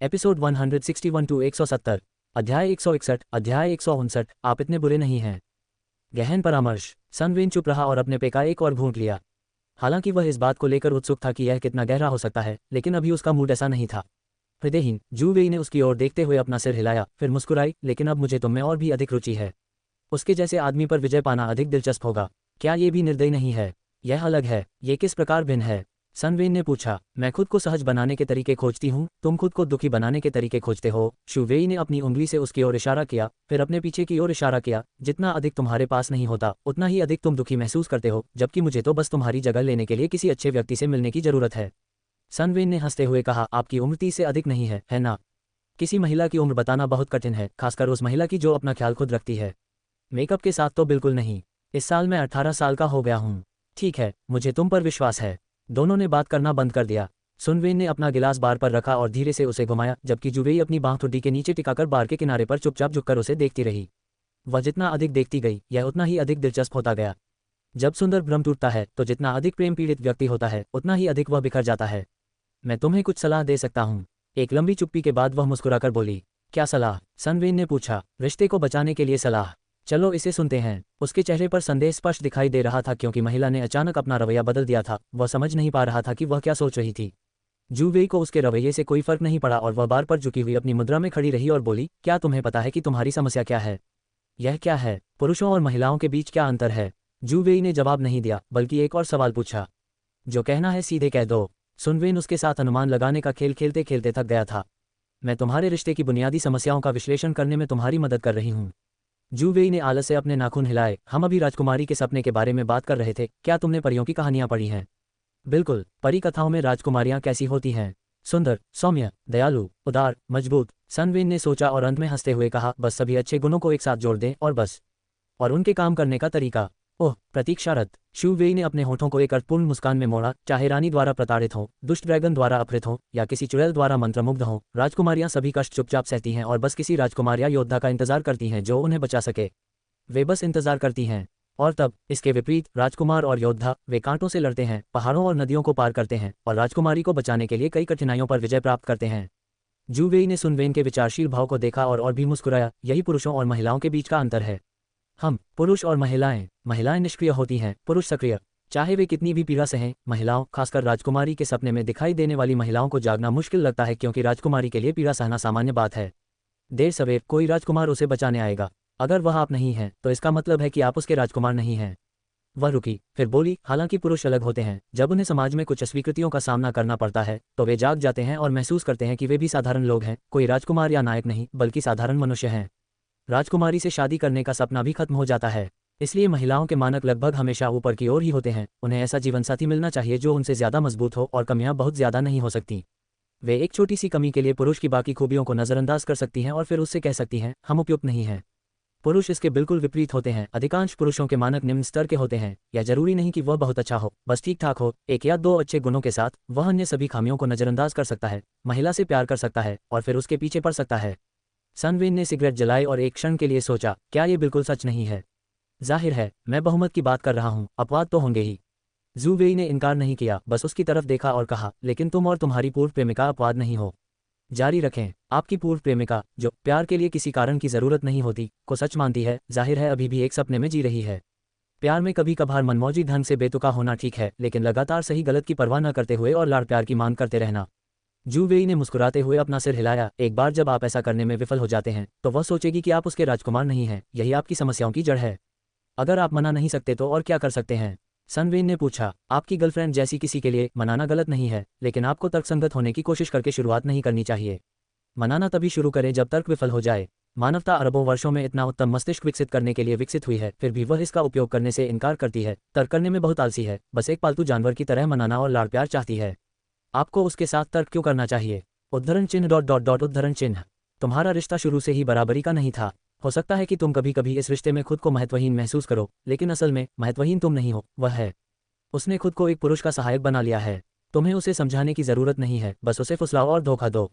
Episode 161 to 170, अध्याय 161, अध्याय 159। आप इतने बुरे नहीं हैं। गहन परामर्श। सनवेन चुप रहा और अपने पे का एक और घूंट लिया। हालांकि वह इस बात को लेकर उत्सुक था कि यह कितना गहरा हो सकता है, लेकिन अभी उसका मूड ऐसा नहीं था। हृदयहीन जू वेई ने उसकी ओर देखते हुए अपना सिर हिलाया, फिर मुस्कुराई। लेकिन अब मुझे तुम में और भी अधिक रुचि है। उसके जैसे आदमी पर विजय पाना अधिक दिलचस्प होगा। क्या ये भी निर्दयी नहीं है? यह अलग है। ये किस प्रकार भिन्न है? सनवेन ने पूछा। मैं खुद को सहज बनाने के तरीके खोजती हूँ, तुम खुद को दुखी बनाने के तरीके खोजते हो। शू वेई ने अपनी उंगली से उसकी ओर इशारा किया, फिर अपने पीछे की ओर इशारा किया। जितना अधिक तुम्हारे पास नहीं होता, उतना ही अधिक तुम दुखी महसूस करते हो, जबकि मुझे तो बस तुम्हारी जगह लेने के लिए किसी अच्छे व्यक्ति से मिलने की जरूरत है। सनवेन ने हंसते हुए कहा, आपकी उम्र 30 से अधिक नहीं है ना? किसी महिला की उम्र बताना बहुत कठिन है, खासकर उस महिला की जो अपना ख्याल खुद रखती है। मेकअप के साथ तो बिल्कुल नहीं। इस साल मैं 18 साल का हो गया हूँ। ठीक है, मुझे तुम पर विश्वास है। दोनों ने बात करना बंद कर दिया। सुनवेन ने अपना गिलास बार पर रखा और धीरे से उसे घुमाया, जबकि जुवेई अपनी बांह ठुड्डी के नीचे टिकाकर बार के किनारे पर चुपचाप झुककर उसे देखती रही। वह जितना अधिक देखती गई, यह उतना ही अधिक दिलचस्प होता गया। जब सुंदर भ्रम टूटता है तो जितना अधिक प्रेम पीड़ित व्यक्ति होता है, उतना ही अधिक वह बिखर जाता है। मैं तुम्हें कुछ सलाह दे सकता हूँ। एक लंबी चुप्पी के बाद वह मुस्कुराकर बोली। क्या सलाह? सनवेन ने पूछा। रिश्ते को बचाने के लिए सलाह। चलो इसे सुनते हैं। उसके चेहरे पर संदेह स्पष्ट दिखाई दे रहा था, क्योंकि महिला ने अचानक अपना रवैया बदल दिया था। वह समझ नहीं पा रहा था कि वह क्या सोच रही थी। जू वेई को उसके रवैये से कोई फर्क नहीं पड़ा और वह बार पर झुकी हुई अपनी मुद्रा में खड़ी रही और बोली, क्या तुम्हें पता है कि तुम्हारी समस्या क्या है? यह क्या है? पुरुषों और महिलाओं के बीच क्या अंतर है? जू वेई ने जवाब नहीं दिया, बल्कि एक और सवाल पूछा। जो कहना है सीधे कह दो। सुनवेन उसके साथ अनुमान लगाने का खेल खेलते खेलते थक गया था। मैं तुम्हारे रिश्ते की बुनियादी समस्याओं का विश्लेषण करने में तुम्हारी मदद कर रही हूँ। जू वेई ने आलस से अपने नाखून हिलाए। हम अभी राजकुमारी के सपने के बारे में बात कर रहे थे। क्या तुमने परियों की कहानियां पढ़ी हैं? बिल्कुल। परी कथाओं में राजकुमारियां कैसी होती हैं? सुंदर, सौम्य, दयालु, उदार, मजबूत। सनवेन ने सोचा और अंत में हंसते हुए कहा, बस सभी अच्छे गुणों को एक साथ जोड़ दें और बस। और उनके काम करने का तरीका। ओह, प्रतीक्षारत। शू वेई ने अपने होठों को एक अर्थपूर्ण मुस्कान में मोड़ा। चाहे रानी द्वारा प्रताड़ित हो, दुष्ट ड्रैगन द्वारा अपहृत हो, या किसी चुड़ैल द्वारा मंत्रमुग्ध हो, राजकुमारियां सभी कष्ट चुपचाप सहती हैं और बस किसी राजकुमारियां योद्धा का इंतजार करती हैं जो उन्हें बचा सके। वे बस इंतजार करती हैं। और तब इसके विपरीत राजकुमार और योद्धा, वे कांटों से लड़ते हैं, पहाड़ों और नदियों को पार करते हैं और राजकुमारी को बचाने के लिए कई कठिनाइयों पर विजय प्राप्त करते हैं। जू वेई ने सुनवेन के विचारशील भाव को देखा और भी मुस्कुराया। यही पुरुषों और महिलाओं के बीच का अंतर है। हम पुरुष और महिलाएं निष्क्रिय होती हैं, पुरुष सक्रिय। चाहे वे कितनी भी पीड़ा सहें, महिलाओं, खासकर राजकुमारी के सपने में दिखाई देने वाली महिलाओं को जागना मुश्किल लगता है, क्योंकि राजकुमारी के लिए पीड़ा सहना सामान्य बात है। देर सवेर कोई राजकुमार उसे बचाने आएगा। अगर वह आप नहीं हैं, तो इसका मतलब है कि आप उसके राजकुमार नहीं हैं। वह रुकी, फिर बोली, हालांकि पुरुष अलग होते हैं। जब उन्हें समाज में कुछ अस्वीकृतियों का सामना करना पड़ता है, तो वे जाग जाते हैं और महसूस करते हैं कि वे भी साधारण लोग हैं, कोई राजकुमार या नायक नहीं, बल्कि साधारण मनुष्य हैं। राजकुमारी से शादी करने का सपना भी खत्म हो जाता है। इसलिए महिलाओं के मानक लगभग हमेशा ऊपर की ओर ही होते हैं। उन्हें ऐसा जीवनसाथी मिलना चाहिए जो उनसे ज्यादा मजबूत हो, और कमियां बहुत ज्यादा नहीं हो सकती। वे एक छोटी सी कमी के लिए पुरुष की बाकी खूबियों को नजरअंदाज कर सकती हैं और फिर उससे कह सकती हैं, हम उपयुक्त नहीं हैं। पुरुष इसके बिल्कुल विपरीत होते हैं। अधिकांश पुरुषों के मानक निम्न स्तर के होते हैं। यह जरूरी नहीं कि वह बहुत अच्छा हो, बस ठीक ठाक हो। एक या दो अच्छे गुणों के साथ वह अन्य सभी खामियों को नजरअंदाज कर सकता है, महिला से प्यार कर सकता है और फिर उसके पीछे पड़ सकता है। सनवेन ने सिगरेट जलाई और एक क्षण के लिए सोचा, क्या ये बिल्कुल सच नहीं है? जाहिर है, मैं बहुमत की बात कर रहा हूँ, अपवाद तो होंगे ही। जू वेई ने इनकार नहीं किया, बस उसकी तरफ देखा और कहा, लेकिन तुम और तुम्हारी पूर्व प्रेमिका अपवाद नहीं हो। जारी रखें। आपकी पूर्व प्रेमिका, जो प्यार के लिए किसी कारण की जरूरत नहीं होती, को सच मानती है, जाहिर है अभी भी एक सपने में जी रही है। प्यार में कभी कभार मनमौजी ढंग से बेतुका होना ठीक है, लेकिन लगातार सही गलत की परवाह न करते हुए और लाड़ प्यार की मांग करते रहना। जू वेई ने मुस्कुराते हुए अपना सिर हिलाया। एक बार जब आप ऐसा करने में विफल हो जाते हैं, तो वह सोचेगी कि आप उसके राजकुमार नहीं हैं। यही आपकी समस्याओं की जड़ है। अगर आप मना नहीं सकते तो और क्या कर सकते हैं? सनवेन ने पूछा। आपकी गर्लफ्रेंड जैसी किसी के लिए मनाना गलत नहीं है, लेकिन आपको तर्कसंगत होने की कोशिश करके शुरुआत नहीं करनी चाहिए। मनाना तभी शुरू करें जब तर्क विफल हो जाए। मानवता अरबों वर्षों में इतना उत्तम मस्तिष्क विकसित करने के लिए विकसित हुई है, फिर भी वह इसका उपयोग करने से इनकार करती है। तर्क करने में बहुत आलसी है, बस एक पालतू जानवर की तरह मनाना और लाड़ प्यार चाहती है। आपको उसके साथ तर्क क्यों करना चाहिए? उद्धरण चिन्ह डॉट डॉट डॉट उद्धरण चिन्ह। तुम्हारा रिश्ता शुरू से ही बराबरी का नहीं था। हो सकता है कि तुम कभी कभी इस रिश्ते में खुद को महत्वहीन महसूस करो, लेकिन असल में महत्वहीन तुम नहीं हो, वह है। उसने खुद को एक पुरुष का सहायक बना लिया है। तुम्हें उसे समझाने की जरूरत नहीं है, बस उसे फुसलाओ और धोखा दो।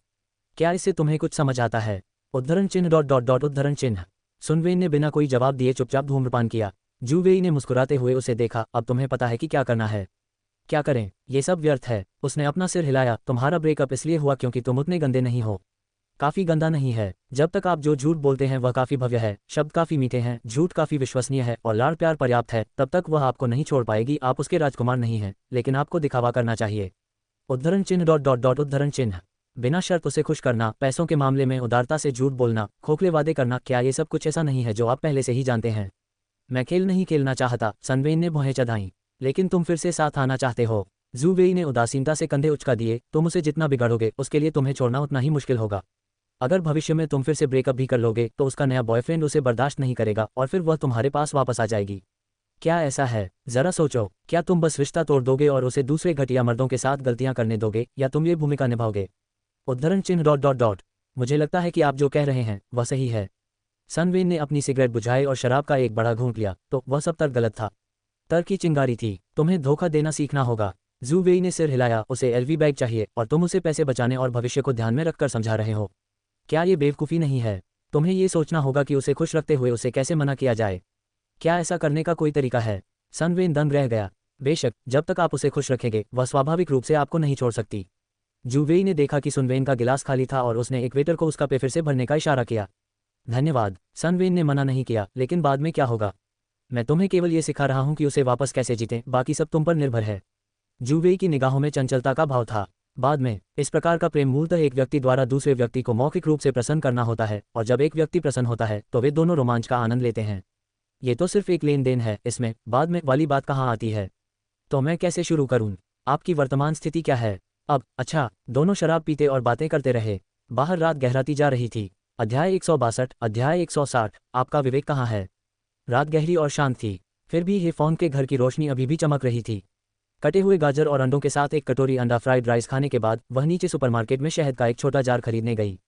क्या इससे तुम्हें कुछ समझ आता है? उद्धरण चिन्ह डॉट डॉट डॉट उद्धरण चिन्ह। सुनवेन ने बिना कोई जवाब दिए चुपचाप धूम्रपान किया। जू वेई ने मुस्कुराते हुए उसे देखा। अब तुम्हें पता है कि क्या करना है। क्या करें? ये सब व्यर्थ है। उसने अपना सिर हिलाया। तुम्हारा ब्रेकअप इसलिए हुआ क्योंकि तुम उतने गंदे नहीं हो। काफी गंदा नहीं है। जब तक आप जो झूठ बोलते हैं वह काफी भव्य है, शब्द काफी मीठे हैं, झूठ काफी विश्वसनीय है और लाड़ प्यार पर्याप्त है, तब तक वह आपको नहीं छोड़ पाएगी। आप उसके राजकुमार नहीं हैं, लेकिन आपको दिखावा करना चाहिए। उद्धरण चिन्ह डॉट डॉट डॉट उद्धरण चिन्ह। बिना शर्त उसे खुश करना, पैसों के मामले में उदारता से झूठ बोलना, खोखले वादे करना, क्या ये सब कुछ ऐसा नहीं है जो आप पहले से ही जानते हैं? मैं खेल नहीं खेलना चाहता, सनवेन ने भौहें चढ़ाईं। लेकिन तुम फिर से साथ आना चाहते हो। जू वेई ने उदासीनता से कंधे उचका दिए। तुम उसे जितना बिगाड़ोगे उसके लिए तुम्हें छोड़ना उतना ही मुश्किल होगा। अगर भविष्य में तुम फिर से ब्रेकअप भी कर लोगे तो उसका नया बॉयफ्रेंड उसे बर्दाश्त नहीं करेगा और फिर वह तुम्हारे पास वापस आ जाएगी। क्या ऐसा है? जरा सोचो, क्या तुम बस रिश्ता तोड़ दोगे और उसे दूसरे घटिया मर्दों के साथ गलतियां करने दोगे, या तुम ये भूमिका निभाओगे? उद्धरण चिन्ह डॉट डॉट डॉट। मुझे लगता है कि आप जो कह रहे हैं वह सही है। सनवेन ने अपनी सिगरेट बुझाई और शराब का एक बड़ा घूंट लिया। तो वह सब तर्क गलत था। तर्क की चिंगारी थी। तुम्हें धोखा देना सीखना होगा। जू वेई ने सिर हिलाया। उसे एलवी बैग चाहिए और तुम उसे पैसे बचाने और भविष्य को ध्यान में रखकर समझा रहे हो। क्या ये बेवकूफ़ी नहीं है? तुम्हें ये सोचना होगा कि उसे खुश रखते हुए उसे कैसे मना किया जाए। क्या ऐसा करने का कोई तरीका है? सनवेन दंग रह गया। बेशक, जब तक आप उसे खुश रखेंगे वह स्वाभाविक रूप से आपको नहीं छोड़ सकती। जू वेई ने देखा कि सनवेन का गिलास खाली था और उसने एक वेटर को उसका पे फिर से भरने का इशारा किया। धन्यवाद। सनवेन ने मना नहीं किया। लेकिन बाद में क्या होगा? मैं तुम्हें केवल ये सिखा रहा हूं कि उसे वापस कैसे जीतें, बाकी सब तुम पर निर्भर है। जू वेई की निगाहों में चंचलता का भाव था। बाद में, इस प्रकार का प्रेम मूलतः एक व्यक्ति द्वारा दूसरे व्यक्ति को मौखिक रूप से प्रसन्न करना होता है, और जब एक व्यक्ति प्रसन्न होता है तो वे दोनों रोमांच का आनंद लेते हैं। ये तो सिर्फ एक लेन देन है, इसमें बाद में वाली बात कहाँ आती है? तो मैं कैसे शुरू करूं? आपकी वर्तमान स्थिति क्या है अब? अच्छा। दोनों शराब पीते और बातें करते रहे। बाहर रात गहराती जा रही थी। अध्याय 162। अध्याय 160। आपका विवेक कहाँ है? रात गहरी और शांत थी। फिर भी हेफॉन के घर की रोशनी अभी भी चमक रही थी। कटे हुए गाजर और अंडों के साथ एक कटोरी अंडा फ्राइड राइस खाने के बाद वह नीचे सुपरमार्केट में शहद का एक छोटा जार खरीदने गई।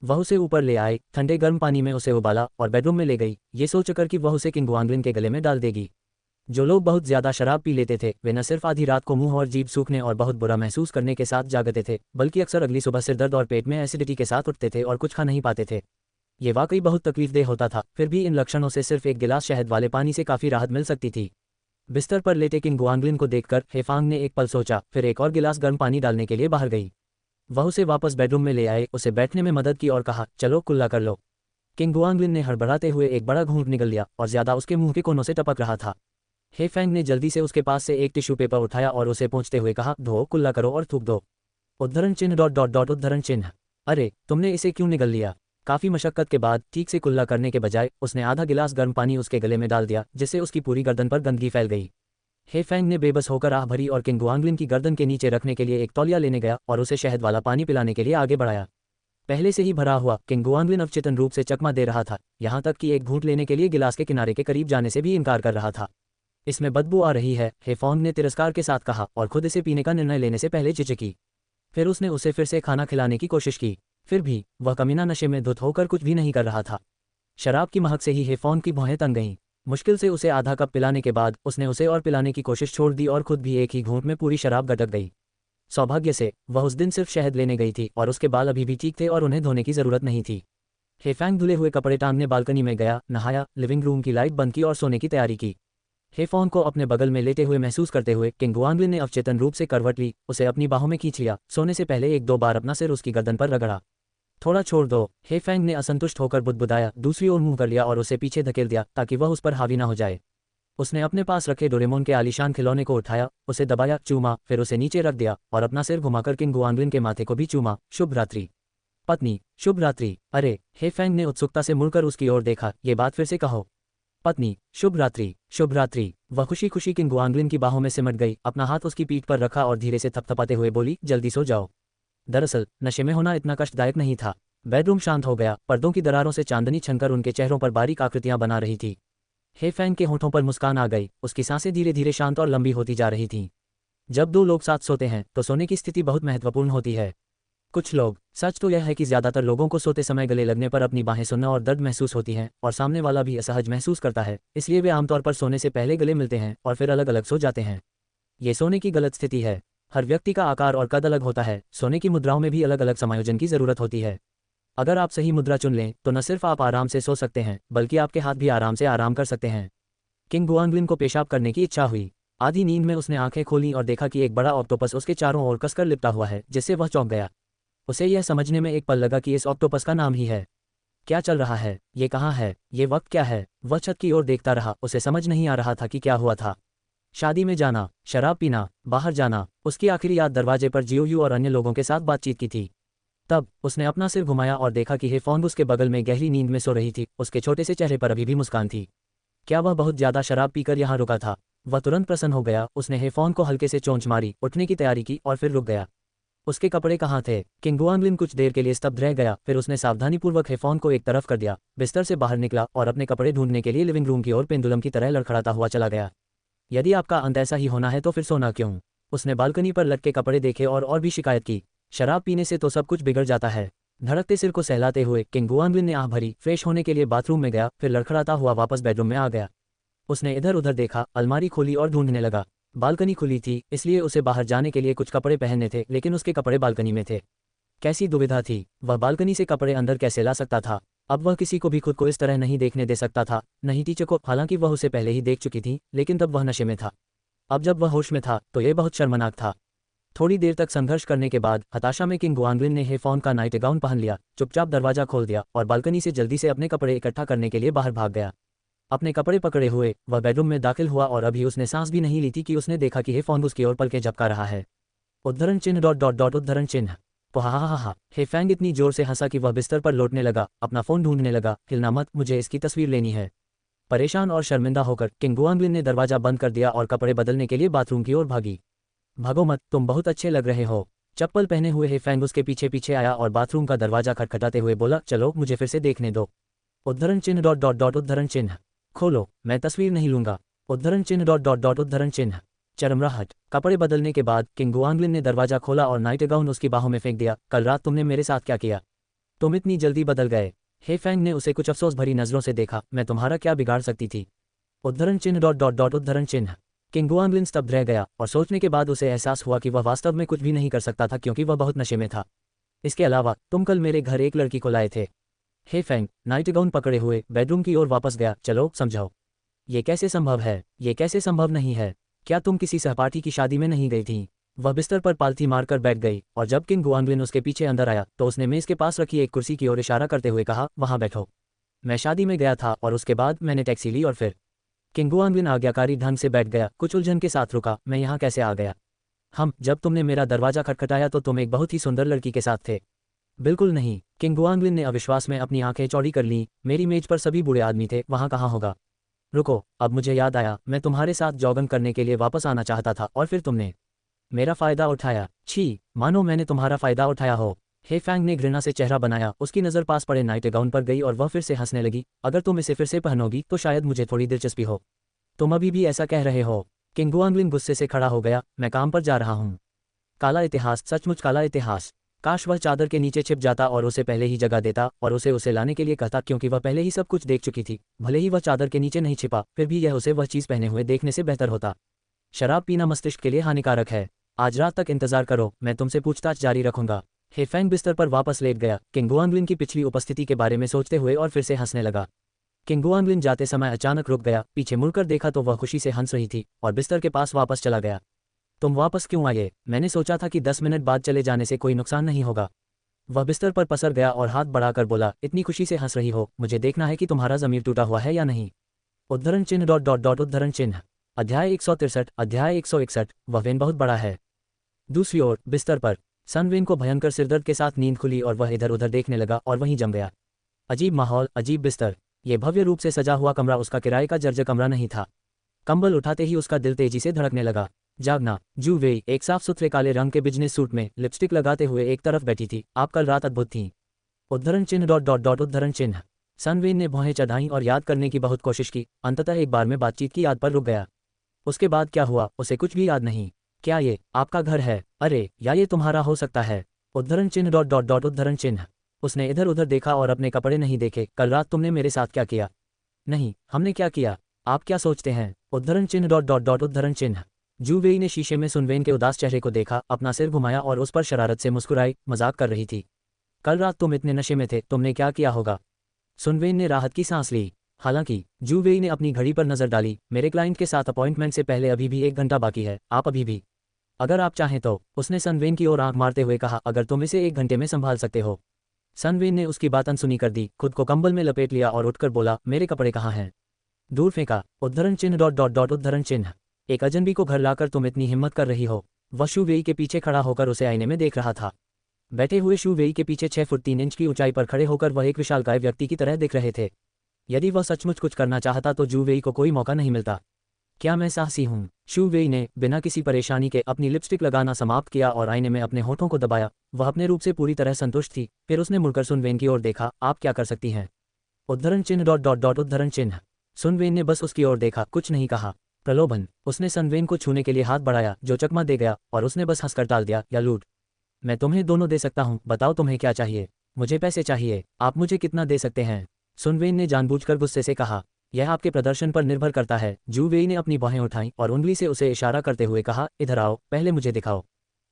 वह उसे ऊपर ले आए, ठंडे गर्म पानी में उसे उबाला और बेडरूम में ले गई, ये सोचकर कि वह उसे किंगुआंगलिन के गले में डाल देगी। जो लोग बहुत ज्यादा शराब पी लेते थे वे न सिर्फ आधी रात को मुंह और जीभ सूखने और बहुत बुरा महसूस करने के साथ जागते थे, बल्कि अक्सर अगली सुबह सिरदर्द और पेट में एसिडिटी के साथ उठते थे और कुछ खा नहीं पाते थे। ये वाकई बहुत तकलीफदेह होता था। फिर भी इन लक्षणों से सिर्फ एक गिलास शहद वाले पानी से काफी राहत मिल सकती थी। बिस्तर पर लेटे किंगुआंगलिन को देखकर हेफांग ने एक पल सोचा, फिर एक और गिलास गर्म पानी डालने के लिए बाहर गई। वह उसे वापस बेडरूम में ले आए, उसे बैठने में मदद की और कहा, चलो कुल्ला कर लो। किंगुआंगलिन ने हड़बड़ाते हुए एक बड़ा घूंट निगल लिया और ज्यादा उसके मुंह के कोनों से टपक रहा था। हेफेंग ने जल्दी से उसके पास से एक टिश्यू पेपर उठाया और उसे पोंछते हुए कहा, धो, कुल्ला करो और थूक दो। उद्धरण चिन्ह डॉट डॉट डॉट उद्धरण चिन्ह। अरे, तुमने इसे क्यों निगल लिया? काफी मशक्कत के बाद ठीक से कुल्ला करने के बजाय उसने आधा गिलास गर्म पानी उसके गले में डाल दिया, जिससे उसकी पूरी गर्दन पर गंदगी फैल गई। हेफेंग ने बेबस होकर आह भरी और किंगुआंगलिन की गर्दन के नीचे रखने के लिए एक तौलिया लेने गया और उसे शहद वाला पानी पिलाने के लिए आगे बढ़ाया। पहले से ही भरा हुआ किंगुआंगलिन अवचेतन रूप से चकमा दे रहा था, यहाँ तक कि एक घूंट लेने के लिए गिलास के किनारे के करीब जाने से भी इनकार कर रहा था। इसमें बदबू आ रही है, हेफोंग ने तिरस्कार के साथ कहा और खुद इसे पीने का निर्णय लेने से पहले झिझकी। फिर उसने उसे फिर से खाना खिलाने की कोशिश की। फिर भी वह कमीना नशे में धुत होकर कुछ भी नहीं कर रहा था। शराब की महक से ही हेफोंग की भौहें तंग गईं। मुश्किल से उसे आधा कप पिलाने के बाद उसने उसे और पिलाने की कोशिश छोड़ दी और खुद भी एक ही घूंट में पूरी शराब गटक गई। सौभाग्य से वह उस दिन सिर्फ शहद लेने गई थी और उसके बाल अभी भी ठीक थे और उन्हें धोने की जरूरत नहीं थी। हेफेंग धुले हुए कपड़े टांगने बालकनी में गया, नहाया, लिविंग रूम की लाइट बंद की और सोने की तैयारी की। हेफोंग को अपने बगल में लेटे हुए महसूस करते हुए किंगुआंगलिन ने अवचेतन रूप से करवट ली, उसे अपनी बाहों में खींच लिया। सोने से पहले एक दो बार अपना सिर उसकी गर्दन पर रगड़ा। थोड़ा छोड़ दो, हेफेंग ने असंतुष्ट होकर बुदबुदाया, दूसरी ओर मुंह कर लिया और उसे पीछे धकेल दिया ताकि वह उस पर हावी न हो जाए। उसने अपने पास रखे डोरेमोन के आलीशान खिलौने को उठाया, उसे दबाया, चूमा, फिर उसे नीचे रख दिया और अपना सिर घुमाकर किंगुआंगलिन के माथे को भी चूमा। शुभ रात्रि पत्नी, शुभ रात्रि। अरे, हेफेंग ने उत्सुकता से मुड़कर उसकी ओर देखा, ये बात फिर से कहो। पत्नी, शुभ रात्रि, शुभ रात्रि। वह खुशी खुशी किंगुआंगलिन की बाहों में सिमट गई, अपना हाथ उसकी पीठ पर रखा और धीरे से थपथपाते हुए बोली, जल्दी सो जाओ। दरअसल नशे में होना इतना कष्टदायक नहीं था। बेडरूम शांत हो गया, पर्दों की दरारों से चांदनी छनकर उनके चेहरों पर बारीक आकृतियां बना रही थी। हेफेंग के होठों पर मुस्कान आ गई, उसकी सांसें धीरे धीरे शांत और लंबी होती जा रही थीं। जब दो लोग साथ सोते हैं तो सोने की स्थिति बहुत महत्वपूर्ण होती है। कुछ लोग, सच तो यह है कि ज्यादातर लोगों को सोते समय गले लगने पर अपनी बाहें सुनना और दर्द महसूस होती हैं और सामने वाला भी असहज महसूस करता है, इसलिए वे आमतौर पर सोने से पहले गले मिलते हैं और फिर अलग अलग सो जाते हैं। ये सोने की गलत स्थिति है। हर व्यक्ति का आकार और कद अलग होता है, सोने की मुद्राओं में भी अलग अलग समायोजन की जरूरत होती है। अगर आप सही मुद्रा चुन लें तो न सिर्फ आप आराम से सो सकते हैं बल्कि आपके हाथ भी आराम से आराम कर सकते हैं। किंगुआंगलिन को पेशाब करने की इच्छा हुई। आधी नींद में उसने आंखें खोलीं और देखा कि एक बड़ा ऑक्टोपस उसके चारों ओर कसकर लिपटा हुआ है, जिससे वह चौंक गया। उसे यह समझने में एक पल लगा कि इस ऑक्टोपस का नाम ही है। क्या चल रहा है? ये कहाँ है? ये वक्त क्या है? वह छत की ओर देखता रहा, उसे समझ नहीं आ रहा था कि क्या हुआ था। शादी में जाना, शराब पीना, बाहर जाना, उसकी आखिरी याद दरवाजे पर जियोयू और अन्य लोगों के साथ बातचीत की थी। तब उसने अपना सिर घुमाया और देखा कि हे फॉन्ग उसके बगल में गहरी नींद में सो रही थी। उसके छोटे से चेहरे पर अभी भी मुस्कान थी। क्या वह बहुत ज्यादा शराब पीकर यहाँ रुका था? वह तुरंत प्रसन्न हो गया। उसने हे फॉन्ग को हल्के से चोंच मारी, उठने की तैयारी की और फिर रुक गया। उसके कपड़े कहाँ थे? किंग गुआंगलिन कुछ देर के लिए स्तब्ध रह गया, फिर उसने सावधानीपूर्वक हेफॉन को एक तरफ कर दिया, बिस्तर से बाहर निकला और अपने कपड़े ढूंढने के लिए लिविंग रूम की ओर पेंडुलम की तरह लड़खड़ाता हुआ चला गया। यदि आपका अंत ऐसा ही होना है तो फिर सोना क्यों? उसने बालकनी पर लटके कपड़े देखे और भी शिकायत की। शराब पीने से तो सब कुछ बिगड़ जाता है। धड़कते सिर को सहलाते हुए किंग गुआंगलिन ने आह भरी, फ्रेश होने के लिए बाथरूम में गया, फिर लड़खड़ाता हुआ वापस बेडरूम में आ गया। उसने इधर उधर देखा, अलमारी खोली और ढूंढने लगा। बालकनी खुली थी, इसलिए उसे बाहर जाने के लिए कुछ कपड़े पहनने थे, लेकिन उसके कपड़े बालकनी में थे। कैसी दुविधा थी! वह बालकनी से कपड़े अंदर कैसे ला सकता था? अब वह किसी को भी खुद को इस तरह नहीं देखने दे सकता था, नहीं टीचर को, हालांकि वह उसे पहले ही देख चुकी थी, लेकिन तब वह नशे में था। अब जब वह होश में था तो यह बहुत शर्मनाक था। थोड़ी देर तक संघर्ष करने के बाद हताशा में किंग गुआंगलिन ने हेफॉन का नाइट गाउन पहन लिया, चुपचाप दरवाजा खोल दिया और बालकनी से जल्दी से अपने कपड़े इकट्ठा करने के लिए बाहर भाग गया। अपने कपड़े पकड़े हुए वह बेडरूम में दाखिल हुआ और अभी उसने सांस भी नहीं ली थी कि उसने देखा कि हेफॉन उसकी ओर पलके झपका रहा है। उद्धरण चिन्ह डॉट डॉट डॉट उद्धरण चिन्ह। हा। हेफैंग इतनी जोर से हंसा कि वह बिस्तर पर लौटने लगा, अपना फोन ढूंढने लगा। हिलना मत, मुझे इसकी तस्वीर लेनी है। परेशान और शर्मिंदा होकर किंग गुआंगलिन ने दरवाजा बंद कर दिया और कपड़े बदलने के लिए बाथरूम की ओर भागी। भागो मत, तुम बहुत अच्छे लग रहे हो। चप्पल पहने हुए हेफैंग उसके पीछे पीछे आया और बाथरूम का दरवाजा खटखटाते हुए बोला, चलो मुझे फिर से देखने दो। उद्धरण चिन्ह डॉट डॉट डॉट उद्धरण चिन्ह। खोलो, मैं तस्वीर नहीं लूंगा। उद्धरण चिन्ह डॉट डॉट डॉट उद्धरण चिन्ह। चरमराहट। कपड़े बदलने के बाद किंग गुआंगलिन ने दरवाजा खोला और नाइट गाउन उसकी बाहों में फेंक दिया। कल रात तुमने मेरे साथ क्या किया? तुम इतनी जल्दी बदल गए। हेफैंग ने उसे कुछ अफसोस भरी नजरों से देखा। मैं तुम्हारा क्या बिगाड़ सकती थी? उद्धरण चिन्ह डॉट डॉट डॉट उद्धरण चिन्ह। किंग गुआंगलिन स्तब्ध रह गया और सोचने के बाद उसे एहसास हुआ कि वह वास्तव में कुछ भी नहीं कर सकता था, क्योंकि वह बहुत नशे में था। इसके अलावा तुम कल मेरे घर एक लड़की को लाए थे। हेफैंग नाइट गाउन पकड़े हुए बेडरूम की ओर वापस गया। चलो समझाओ, ये कैसे संभव है? ये कैसे संभव नहीं है? क्या तुम किसी सहपाठी की शादी में नहीं गई थी? वह बिस्तर पर पालथी मारकर बैठ गई और जब किंग गुआंगलिन उसके पीछे अंदर आया तो उसने मेज के पास रखी एक कुर्सी की ओर इशारा करते हुए कहा, वहां बैठो। मैं शादी में गया था और उसके बाद मैंने टैक्सी ली और फिर। किंग गुआंगलिन आज्ञाकारी ढंग से बैठ गया, कुछ उलझन के साथ रुका। मैं यहाँ कैसे आ गया? जब तुमने मेरा दरवाजा खटखटाया तो तुम एक बहुत ही सुंदर लड़की के साथ थे। बिल्कुल नहीं। किंग गुआंगलिन ने अविश्वास में अपनी आंखें चौड़ी कर लीं। मेरी मेज पर सभी बूढ़े आदमी थे, वहां कहाँ होगा? रुको, अब मुझे याद आया, मैं तुम्हारे साथ जॉगिंग करने के लिए वापस आना चाहता था और फिर तुमने मेरा फायदा उठाया। छी, मानो मैंने तुम्हारा फायदा उठाया हो। हेफैंग ने घृणा से चेहरा बनाया। उसकी नज़र पास पड़े नाइट गाउन पर गई और वह फिर से हंसने लगी। अगर तुम इसे फिर से पहनोगी तो शायद मुझे थोड़ी दिलचस्पी हो। तुम अभी भी ऐसा कह रहे हो? किंग गुआंगलिन गुस्से से खड़ा हो गया। मैं काम पर जा रहा हूँ। काला इतिहास, सचमुच काला इतिहास। काश वह चादर के नीचे छिप जाता और उसे पहले ही जगह देता और उसे लाने के लिए कहता, क्योंकि वह पहले ही सब कुछ देख चुकी थी। भले ही वह चादर के नीचे नहीं छिपा, फिर भी यह उसे वह चीज़ पहने हुए देखने से बेहतर होता। शराब पीना मस्तिष्क के लिए हानिकारक है। आज रात तक इंतजार करो, मैं तुमसे पूछताछ जारी रखूंगा। हेफैंग बिस्तर पर वापस लेट गया, किंग गुआंगलिन की पिछली उपस्थिति के बारे में सोचते हुए और फिर से हंसने लगा। किंग गुआंगलिन जाते समय अचानक रुक गया, पीछे मुड़कर देखा तो वह खुशी से हंस रही थी और बिस्तर के पास वापस चला गया। तुम वापस क्यों आए? मैंने सोचा था कि 10 मिनट बाद चले जाने से कोई नुकसान नहीं होगा। वह बिस्तर पर पसर गया और हाथ बढ़ाकर बोला, इतनी खुशी से हंस रही हो, मुझे देखना है कि तुम्हारा ज़मीर टूटा हुआ है या नहीं। उद्धरण चिन्ह डॉट डॉट डॉट उद्धरण चिन्ह। अध्याय 163। अध्याय 161। वह वेन बहुत बड़ा है। दूसरी ओर बिस्तर पर सनवेन को भयंकर सिरदर्द के साथ नींद खुली और वह इधर उधर देखने लगा और वहीं जम गया। अजीब माहौल, अजीब बिस्तर। यह भव्य रूप से सजा हुआ कमरा उसका किराए का जर्जर कमरा नहीं था। कंबल उठाते ही उसका दिल तेजी से धड़कने लगा। जागना। जू वेई एक साफ सुथरे काले रंग के बिजनेस सूट में लिपस्टिक लगाते हुए एक तरफ बैठी थी। आप कल रात अद्भुत थीं। उद्धरण चिन्ह डॉट डॉट डॉट उद्धरण चिन्ह। सनवेन ने भौहें चढ़ाईं और याद करने की बहुत कोशिश की। अंततः एक बार में बातचीत की याद पर रुक गया। उसके बाद क्या हुआ उसे कुछ भी याद नहीं। क्या ये आपका घर है? अरे, या ये तुम्हारा हो सकता है? उद्धरण चिन्ह डॉट डॉट डॉट उद्धरण चिन्ह। उसने इधर उधर देखा और अपने कपड़े नहीं देखे। कल रात तुमने मेरे साथ क्या किया? नहीं, हमने क्या किया? आप क्या सोचते हैं? उद्धरण चिन्ह डॉट डॉट डॉट उद्धरण चिन्ह। जू वेई ने शीशे में सुनवेन के उदास चेहरे को देखा, अपना सिर घुमाया और उस पर शरारत से मुस्कुराई। मजाक कर रही थी? कल रात तुम इतने नशे में थे, तुमने क्या किया होगा? सुनवेन ने राहत की सांस ली। हालांकि जू वेई ने अपनी घड़ी पर नजर डाली। मेरे क्लाइंट के साथ अपॉइंटमेंट से पहले अभी भी 1 घंटा बाकी है। आप अभी भी अगर आप चाहें तो, उसने सनवेन की ओर आंख मारते हुए कहा, अगर तुम इसे 1 घंटे में संभाल सकते हो। सनवेन ने उसकी बात अनसुनी कर दी, खुद को कंबल में लपेट लिया और उठकर बोला, मेरे कपड़े कहाँ हैं? दूर फेंका। उद्धरण चिन्ह डॉट डॉट डॉट उद्धरण चिन्ह। एक अजनबी को घर लाकर तुम इतनी हिम्मत कर रही हो? वह शू वेई के पीछे खड़ा होकर उसे आईने में देख रहा था। बैठे हुए शू वेई के पीछे 6 फुट 3 इंच की ऊंचाई पर खड़े होकर वह एक विशालकाय व्यक्ति की तरह दिख रहे थे। यदि वह सचमुच कुछ करना चाहता तो जू वेई को कोई मौका नहीं मिलता। क्या मैं साहसी हूँ? शू वेई ने बिना किसी परेशानी के अपनी लिपस्टिक लगाना समाप्त किया और आईने में अपने होठों को दबाया। वह अपने रूप से पूरी तरह संतुष्ट थी। फिर उसने मुड़कर सुनवेन की ओर देखा, आप क्या कर सकती हैं? उद्धरण चिन्ह डॉट डॉट डॉट उद्धरण चिन्ह। सुनवेन ने बस उसकी ओर देखा, कुछ नहीं कहा। प्रलोभन। उसने सनवेन को छूने के लिए हाथ बढ़ाया, जो चकमा दे गया, और उसने बस हंसकर टाल दिया, या लूट। मैं तुम्हें दोनों दे सकता हूँ, बताओ तुम्हें क्या चाहिए? मुझे पैसे चाहिए। आप मुझे कितना दे सकते हैं? सुनवेन ने जानबूझकर गुस्से से कहा। यह आपके प्रदर्शन पर निर्भर करता है। जू वेई ने अपनी बाहें उठाईं और उंगली से उसे इशारा करते हुए कहा, इधर आओ, पहले मुझे दिखाओ।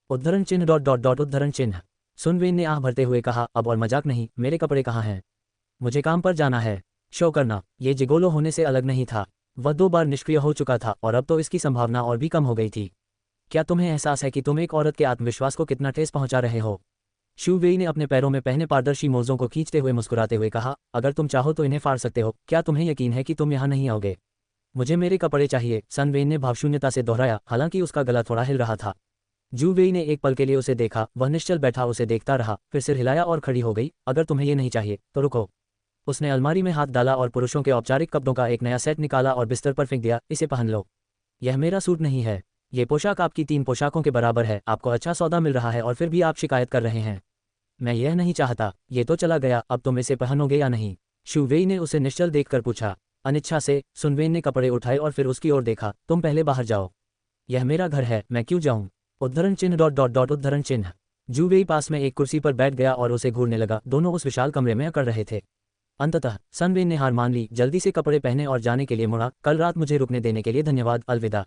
उद्धरण चिन्ह डॉट डॉट डॉट उद्धरण चिन्ह। सुनवेन ने आह भरते हुए कहा, अब और मजाक नहीं, मेरे कपड़े कहाँ हैं? मुझे काम पर जाना है। शो करना। ये जिगोलो होने से अलग नहीं था। वह 2 बार निष्क्रिय हो चुका था और अब तो इसकी संभावना और भी कम हो गई थी। क्या तुम्हें एहसास है कि तुम एक औरत के आत्मविश्वास को कितना ठेस पहुंचा रहे हो? शू वेई ने अपने पैरों में पहने पारदर्शी मोज़ों को खींचते हुए मुस्कुराते हुए कहा, अगर तुम चाहो तो इन्हें फाड़ सकते हो। क्या तुम्हें यकीन है कि तुम यहाँ नहीं आओगे? मुझे मेरे कपड़े चाहिए, सनवेन ने भावशून्यता से दोहराया, हालांकि उसका गला थोड़ा हिल रहा था। जू वेई ने एक पल के लिए उसे देखा, वह निश्चल बैठा उसे देखता रहा, फिर सिर हिलाया और खड़ी हो गई। अगर तुम्हें ये नहीं चाहिए तो रुको। उसने अलमारी में हाथ डाला और पुरुषों के औपचारिक कपड़ों का एक नया सेट निकाला और बिस्तर पर फेंक दिया, इसे पहन लो। यह मेरा सूट नहीं है। ये पोशाक आपकी 3 पोशाकों के बराबर है। आपको अच्छा सौदा मिल रहा है और फिर भी आप शिकायत कर रहे हैं। मैं यह नहीं चाहता। ये तो चला गया, अब तुम इसे पहनोगे या नहीं? शू वेई ने उसे निश्चल देखकर पूछा। अनिच्छा से। सुनवेन ने कपड़े उठाए और फिर उसकी ओर देखा, तुम पहले बाहर जाओ। यह मेरा घर है, मैं क्यों जाऊं? उद्धरण चिन्ह डॉट डॉट डॉट उद्धरण चिन्ह। जू वेई पास में एक कुर्सी पर बैठ गया और उसे घूरने लगा। दोनों उस विशाल कमरे में अकड़ रहे थे। अंततः सनवेन ने हार मान ली, जल्दी से कपड़े पहने और जाने के लिए मुड़ा। कल रात मुझे रुकने देने के लिए धन्यवाद, अलविदा।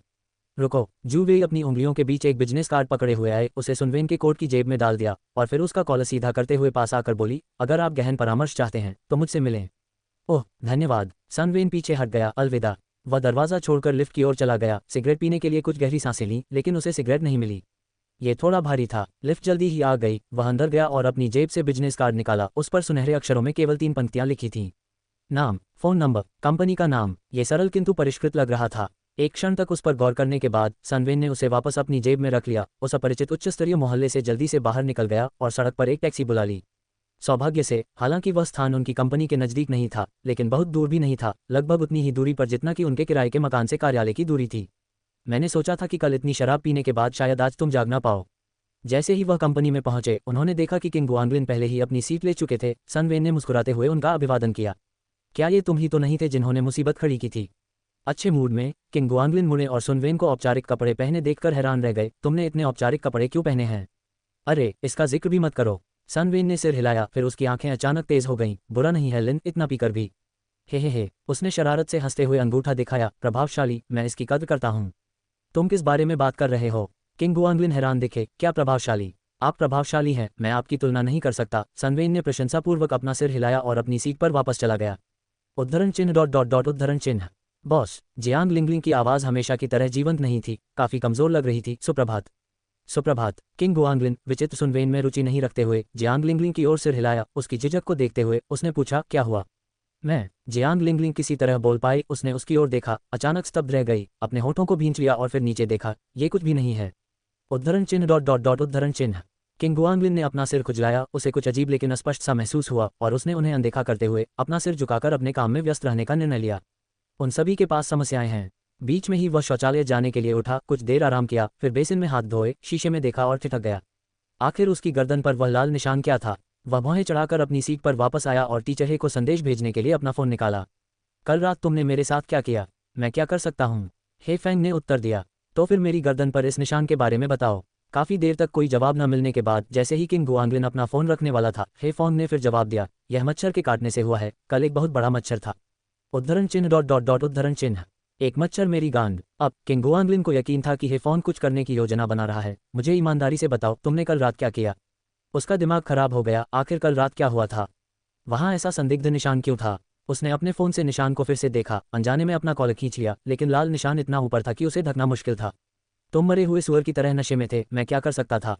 रुको। जू वेई अपनी उंगलियों के बीच एक बिजनेस कार्ड पकड़े हुए आए, उसे सुनवेन के कोट की जेब में डाल दिया और फिर उसका कॉलर सीधा करते हुए पास आकर बोली, अगर आप गहन परामर्श चाहते हैं तो मुझसे मिलें। ओह धन्यवाद। सनवेन पीछे हट गया, अलविदा। वह दरवाज़ा छोड़कर लिफ्ट की ओर चला गया। सिगरेट पीने के लिए कुछ गहरी सांसें लीं, लेकिन उसे सिगरेट नहीं मिली। ये थोड़ा भारी था। लिफ्ट जल्दी ही आ गई। वह अंदर गया और अपनी जेब से बिजनेस कार्ड निकाला। उस पर सुनहरे अक्षरों में केवल 3 पंक्तियां लिखी थीं। नाम, फ़ोन नंबर, कंपनी का नाम। ये सरल किंतु परिष्कृत लग रहा था। एक क्षण तक उस पर गौर करने के बाद सनवेन ने उसे वापस अपनी जेब में रख लिया। उस अपरिचित उच्च स्तरीय मोहल्ले से जल्दी से बाहर निकल गया और सड़क पर एक टैक्सी बुला ली। सौभाग्य से, हालांकि वह स्थान उनकी कंपनी के नज़दीक नहीं था, लेकिन बहुत दूर भी नहीं था, लगभग उतनी ही दूरी पर जितना कि उनके किराए के मकान से कार्यालय की दूरी थी। मैंने सोचा था कि कल इतनी शराब पीने के बाद शायद आज तुम जाग ना पाओ। जैसे ही वह कंपनी में पहुंचे, उन्होंने देखा कि किंग गुआंगलिन पहले ही अपनी सीट ले चुके थे। सनवेन ने मुस्कुराते हुए उनका अभिवादन किया। क्या ये तुम ही तो नहीं थे जिन्होंने मुसीबत खड़ी की थी? अच्छे मूड में किंग गुआंगलिन मुड़े और सुनवेन को औपचारिक कपड़े पहने देखकर हैरान रह गए। तुमने इतने औपचारिक कपड़े क्यों पहने हैं? अरे इसका जिक्र भी मत करो। सनवेन ने सिर हिलाया, फिर उसकी आंखें अचानक तेज हो गईं। बुरा नहीं है लिन, इतना पीकर भी। हे। उसने शरारत से हंसते हुए अंगूठा दिखाया। प्रभावशाली, मैं इसकी कद्र करता हूँ। तुम किस बारे में बात कर रहे हो? किंग गुआंगलिन हैरान दिखे। क्या प्रभावशाली? आप प्रभावशाली हैं, मैं आपकी तुलना नहीं कर सकता। सनवेन ने प्रशंसापूर्वक अपना सिर हिलाया और अपनी सीट पर वापस चला गया। उद्धरण चिन्ह डॉट डॉट डॉट उद्धरण चिन्ह। बॉस। जियांग लिंगलिंग की आवाज़ हमेशा की तरह जीवंत नहीं थी, काफ़ी कमज़ोर लग रही थी। सुप्रभात। सुप्रभात। किंग गुआंगलिन विचित्र सुनवेन में रुचि नहीं रखते हुए जियांग लिंगलिंग की ओर सिर हिलाया। उसकी झिझक को देखते हुए उसने पूछा, क्या हुआ? मैं। जियांग लिंगलिंग किसी तरह बोल पाई। उसने उसकी ओर देखा, अचानक स्तब्ध रह गई, अपने होठों को भींच लिया और फिर नीचे देखा। ये कुछ भी नहीं है। उद्धरण चिन्ह डॉट डॉट डॉट उद्धरण चिन्ह। किंग गुआंगलिन ने अपना सिर खुजलाया। उसे कुछ अजीब लेकिन अस्पष्ट सा महसूस हुआ और उसने उन्हें अनदेखा करते हुए अपना सिर झुकाकर अपने काम में व्यस्त रहने का निर्णय लिया। उन सभी के पास समस्याएं हैं। बीच में ही वह शौचालय जाने के लिए उठा, कुछ देर आराम किया, फिर बेसिन में हाथ धोए, शीशे में देखा और ठिठक गया। आखिर उसकी गर्दन पर वह लाल निशान क्या था? वह भौहें चढ़ाकर अपनी सीट पर वापस आया और टीचर हे को संदेश भेजने के लिए अपना फ़ोन निकाला। कल रात तुमने मेरे साथ क्या किया? मैं क्या कर सकता हूँ? हे फैंग ने उत्तर दिया। तो फिर मेरी गर्दन पर इस निशान के बारे में बताओ। काफ़ी देर तक कोई जवाब न मिलने के बाद जैसे ही किंग गुआंगलिन अपना फ़ोन रखने वाला था, हे फॉन्ग ने फिर जवाब दिया, यह मच्छर के काटने से हुआ है। कल एक बहुत बड़ा मच्छर था। उद्धरण चिन्ह डॉट डॉट डॉट उद्धरण चिन्ह। एक मच्छर मेरी गांड। अब किंग गुआंगलिन को यकीन था कि हे फॉन्ग कुछ करने की योजना बना रहा है। मुझे ईमानदारी से बताओ, तुमने कल रात क्या किया? उसका दिमाग खराब हो गया। आखिर कल रात क्या हुआ था? वहाँ ऐसा संदिग्ध निशान क्यों था? उसने अपने फ़ोन से निशान को फिर से देखा, अनजाने में अपना कॉलर खींच लिया, लेकिन लाल निशान इतना ऊपर था कि उसे ढकना मुश्किल था। तुम मरे हुए सुअर की तरह नशे में थे, मैं क्या कर सकता था।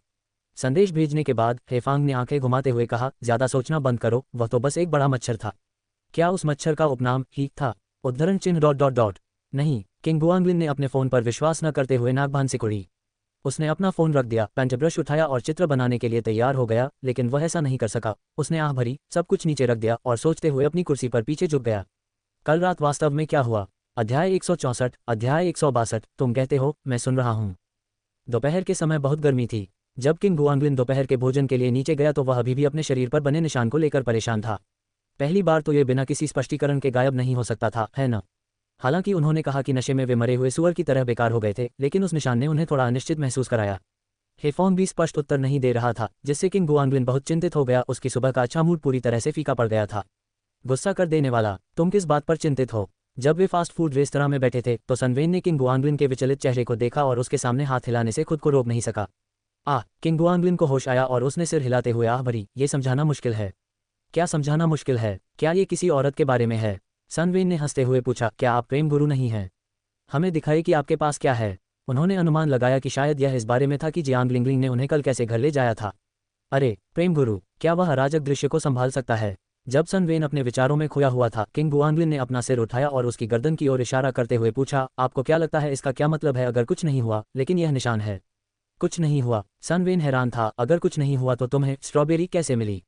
संदेश भेजने के बाद हेफांग ने आंखें घुमाते हुए कहा, ज्यादा सोचना बंद करो, वह तो बस एक बड़ा मच्छर था। क्या उस मच्छर का उपनाम ही था? उद्धरण चिन्ह डॉट डॉट डॉट। नहीं, किंग गुआंगलिन ने अपने फोन पर विश्वास न करते हुए नाक बांध सिकुड़ी। उसने अपना फोन रख दिया, पेंट ब्रश उठाया और चित्र बनाने के लिए तैयार हो गया, लेकिन वह ऐसा नहीं कर सका। उसने आह भरी, सब कुछ नीचे रख दिया और सोचते हुए अपनी कुर्सी पर पीछे झुक गया। कल रात वास्तव में क्या हुआ? अध्याय 164, अध्याय 162। तुम कहते हो, मैं सुन रहा हूँ। दोपहर के समय बहुत गर्मी थी। जब किंग गुआंगलिन दोपहर के भोजन के लिए नीचे गया तो वह अभी भी अपने शरीर पर बने निशान को लेकर परेशान था। पहली बार तो ये बिना किसी स्पष्टीकरण के गायब नहीं हो सकता था, है न? हालांकि उन्होंने कहा कि नशे में वे मरे हुए सुअर की तरह बेकार हो गए थे, लेकिन उस निशान ने उन्हें थोड़ा अनिश्चित महसूस कराया। हेफोंग भी स्पष्ट उत्तर नहीं दे रहा था, जिससे किंग गुआंगलिन बहुत चिंतित हो गया। उसकी सुबह का अच्छा मूड पूरी तरह से फीका पड़ गया था। गुस्सा कर देने वाला, तुम किस बात पर चिंतित हो? जब वे फास्ट फूड रेस्तरां में बैठे थे तो सनवेन ने किंग गुआंगलिन के विचलित चेहरे को देखा और उसके सामने हाथ हिलाने से खुद को रोक नहीं सका। किंग गुआंगलिन को होश आया और उसने सिर हिलाते हुए आह भरी, ये समझाना मुश्किल है। क्या समझाना मुश्किल है? क्या ये किसी औरत के बारे में है? सनवेन ने हंसते हुए पूछा, क्या आप प्रेम गुरु नहीं हैं? हमें दिखाइए कि आपके पास क्या है। उन्होंने अनुमान लगाया कि शायद यह इस बारे में था कि जियांग लिंगलिंग ने उन्हें कल कैसे घर ले जाया था। अरे प्रेम गुरु, क्या वह अराजक दृश्य को संभाल सकता है? जब सनवेन अपने विचारों में खोया हुआ था, किंग गुआंगलिन ने अपना सिर उठाया और उसकी गर्दन की ओर इशारा करते हुए पूछा, आपको क्या लगता है इसका क्या मतलब है? अगर कुछ नहीं हुआ, लेकिन यह निशान है। कुछ नहीं हुआ? सनवेन हैरान था, अगर कुछ नहीं हुआ तो तुम्हें स्ट्रॉबेरी कैसे मिली?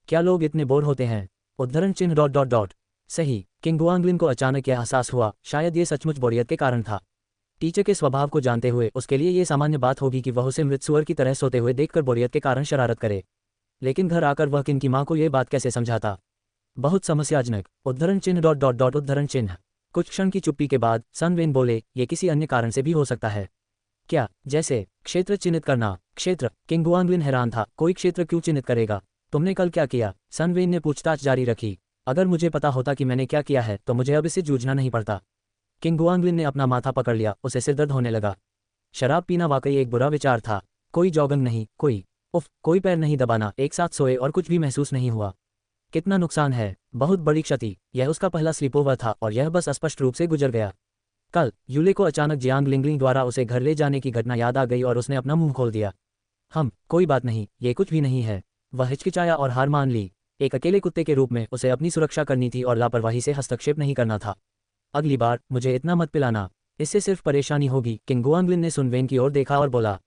क्या लोग इतने बोर होते हैं? उद्धरण चिन्ह डॉट डॉट डॉट। सही, किंग गुआंगलिन को अचानक यह एहसास हुआ, शायद ये सचमुच बोरियत के कारण था। टीचर के स्वभाव को जानते हुए उसके लिए ये सामान्य बात होगी कि वह उसे मृत सुअर की तरह सोते हुए देखकर बोरियत के कारण शरारत करे। लेकिन घर आकर वह किन की माँ को ये बात कैसे समझाता? बहुत समस्याजनक। उद्धरण चिन्ह डॉट डॉट डॉट उद्धरण चिन्ह। कुछ क्षण की चुप्पी के बाद सनवेन बोले, ये किसी अन्य कारण से भी हो सकता है। क्या? जैसे क्षेत्र चिन्हित करना। क्षेत्र? किंग गुआंगलिन हैरान था, कोई क्षेत्र क्यों चिन्हित करेगा? तुमने कल क्या किया? सनवेन ने पूछताछ जारी रखी। अगर मुझे पता होता कि मैंने क्या किया है तो मुझे अब इससे जूझना नहीं पड़ता। किंग गुआंगलिन ने अपना माथा पकड़ लिया, उसे सिरदर्द होने लगा। शराब पीना वाकई एक बुरा विचार था। कोई जॉगिंग नहीं, कोई पैर नहीं दबाना, एक साथ सोए और कुछ भी महसूस नहीं हुआ। कितना नुकसान है, बहुत बड़ी क्षति। यह उसका पहला स्लीपोवर था और यह बस स्पष्ट रूप से गुजर गया। कल यूले को अचानक जियांग लिंगलिंग द्वारा उसे घर ले जाने की घटना याद आ गई और उसने अपना मुंह खोल दिया। कोई बात नहीं, ये कुछ भी नहीं है। वह हिचकिचाया और हार मान ली। एक अकेले कुत्ते के रूप में उसे अपनी सुरक्षा करनी थी और लापरवाही से हस्तक्षेप नहीं करना था। अगली बार मुझे इतना मत पिलाना, इससे सिर्फ परेशानी होगी। किंग गुआंगलिन ने सनवेन की ओर देखा और बोला,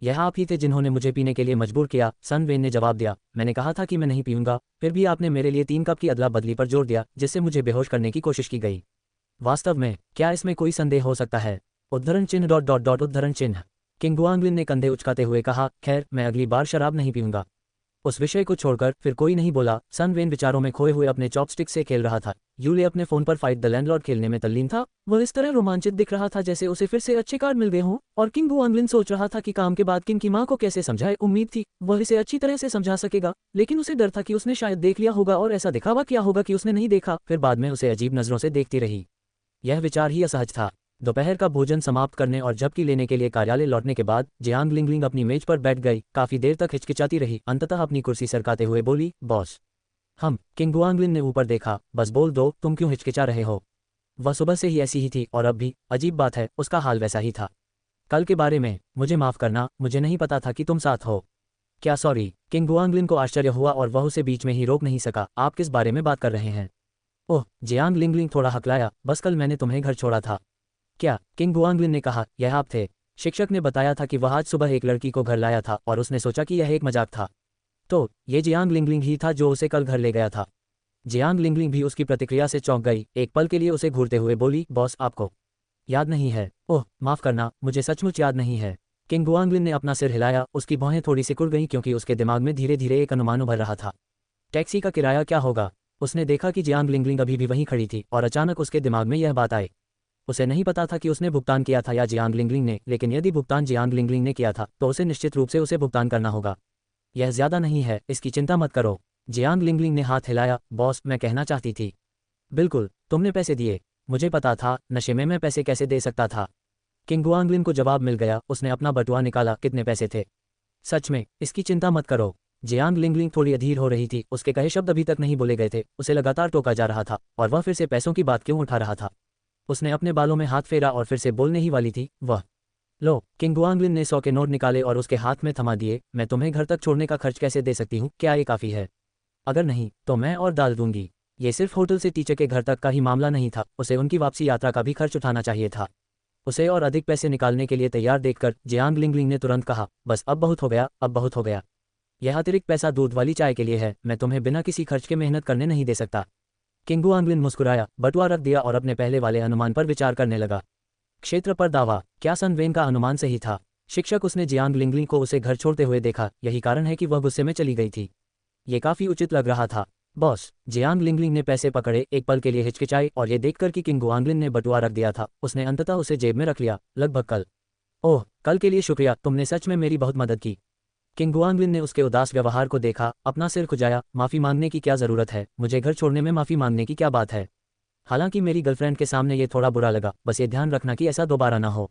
यह आप ही थे जिन्होंने मुझे पीने के लिए मजबूर किया। सनवेन ने जवाब दिया, मैंने कहा था कि मैं नहीं पीऊंगा, फिर भी आपने मेरे लिए 3 कप की अदला बदली पर जोर दिया, जिससे मुझे बेहोश करने की कोशिश की गई। वास्तव में क्या इसमें कोई संदेह हो सकता है? उद्धरण चिन्ह डॉट डॉट डॉट उद्धरण चिन्ह। किंग गुआंगलिन ने कंधे उचकाते हुए कहा, खैर मैं अगली बार शराब नहीं पीऊंगा। उस विषय को छोड़कर फिर कोई नहीं बोला। सनवेन विचारों में खोए हुए अपने चॉपस्टिक से खेल रहा था। यूले अपने फोन पर फाइट द लैंडलॉर्ड खेलने में तल्लीन था। वह इस तरह रोमांचित दिख रहा था जैसे उसे फिर से अच्छे कार्ड मिल गए हों। और किंग गुआंगलिन सोच रहा था कि काम के बाद किंग की माँ को कैसे समझाए। उम्मीद थी वह इसे अच्छी तरह से समझा सकेगा, लेकिन उसे डर था कि उसने शायद देख लिया होगा और ऐसा दिखावा किया होगा कि उसने नहीं देखा, फिर बाद में उसे अजीब नजरों से देखती रही। यह विचार ही असहज था। दोपहर का भोजन समाप्त करने और झपकी लेने के लिए कार्यालय लौटने के बाद जियांग लिंगलिंग अपनी मेज पर बैठ गई। काफी देर तक हिचकिचाती रही, अंततः अपनी कुर्सी सरकाते हुए बोली, बॉस। किंग गुआंगलिन ने ऊपर देखा, बस बोल दो, तुम क्यों हिचकिचा रहे हो? वह सुबह से ही ऐसी ही थी और अब भी। अजीब बात है, उसका हाल वैसा ही था। कल के बारे में मुझे माफ करना, मुझे नहीं पता था कि तुम साथ हो। क्या सॉरी? किंग गुआंगलिन को आश्चर्य हुआ और वह उसे बीच में ही रोक नहीं सका। आप किस बारे में बात कर रहे हैं? ओह, जियांग लिंगलिंग थोड़ा हकलाया, बस कल मैंने तुम्हें घर छोड़ा था। क्या? किंग गुआंगलिन ने कहा, यह आप थे। शिक्षक ने बताया था कि वह आज सुबह एक लड़की को घर लाया था और उसने सोचा कि यह एक मजाक था। तो ये जियांग लिंगलिंग ही था जो उसे कल घर ले गया था। जियांग लिंगलिंग भी उसकी प्रतिक्रिया से चौंक गई। एक पल के लिए उसे घूरते हुए बोली, बॉस आपको याद नहीं है? ओह माफ करना, मुझे सचमुच याद नहीं है। किंग गुआंगलिन ने अपना सिर हिलाया। उसकी भौहें थोड़ी सिकुड़ गईं क्योंकि उसके दिमाग में धीरे धीरे एक अनुमान उभर रहा था। टैक्सी का किराया क्या होगा? उसने देखा कि जियांग लिंगलिंग अभी भी वहीं खड़ी थी और अचानक उसके दिमाग में यह बात आई। उसे नहीं पता था कि उसने भुगतान किया था या जियांग लिंगलिंग ने, लेकिन यदि भुगतान जियांग लिंगलिंग ने किया था तो उसे निश्चित रूप से उसे भुगतान करना होगा। यह ज्यादा नहीं है, इसकी चिंता मत करो। जियांग लिंगलिंग ने हाथ हिलाया। बॉस, मैं कहना चाहती थी। बिल्कुल, तुमने पैसे दिए। मुझे पता था, नशे में मैं पैसे कैसे दे सकता था। किंग गुआंगलिन को जवाब मिल गया। उसने अपना बटुआ निकाला। कितने पैसे थे? सच में, इसकी चिंता मत करो। जियांग लिंगलिंग थोड़ी अधीर हो रही थी। उसके कहे शब्द अभी तक नहीं बोले गए थे। उसे लगातार टोका जा रहा था और वह फिर से पैसों की बात क्यों उठा रहा था। उसने अपने बालों में हाथ फेरा और फिर से बोलने ही वाली थी, वह लो, किंग गुआंगलिन ने 100 के नोट निकाले और उसके हाथ में थमा दिए। मैं तुम्हें घर तक छोड़ने का खर्च कैसे दे सकती हूँ, क्या ये काफ़ी है? अगर नहीं तो मैं और डाल दूंगी। ये सिर्फ होटल से टीचर के घर तक का ही मामला नहीं था, उसे उनकी वापसी यात्रा का भी खर्च उठाना चाहिए था। उसे और अधिक पैसे निकालने के लिए तैयार देखकर जियांग लिंगलिंग ने तुरंत कहा, बस अब बहुत हो गया, अब बहुत हो गया। यह अतिरिक्त पैसा दूध वाली चाय के लिए है, मैं तुम्हें बिना किसी खर्च के मेहनत करने नहीं दे सकता। किंग गुआंगलिन मुस्कुराया, बटुआ रख दिया और अपने पहले वाले अनुमान पर विचार करने लगा। क्षेत्र पर दावा, क्या सन वेन का अनुमान सही था? शिक्षक, उसने जियांग लिंगलिंग को उसे घर छोड़ते हुए देखा, यही कारण है कि वह गुस्से में चली गई थी। ये काफी उचित लग रहा था। बॉस, जियांग लिंगलिंग ने पैसे पकड़े, एक पल के लिए हिचकिचाई और ये देखकर कि किंग गुआंगलिन ने बटुआ रख दिया था, उसने अंततः उसे जेब में रख लिया। लगभग कल। ओह, कल के लिए शुक्रिया, तुमने सच में मेरी बहुत मदद की। किंग गुआंगलिन ने उसके उदास व्यवहार को देखा, अपना सिर खुजाया। माफी मांगने की क्या जरूरत है? मुझे घर छोड़ने में माफी मांगने की क्या बात है? हालांकि मेरी गर्लफ्रेंड के सामने ये थोड़ा बुरा लगा, बस ये ध्यान रखना कि ऐसा दोबारा ना हो।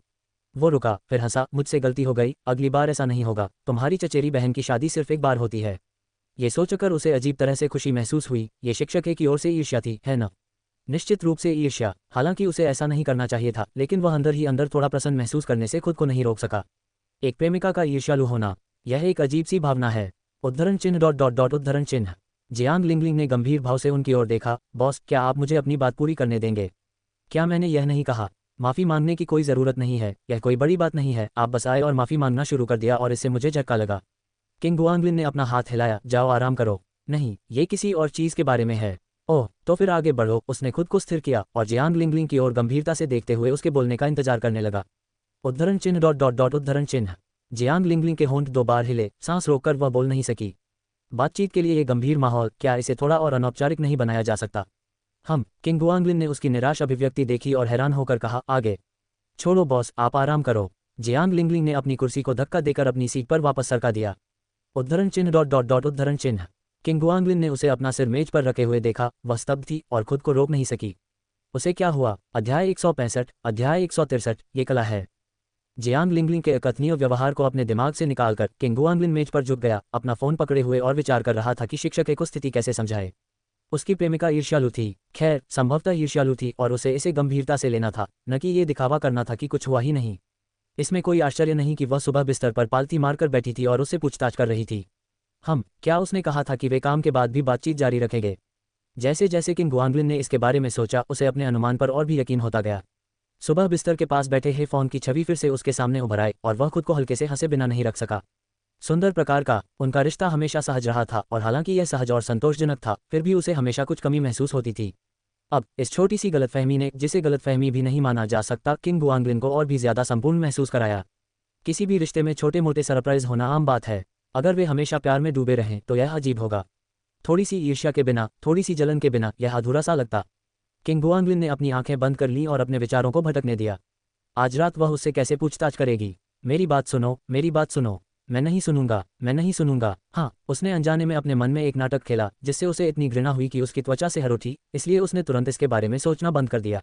वो रुका, फिर हंसा, मुझसे गलती हो गई, अगली बार ऐसा नहीं होगा। तुम्हारी चचेरी बहन की शादी सिर्फ एक बार होती है। ये सोचकर उसे अजीब तरह से खुशी महसूस हुई। ये शिक्षक की ओर से ईर्ष्या थी, है न? निश्चित रूप से ईर्ष्या। हालांकि उसे ऐसा नहीं करना चाहिए था, लेकिन वह अंदर ही अंदर थोड़ा प्रसन्न महसूस करने से खुद को नहीं रोक सका। एक प्रेमिका का ईर्ष्यालु होना, यह एक अजीब सी भावना है। उद्धरण चिन्ह डॉट डॉट डॉट उद्धरण चिन्ह। जियांग लिंगलिंग ने गंभीर भाव से उनकी ओर देखा। बॉस, क्या आप मुझे अपनी बात पूरी करने देंगे? क्या मैंने यह नहीं कहा? माफी मांगने की कोई जरूरत नहीं है, यह कोई बड़ी बात नहीं है। आप बस आए और माफी मांगना शुरू कर दिया और इससे मुझे झटका लगा। किंग गुआंगलिन ने अपना हाथ हिलाया, जाओ आराम करो। नहीं, ये किसी और चीज के बारे में है। ओह, तो फिर आगे बढ़ो। उसने खुद को स्थिर किया और जियांग लिंगलिंग की ओर गंभीरता से देखते हुए उसके बोलने का इंतजार करने लगा। उद्धरण चिन्ह डॉट डॉट डॉट उद्धरण चिन्ह। जियांग लिंगलिंग के होंठ 2 बार हिले, सांस रोककर वह बोल नहीं सकी। बातचीत के लिए ये गंभीर माहौल, क्या इसे थोड़ा और अनौपचारिक नहीं बनाया जा सकता? किंग गुआंगलिन ने उसकी निराश अभिव्यक्ति देखी और हैरान होकर कहा, आगे छोड़ो बॉस, आप आराम करो। जियांग लिंगलिंग ने अपनी कुर्सी को धक्का देकर अपनी सीट पर वापस सरका दिया। उद्धरण चिन्ह डॉट डॉट डॉट उद्धरण चिन्ह। किंग गुआंगलिन ने उसे अपना सिर मेज पर रखे हुए देखा, वह स्तब्ध थी और खुद को रोक नहीं सकी। उसे क्या हुआ? अध्याय 165, अध्याय 163, ये कला है। जियांग लिंगलिंग के अकथनीय व्यवहार को अपने दिमाग से निकालकर किंग गुआंगलिन मेज पर झुक गया, अपना फोन पकड़े हुए और विचार कर रहा था कि शिक्षक को स्थिति कैसे समझाए। उसकी प्रेमिका ईर्ष्यालु थी, खैर संभवतः ईर्ष्यालु थी और उसे इसे गंभीरता से लेना था, न कि ये दिखावा करना था कि कुछ हुआ ही नहीं। इसमें कोई आश्चर्य नहीं कि वह सुबह बिस्तर पर पालथी मारकर बैठी थी और उससे पूछताछ कर रही थी। क्या उसने कहा था कि वे काम के बाद भी बातचीत जारी रखेंगे? जैसे जैसे किंग गुआंगलिन ने इसके बारे में सोचा, उसे अपने अनुमान पर और भी यकीन होता गया। सुबह बिस्तर के पास बैठे हे फोन की छवि फिर से उसके सामने उभर आई और वह खुद को हल्के से हंसे बिना नहीं रख सका। सुंदर प्रकार का उनका रिश्ता हमेशा सहज रहा था और हालांकि यह सहज और संतोषजनक था, फिर भी उसे हमेशा कुछ कमी महसूस होती थी। अब इस छोटी सी गलतफहमी ने, जिसे गलतफहमी भी नहीं माना जा सकता, किंग गुआंगलिन को और भी ज्यादा संपूर्ण महसूस कराया। किसी भी रिश्ते में छोटे मोटे सरप्राइज होना आम बात है। अगर वे हमेशा प्यार में डूबे रहें तो यह अजीब होगा। थोड़ी सी ईर्ष्या के बिना, थोड़ी सी जलन के बिना यह अधूरा सा लगता। किंग गुआंगलिन ने अपनी आंखें बंद कर लीं और अपने विचारों को भटकने दिया। आज रात वह उससे कैसे पूछताछ करेगी? मेरी बात सुनो, मेरी बात सुनो। मैं नहीं सुनूंगा, मैं नहीं सुनूंगा। हाँ, उसने अनजाने में अपने मन में एक नाटक खेला जिससे उसे इतनी घृणा हुई कि उसकी त्वचा से हर उठी, इसलिए उसने तुरंत इसके बारे में सोचना बंद कर दिया।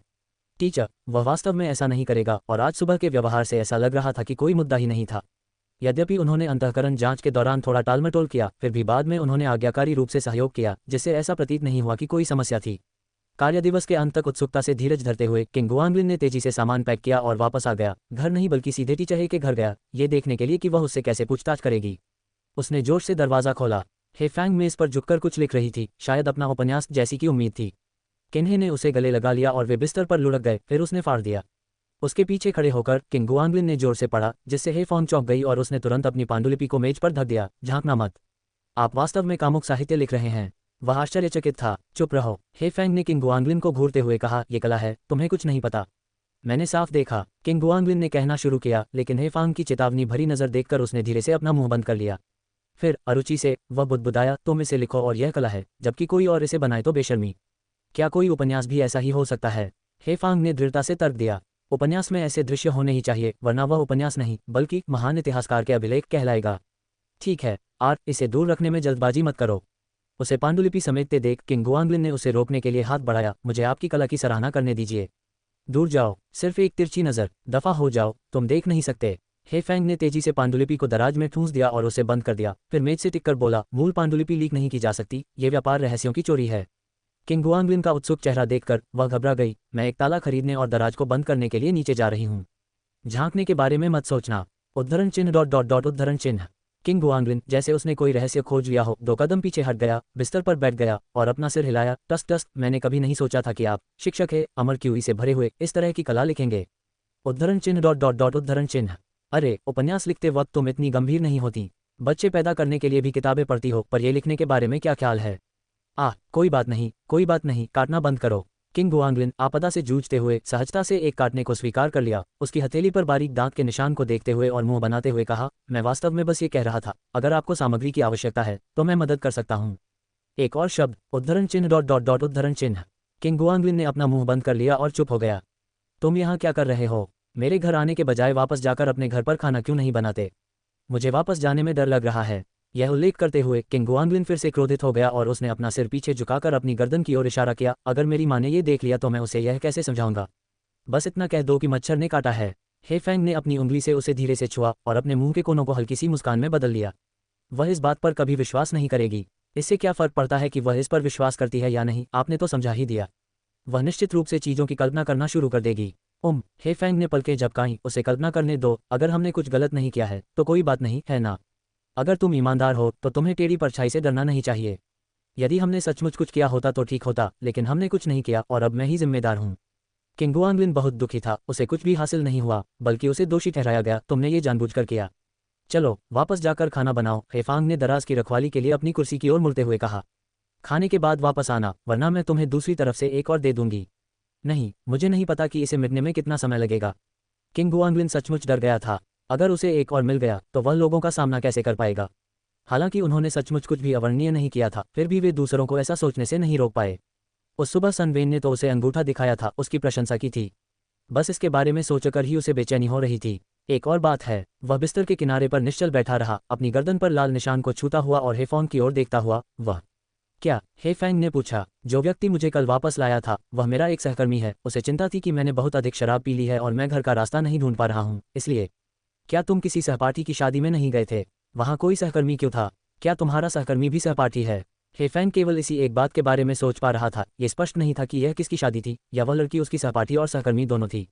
टीचर, वह वास्तव में ऐसा नहीं करेगा और आज सुबह के व्यवहार से ऐसा लग रहा था कि कोई मुद्दा ही नहीं था। यद्यपि उन्होंने अंतःकरण जांच के दौरान थोड़ा टालमटोल किया, फिर भी बाद में उन्होंने आज्ञाकारी रूप से सहयोग किया, जिससे ऐसा प्रतीत नहीं हुआ कि कोई समस्या थी। कार्यदिवस के अंत तक उत्सुकता से धीरज धरते हुए किंग गुआंगलिन ने तेजी से सामान पैक किया और वापस आ गया। घर नहीं बल्कि सीधे टीचर के घर गया, ये देखने के लिए कि वह उससे कैसे पूछताछ करेगी। उसने जोश से दरवाजा खोला। हे फैंग मेज पर झुककर कुछ लिख रही थी, शायद अपना उपन्यास, जैसी की उम्मीद थी। किन्हे ने उसे गले लगा लिया और वे बिस्तर पर लुढ़क गए, फिर उसने फाड़ दिया। उसके पीछे खड़े होकर किंग गुआंगलिन ने जोर से पढ़ा, जिससे हे फॉन्ग चौंक गई और उसने तुरंत अपनी पांडुलिपि को मेज पर ढक दिया। झांकना मत, आप वास्तव में कामुक साहित्य लिख रहे हैं। वह आश्चर्यचकित था। चुप रहो, हे फैंग ने किंग गुआंगलिन को घूरते हुए कहा, ये कला है, तुम्हें कुछ नहीं पता। मैंने साफ देखा, किंग गुआंगलिन ने कहना शुरू किया, लेकिन हे फैंग की चेतावनी भरी नजर देखकर उसने धीरे से अपना मुंह बंद कर लिया। फिर अरुचि से वह बुदबुदाया, तुम इसे लिखो और यह कला है, जबकि कोई और इसे बनाए तो बेशर्मी। क्या कोई उपन्यास भी ऐसा ही हो सकता है? हे फैंग ने दृढ़ता से तर्क दिया। उपन्यास में ऐसे दृश्य होने ही चाहिए, वरना वह उपन्यास नहीं बल्कि महान इतिहासकार के अभिलेख कहलाएगा। ठीक है, इसे दूर रखने में जल्दबाजी मत करो। उसे पांडुलिपि समेटते देख किंग गुआंगलिन ने उसे रोकने के लिए हाथ बढ़ाया। मुझे आपकी कला की सराहना करने दीजिए। दूर जाओ, सिर्फ एक तिरछी नजर, दफा हो जाओ, तुम देख नहीं सकते। हे फैंग ने तेजी से पांडुलिपि को दराज में ठूंस दिया और उसे बंद कर दिया। फिर मेज से टिककर बोला, मूल पांडुलिपि लीक नहीं की जा सकती, ये व्यापार रहस्यों की चोरी है। किंग गुआंगलिन का उत्सुक चेहरा देखकर वह घबरा गई। मैं एक ताला खरीदने और दराज को बंद करने के लिए नीचे जा रही हूँ। झांकने के बारे में मत सोचना। उद्धरण चिन्ह डॉट डॉट डॉट उद्धरण चिन्ह। किंग गुआंगलिन जैसे उसने कोई रहस्य खोज लिया हो 2 कदम पीछे हट गया, बिस्तर पर बैठ गया और अपना सिर हिलाया। टस टस, मैंने कभी नहीं सोचा था कि आप शिक्षक है, अमर क्यूरी से भरे हुए इस तरह की कला लिखेंगे। उद्धरण चिन्ह डॉट डॉट डॉट उद्धरण चिन्ह। अरे, उपन्यास लिखते वक्त तुम इतनी गंभीर नहीं होती। बच्चे पैदा करने के लिए भी किताबें पढ़ती हो, पर ये लिखने के बारे में क्या ख्याल है? कोई बात नहीं, कोई बात नहीं, काटना बंद करो। किंग गुआंगलिन आपदा से जूझते हुए सहजता से एक काटने को स्वीकार कर लिया। उसकी हथेली पर बारीक दांत के निशान को देखते हुए और मुंह बनाते हुए कहा, मैं वास्तव में बस ये कह रहा था, अगर आपको सामग्री की आवश्यकता है तो मैं मदद कर सकता हूँ। एक और शब्द, उद्धरण चिन्ह डॉट डॉट डॉट उद्धरण चिन्ह। किंग गुआंगलिन ने अपना मुंह बंद कर लिया और चुप हो गया। तुम यहाँ क्या कर रहे हो? मेरे घर आने के बजाय वापस जाकर अपने घर पर खाना क्यों नहीं बनाते? मुझे वापस जाने में डर लग रहा है। यह उल्लेख करते हुए किंग गुआंगलिन फिर से क्रोधित हो गया और उसने अपना सिर पीछे झुकाकर अपनी गर्दन की ओर इशारा किया। अगर मेरी माँ ने ये देख लिया तो मैं उसे यह कैसे समझाऊंगा? बस इतना कह दो कि मच्छर ने काटा है। हे फैंग ने अपनी उंगली से उसे धीरे से छुआ और अपने मुंह के कोनों को हल्की सी मुस्कान में बदल लिया। वह इस बात पर कभी विश्वास नहीं करेगी। इससे क्या फर्क पड़ता है कि वह इस पर विश्वास करती है या नहीं, आपने तो समझा ही दिया। वह निश्चित रूप से चीज़ों की कल्पना करना शुरू कर देगी। हे फैंग ने पलकें झपकाईं, उसे कल्पना करने दो। अगर हमने कुछ गलत नहीं किया है तो कोई बात नहीं, है ना? अगर तुम ईमानदार हो तो तुम्हें टेढ़ी परछाई से डरना नहीं चाहिए। यदि हमने सचमुच कुछ किया होता तो ठीक होता, लेकिन हमने कुछ नहीं किया और अब मैं ही जिम्मेदार हूँ। किंग गुआंगलिन बहुत दुखी था। उसे कुछ भी हासिल नहीं हुआ, बल्कि उसे दोषी ठहराया गया। तुमने ये जानबूझकर किया। चलो वापस जाकर खाना बनाओ। हेफांग ने दराज की रखवाली के लिए अपनी कुर्सी की ओर मुड़ते हुए कहा। खाने के बाद वापस आना, वरना मैं तुम्हें दूसरी तरफ से एक और दे दूंगी। नहीं, मुझे नहीं पता कि इसे मिटने में कितना समय लगेगा। किंग गुआंगलिन सचमुच डर गया था। अगर उसे एक और मिल गया तो वह लोगों का सामना कैसे कर पाएगा? हालांकि उन्होंने सचमुच कुछ भी अवर्णनीय नहीं किया था, फिर भी वे दूसरों को ऐसा सोचने से नहीं रोक पाए। उस सुबह सन वेन ने तो उसे अंगूठा दिखाया था, उसकी प्रशंसा की थी। बस इसके बारे में सोचकर ही उसे बेचैनी हो रही थी। एक और बात है, वह बिस्तर के किनारे पर निश्चल बैठा रहा, अपनी गर्दन पर लाल निशान को छूता हुआ और हेफोंग की ओर देखता हुआ। वह क्या? हेफेंग ने पूछा। जो व्यक्ति मुझे कल वापस लाया था वह मेरा एक सहकर्मी है। उसे चिंता थी कि मैंने बहुत अधिक शराब पी ली है और मैं घर का रास्ता नहीं ढूंढ पा रहा हूँ, इसलिए। क्या तुम किसी सहपाठी की शादी में नहीं गए थे? वहाँ कोई सहकर्मी क्यों था? क्या तुम्हारा सहकर्मी भी सहपाठी है? हेफेंग केवल इसी एक बात के बारे में सोच पा रहा था। ये स्पष्ट नहीं था कि यह किसकी शादी थी, या वह लड़की उसकी सहपाठी और सहकर्मी दोनों थी।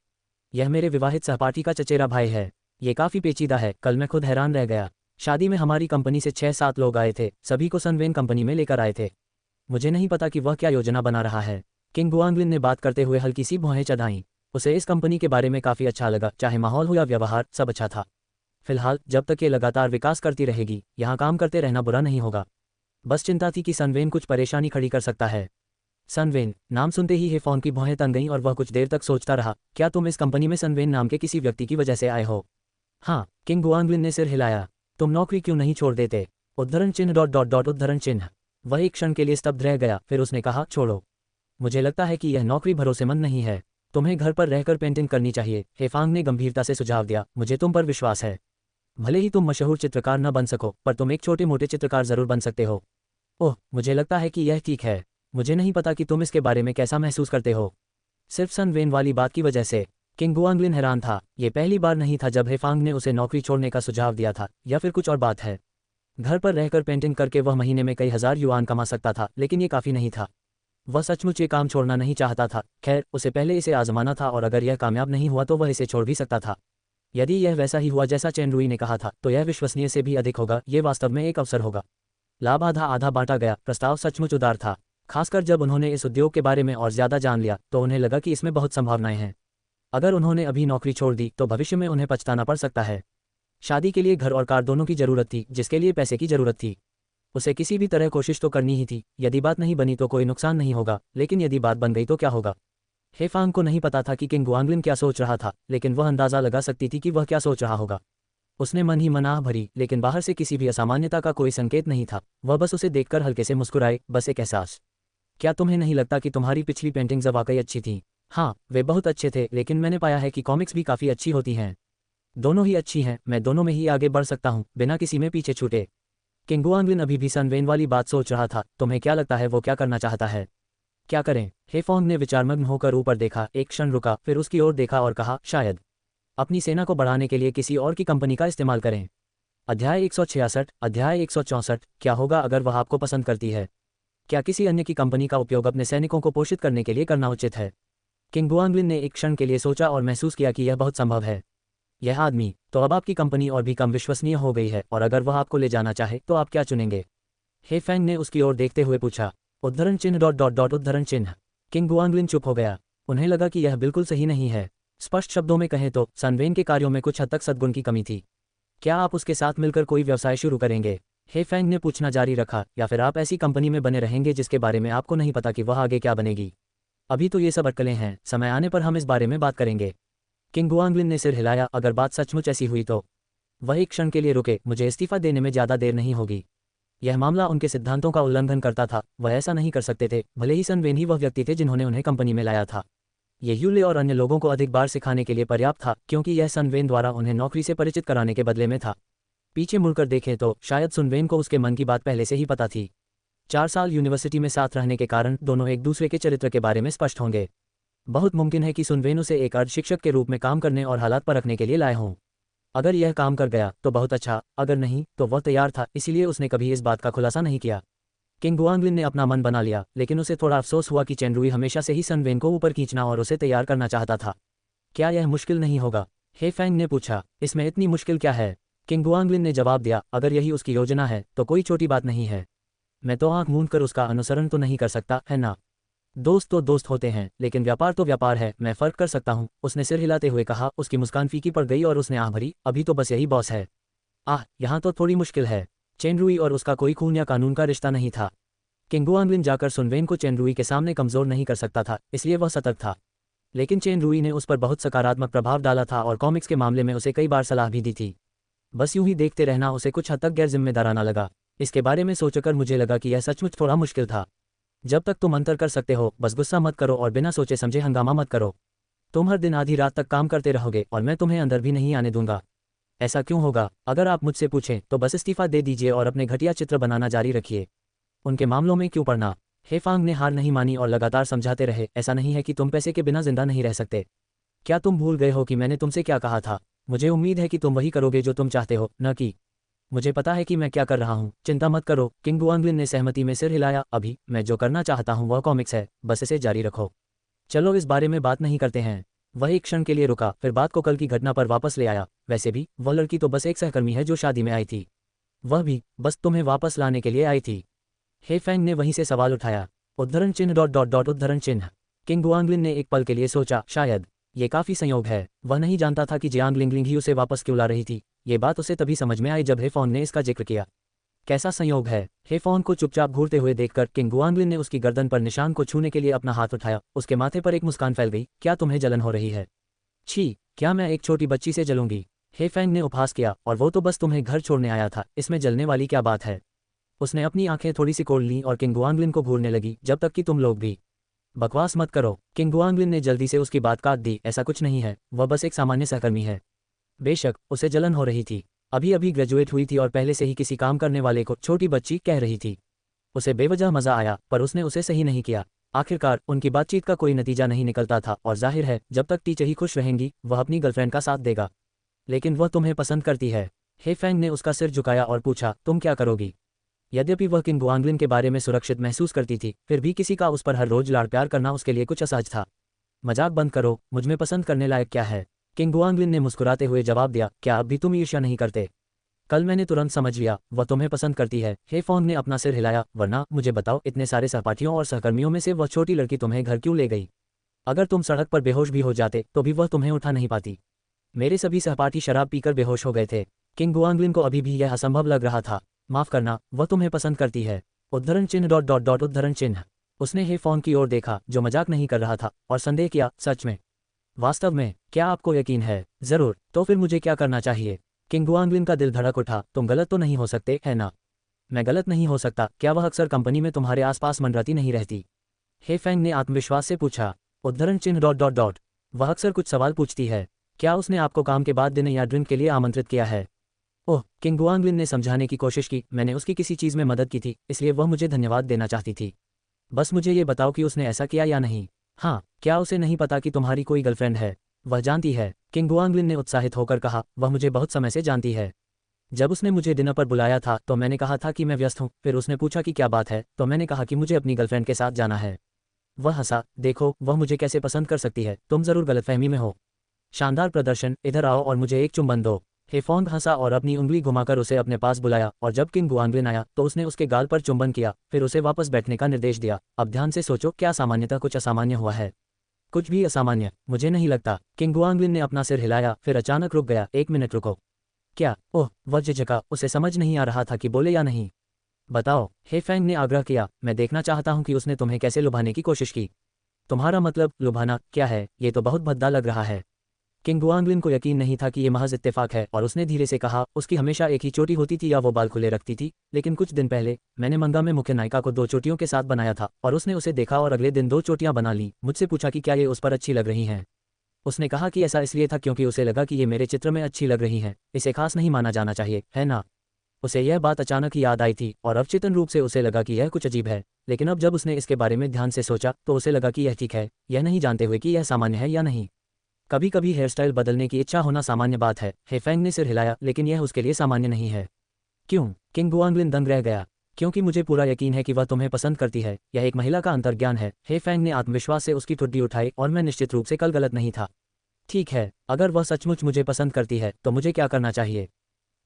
यह मेरे विवाहित सहपाठी का चचेरा भाई है। ये काफ़ी पेचीदा है। कल मैं खुद हैरान रह गया। शादी में हमारी कंपनी से 6-7 लोग आए थे, सभी को सनवेन कंपनी में लेकर आए थे। मुझे नहीं पता कि वह क्या योजना बना रहा है। किंग गुआंगलिन ने बात करते हुए हल्की सी भौहें चढ़ाईं। उसे इस कंपनी के बारे में काफ़ी अच्छा लगा, चाहे माहौल हो या व्यवहार, सब अच्छा था। फिलहाल जब तक ये लगातार विकास करती रहेगी, यहाँ काम करते रहना बुरा नहीं होगा। बस चिंता थी कि सनवेन कुछ परेशानी खड़ी कर सकता है। सनवेन नाम सुनते ही हेफोंग की भौहें तन गईं और वह कुछ देर तक सोचता रहा। क्या तुम इस कंपनी में सनवेन नाम के किसी व्यक्ति की वजह से आए हो? हाँ, किंग गुआंगलिन ने सिर हिलाया। तुम नौकरी क्यों नहीं छोड़ देते? उद्धरण चिन्ह डॉट डॉट डॉट उद्धरण चिन्ह। वह एक क्षण के लिए स्तब्ध रह गया, फिर उसने कहा, छोड़ो। मुझे लगता है कि यह नौकरी भरोसेमंद नहीं है। तुम्हें घर पर रहकर पेंटिंग करनी चाहिए। हेफांग ने गंभीरता से सुझाव दिया। मुझे तुम पर विश्वास है। भले ही तुम मशहूर चित्रकार न बन सको, पर तुम एक छोटे मोटे चित्रकार जरूर बन सकते हो। ओह, मुझे लगता है कि यह ठीक है। मुझे नहीं पता कि तुम इसके बारे में कैसा महसूस करते हो। सिर्फ सनवेन वाली बात की वजह से? किंग गुआंगलिन हैरान था। ये पहली बार नहीं था जब हेफांग ने उसे नौकरी छोड़ने का सुझाव दिया था, या फिर कुछ और बात है। घर पर रहकर पेंटिंग करके वह महीने में कई हजार युआन कमा सकता था, लेकिन ये काफ़ी नहीं था। वह सचमुच ये काम छोड़ना नहीं चाहता था। खैर, उसे पहले इसे आजमाना था और अगर यह कामयाब नहीं हुआ तो वह इसे छोड़ भी सकता था। यदि यह वैसा ही हुआ जैसा चेन लुई ने कहा था, तो यह विश्वसनीय से भी अधिक होगा। ये वास्तव में एक अवसर होगा। लाभ आधा आधा बांटा गया। प्रस्ताव सचमुच उदार था। खासकर जब उन्होंने इस उद्योग के बारे में और ज्यादा जान लिया तो उन्हें लगा कि इसमें बहुत संभावनाएं हैं। अगर उन्होंने अभी नौकरी छोड़ दी तो भविष्य में उन्हें पछताना पड़ सकता है। शादी के लिए घर और कार दोनों की जरूरत थी, जिसके लिए पैसे की जरूरत थी। उसे किसी भी तरह कोशिश तो करनी ही थी। यदि बात नहीं बनी तो कोई नुकसान नहीं होगा, लेकिन यदि बात बन गई तो क्या होगा? हेफांग को नहीं पता था कि किंग गुआंगलिन क्या सोच रहा था, लेकिन वह अंदाजा लगा सकती थी कि वह क्या सोच रहा होगा। उसने मन ही मन आह भरी, लेकिन बाहर से किसी भी असामान्यता का कोई संकेत नहीं था। वह बस उसे देखकर हल्के से मुस्कुराए, बस एक एहसास। क्या तुम्हें नहीं लगता कि तुम्हारी पिछली पेंटिंग्स वाकई अच्छी थीं? हाँ, वे बहुत अच्छे थे, लेकिन मैंने पाया है कि कॉमिक्स भी काफ़ी अच्छी होती हैं। दोनों ही अच्छी हैं, मैं दोनों में ही आगे बढ़ सकता हूँ, बिना किसी में पीछे छूटे। किंग गुआंगलिन अभी भी सनवेन वाली बात सोच रहा था। तुम्हें क्या लगता है वो क्या करना चाहता है? क्या करें? हेफोंग ने विचारमग्न होकर ऊपर देखा, एक क्षण रुका, फिर उसकी ओर देखा और कहा, शायद अपनी सेना को बढ़ाने के लिए किसी और की कंपनी का इस्तेमाल करें। अध्याय 166। अध्याय 164। क्या होगा अगर वह आपको पसंद करती है? क्या किसी अन्य की कंपनी का उपयोग अपने सैनिकों को पोषित करने के लिए करना उचित है? किंग गुआंगलिन ने एक क्षण के लिए सोचा और महसूस किया कि यह बहुत संभव है। यह आदमी, तो अब आपकी कंपनी और भी कम विश्वसनीय हो गई है, और अगर वह आपको ले जाना चाहे तो आप क्या चुनेंगे? हे फैंग ने उसकी ओर देखते हुए पूछा। उद्धरण चिन्ह डॉट डॉट डॉट उद्धरण चिन्ह। किंग गुआंगलिन चुप हो गया। उन्हें लगा कि यह बिल्कुल सही नहीं है। स्पष्ट शब्दों में कहें तो सन वेन के कार्यों में कुछ हद तक सद्गुण की कमी थी। क्या आप उसके साथ मिलकर कोई व्यवसाय शुरू करेंगे? हे फैंग ने पूछना जारी रखा, या फिर आप ऐसी कंपनी में बने रहेंगे जिसके बारे में आपको नहीं पता कि वह आगे क्या बनेगी? अभी तो ये सब अटकलें हैं, समय आने पर हम इस बारे में बात करेंगे। किंग गुआंगलिन ने सिर हिलाया। अगर बात सचमुच ऐसी हुई तो? वह एक क्षण के लिए रुके। मुझे इस्तीफा देने में ज़्यादा देर नहीं होगी। यह मामला उनके सिद्धांतों का उल्लंघन करता था। वह ऐसा नहीं कर सकते थे, भले ही सन वेन ही वह व्यक्ति थे जिन्होंने उन्हें कंपनी में लाया था। ये यूले और अन्य लोगों को अधिक बार सिखाने के लिए पर्याप्त था, क्योंकि यह सन वेन द्वारा उन्हें नौकरी से परिचित कराने के बदले में था। पीछे मुड़कर देखें तो शायद सुन वेन को उसके मन की बात पहले से ही पता थी। 4 साल यूनिवर्सिटी में साथ रहने के कारण दोनों एक दूसरे के चरित्र के बारे में स्पष्ट होंगे। बहुत मुमकिन है कि सुन वेन उसे एक अर्ध शिक्षक के रूप में काम करने और हालात पर रखने के लिए लाए हों। अगर यह काम कर गया तो बहुत अच्छा, अगर नहीं तो वह तैयार था, इसीलिए उसने कभी इस बात का खुलासा नहीं किया। किंग गुआंगलिन ने अपना मन बना लिया, लेकिन उसे थोड़ा अफसोस हुआ कि चेन रुई हमेशा से ही सन वेन को ऊपर खींचना और उसे तैयार करना चाहता था। क्या यह मुश्किल नहीं होगा? हे फैंग ने पूछा। इसमें इतनी मुश्किल क्या है? किंग गुआंगलिन ने जवाब दिया, अगर यही उसकी योजना है तो कोई छोटी बात नहीं है। मैं तो आंख मूंद कर उसका अनुसरण तो नहीं कर सकता, है ना? दोस्त तो दोस्त होते हैं, लेकिन व्यापार तो व्यापार है, मैं फर्क कर सकता हूँ, उसने सिर हिलाते हुए कहा। उसकी मुस्कान फीकी पड़ गई और उसने आह भरी। अभी तो बस यही बॉस है। यहाँ तो थोड़ी मुश्किल है। चेन रुई और उसका कोई खून या कानून का रिश्ता नहीं था। किंग गुआंगलिन जाकर सुन वेन को चेन रुई के सामने कमजोर नहीं कर सकता था, इसलिए वह सतर्क था। लेकिन चेन रुई ने उस पर बहुत सकारात्मक प्रभाव डाला था और कॉमिक्स के मामले में उसे कई बार सलाह भी दी थी। बस यूं ही देखते रहना उसे कुछ हद तक गैर जिम्मेदाराना लगा। इसके बारे में सोचकर मुझे लगा कि यह सचमुच थोड़ा मुश्किल था। जब तक तुम अंतर कर सकते हो, बस गुस्सा मत करो और बिना सोचे समझे हंगामा मत करो। तुम हर दिन आधी रात तक काम करते रहोगे और मैं तुम्हें अंदर भी नहीं आने दूंगा। ऐसा क्यों होगा? अगर आप मुझसे पूछें तो बस इस्तीफा दे दीजिए और अपने घटिया चित्र बनाना जारी रखिए। उनके मामलों में क्यों पड़ना? हे फांग ने हार नहीं मानी और लगातार समझाते रहे, ऐसा नहीं है कि तुम पैसे के बिना जिंदा नहीं रह सकते। क्या तुम भूल गए हो कि मैंने तुमसे क्या कहा था? मुझे उम्मीद है कि तुम वही करोगे जो तुम चाहते हो, न कि मुझे पता है कि मैं क्या कर रहा हूँ, चिंता मत करो। किंग गुआंगलिन ने सहमति में सिर हिलाया। अभी मैं जो करना चाहता हूँ वह कॉमिक्स है, बस इसे जारी रखो। चलो इस बारे में बात नहीं करते हैं। वह एक क्षण के लिए रुका, फिर बात को कल की घटना पर वापस ले आया। वैसे भी वह लड़की तो बस एक सहकर्मी है जो शादी में आई थी। वह भी बस तुम्हें वापस लाने के लिए आई थी। हे फैंग ने वहीं से सवाल उठाया। उद्धरण चिन्ह डॉट डॉट डॉट उद्धरण चिन्ह। किंग गुआंगलिन ने एक पल के लिए सोचा, शायद ये काफी संयोग है। वह नहीं जानता था कि जियांग लिंगलिंग ही उसे वापस क्यों ला रही थी। ये बात उसे तभी समझ में आई जब हेफॉन ने इसका जिक्र किया। कैसा संयोग है? हेफॉन को चुपचाप घूरते हुए देखकर किंग गुआंगलिन ने उसकी गर्दन पर निशान को छूने के लिए अपना हाथ उठाया। उसके माथे पर एक मुस्कान फैल गई। क्या तुम्हें जलन हो रही है? छी, क्या मैं एक छोटी बच्ची से जलूंगी? हे फैंग ने उपहास किया। और वो तो बस तुम्हें घर छोड़ने आया था, इसमें जलने वाली क्या बात है? उसने अपनी आंखें थोड़ी सी खोल लीं और किंग गुआंगलिन को घूरने लगी। जब तक कि तुम लोग भी बकवास मत करो। किंग गुआंगलिन ने जल्दी से उसकी बात काट दी। ऐसा कुछ नहीं है, वह बस एक सामान्य सहकर्मी है। बेशक उसे जलन हो रही थी। अभी अभी ग्रेजुएट हुई थी और पहले से ही किसी काम करने वाले को छोटी बच्ची कह रही थी। उसे बेवजह मजा आया, पर उसने उसे सही नहीं किया। आखिरकार उनकी बातचीत का कोई नतीजा नहीं निकलता था और जाहिर है जब तक टीचर ही खुश रहेंगी वह अपनी गर्लफ्रेंड का साथ देगा। लेकिन वह तुम्हें पसंद करती है। हे फैंग ने उसका सिर झुकाया और पूछा, तुम क्या करोगी? यद्यपि वह किंग गुआंगलिन के बारे में सुरक्षित महसूस करती थी, फिर भी किसी का उस पर हर रोज लाड़ प्यार करना उसके लिए कुछ असहज था। मजाक बंद करो, मुझमें पसंद करने लायक क्या है? किंग गुआंगलिन ने मुस्कुराते हुए जवाब दिया, क्या अब भी तुम ईर्ष्या नहीं करते? कल मैंने तुरंत समझ लिया, वह तुम्हें पसंद करती है। हे फॉन्ग ने अपना सिर हिलाया। वरना मुझे बताओ, इतने सारे सहपाठियों और सहकर्मियों में से वह छोटी लड़की तुम्हें घर क्यों ले गई? अगर तुम सड़क पर बेहोश भी हो जाते तो भी वह तुम्हें उठा नहीं पाती। मेरे सभी सहपाठी शराब पीकर बेहोश हो गए थे। किंग गुआंगलिन को अभी भी यह असंभव लग रहा था। माफ करना, वह तुम्हें पसंद करती है। उद्धरण चिन्ह डॉट डॉट डॉट उद्धरण चिन्ह। उसने हे फॉन्ग की ओर देखा जो मजाक नहीं कर रहा था और संदेह किया, सच में? वास्तव में? क्या आपको यकीन है? जरूर, तो फिर मुझे क्या करना चाहिए? किंग गुआंगलिन का दिल धड़क उठा। तुम गलत तो नहीं हो सकते, है ना? मैं गलत नहीं हो सकता? क्या वह अक्सर कंपनी में तुम्हारे आसपास मंडराती नहीं रहती? हे फैंग ने आत्मविश्वास से पूछा। उद्धरण चिन्ह डॉट डॉट डॉट। वह अक्सर कुछ सवाल पूछती है। क्या उसने आपको काम के बाद डिनर या ड्रिंक के लिए आमंत्रित किया है? ओह, किंग गुआंगलिन ने समझाने की कोशिश की। मैंने उसकी किसी चीज़ में मदद की थी, इसलिए वह मुझे धन्यवाद देना चाहती थी। बस मुझे ये बताओ कि उसने ऐसा किया या नहीं। हाँ, क्या उसे नहीं पता कि तुम्हारी कोई गर्लफ्रेंड है? वह जानती है, किंग गुआंगलिन ने उत्साहित होकर कहा। वह मुझे बहुत समय से जानती है। जब उसने मुझे डिनर पर बुलाया था तो मैंने कहा था कि मैं व्यस्त हूँ। फिर उसने पूछा कि क्या बात है, तो मैंने कहा कि मुझे अपनी गर्लफ्रेंड के साथ जाना है। वह हंसा। देखो, वह मुझे कैसे पसंद कर सकती है, तुम जरूर गलतफहमी में हो। शानदार प्रदर्शन, इधर आओ और मुझे एक चुंबन दो। हेफोंग हंसा और अपनी उंगली घुमाकर उसे अपने पास बुलाया, और जब किंग गुआंगलिन आया तो उसने उसके गाल पर चुंबन किया, फिर उसे वापस बैठने का निर्देश दिया। अब ध्यान से सोचो, क्या सामान्यतः कुछ असामान्य हुआ है? कुछ भी असामान्य मुझे नहीं लगता। किंग गुआंगलिन ने अपना सिर हिलाया, फिर अचानक रुक गया। एक मिनट रुको। क्या? ओह, वह झिझका, उसे समझ नहीं आ रहा था कि बोले या नहीं। बताओ, हे फैंग ने आग्रह किया, मैं देखना चाहता हूं कि उसने तुम्हें कैसे लुभाने की कोशिश की। तुम्हारा मतलब लुभाना क्या है? ये तो बहुत भद्दा लग रहा है। किंग गुआंगलिन को यकीन नहीं था कि ये महज इत्तेफाक है, और उसने धीरे से कहा, उसकी हमेशा एक ही चोटी होती थी या वो बाल खुले रखती थी, लेकिन कुछ दिन पहले मैंने मंगा में मुख्य नायिका को 2 चोटियों के साथ बनाया था, और उसने उसे देखा और अगले दिन 2 चोटियां बना ली। मुझसे पूछा कि क्या ये उस पर अच्छी लग रही हैं। उसने कहा कि ऐसा इसलिए था क्योंकि उसे लगा कि ये मेरे चित्र में अच्छी लग रही हैं। इसे खास नहीं माना जाना चाहिए, है ना? उसे यह बात अचानक ही याद आई थी, और अवचेतन रूप से उसे लगा कि यह कुछ अजीब है, लेकिन अब जब उसने इसके बारे में ध्यान से सोचा तो उसे लगा कि यह ठीक है, यह नहीं जानते हुए कि यह सामान्य है या नहीं। कभी कभी हेयर स्टाइल बदलने की इच्छा होना सामान्य बात है। हेफेंग ने सिर हिलाया, लेकिन यह उसके लिए सामान्य नहीं है। क्यों? किंग गुआंगलिन दंग रह गया। क्योंकि मुझे पूरा यकीन है कि वह तुम्हें पसंद करती है। यह एक महिला का अंतर्ज्ञान है। हेफेंग ने आत्मविश्वास से उसकी ठुड्डी उठाई, और मैं निश्चित रूप से कल गलत नहीं था। ठीक है, अगर वह सचमुच मुझे पसंद करती है तो मुझे क्या करना चाहिए?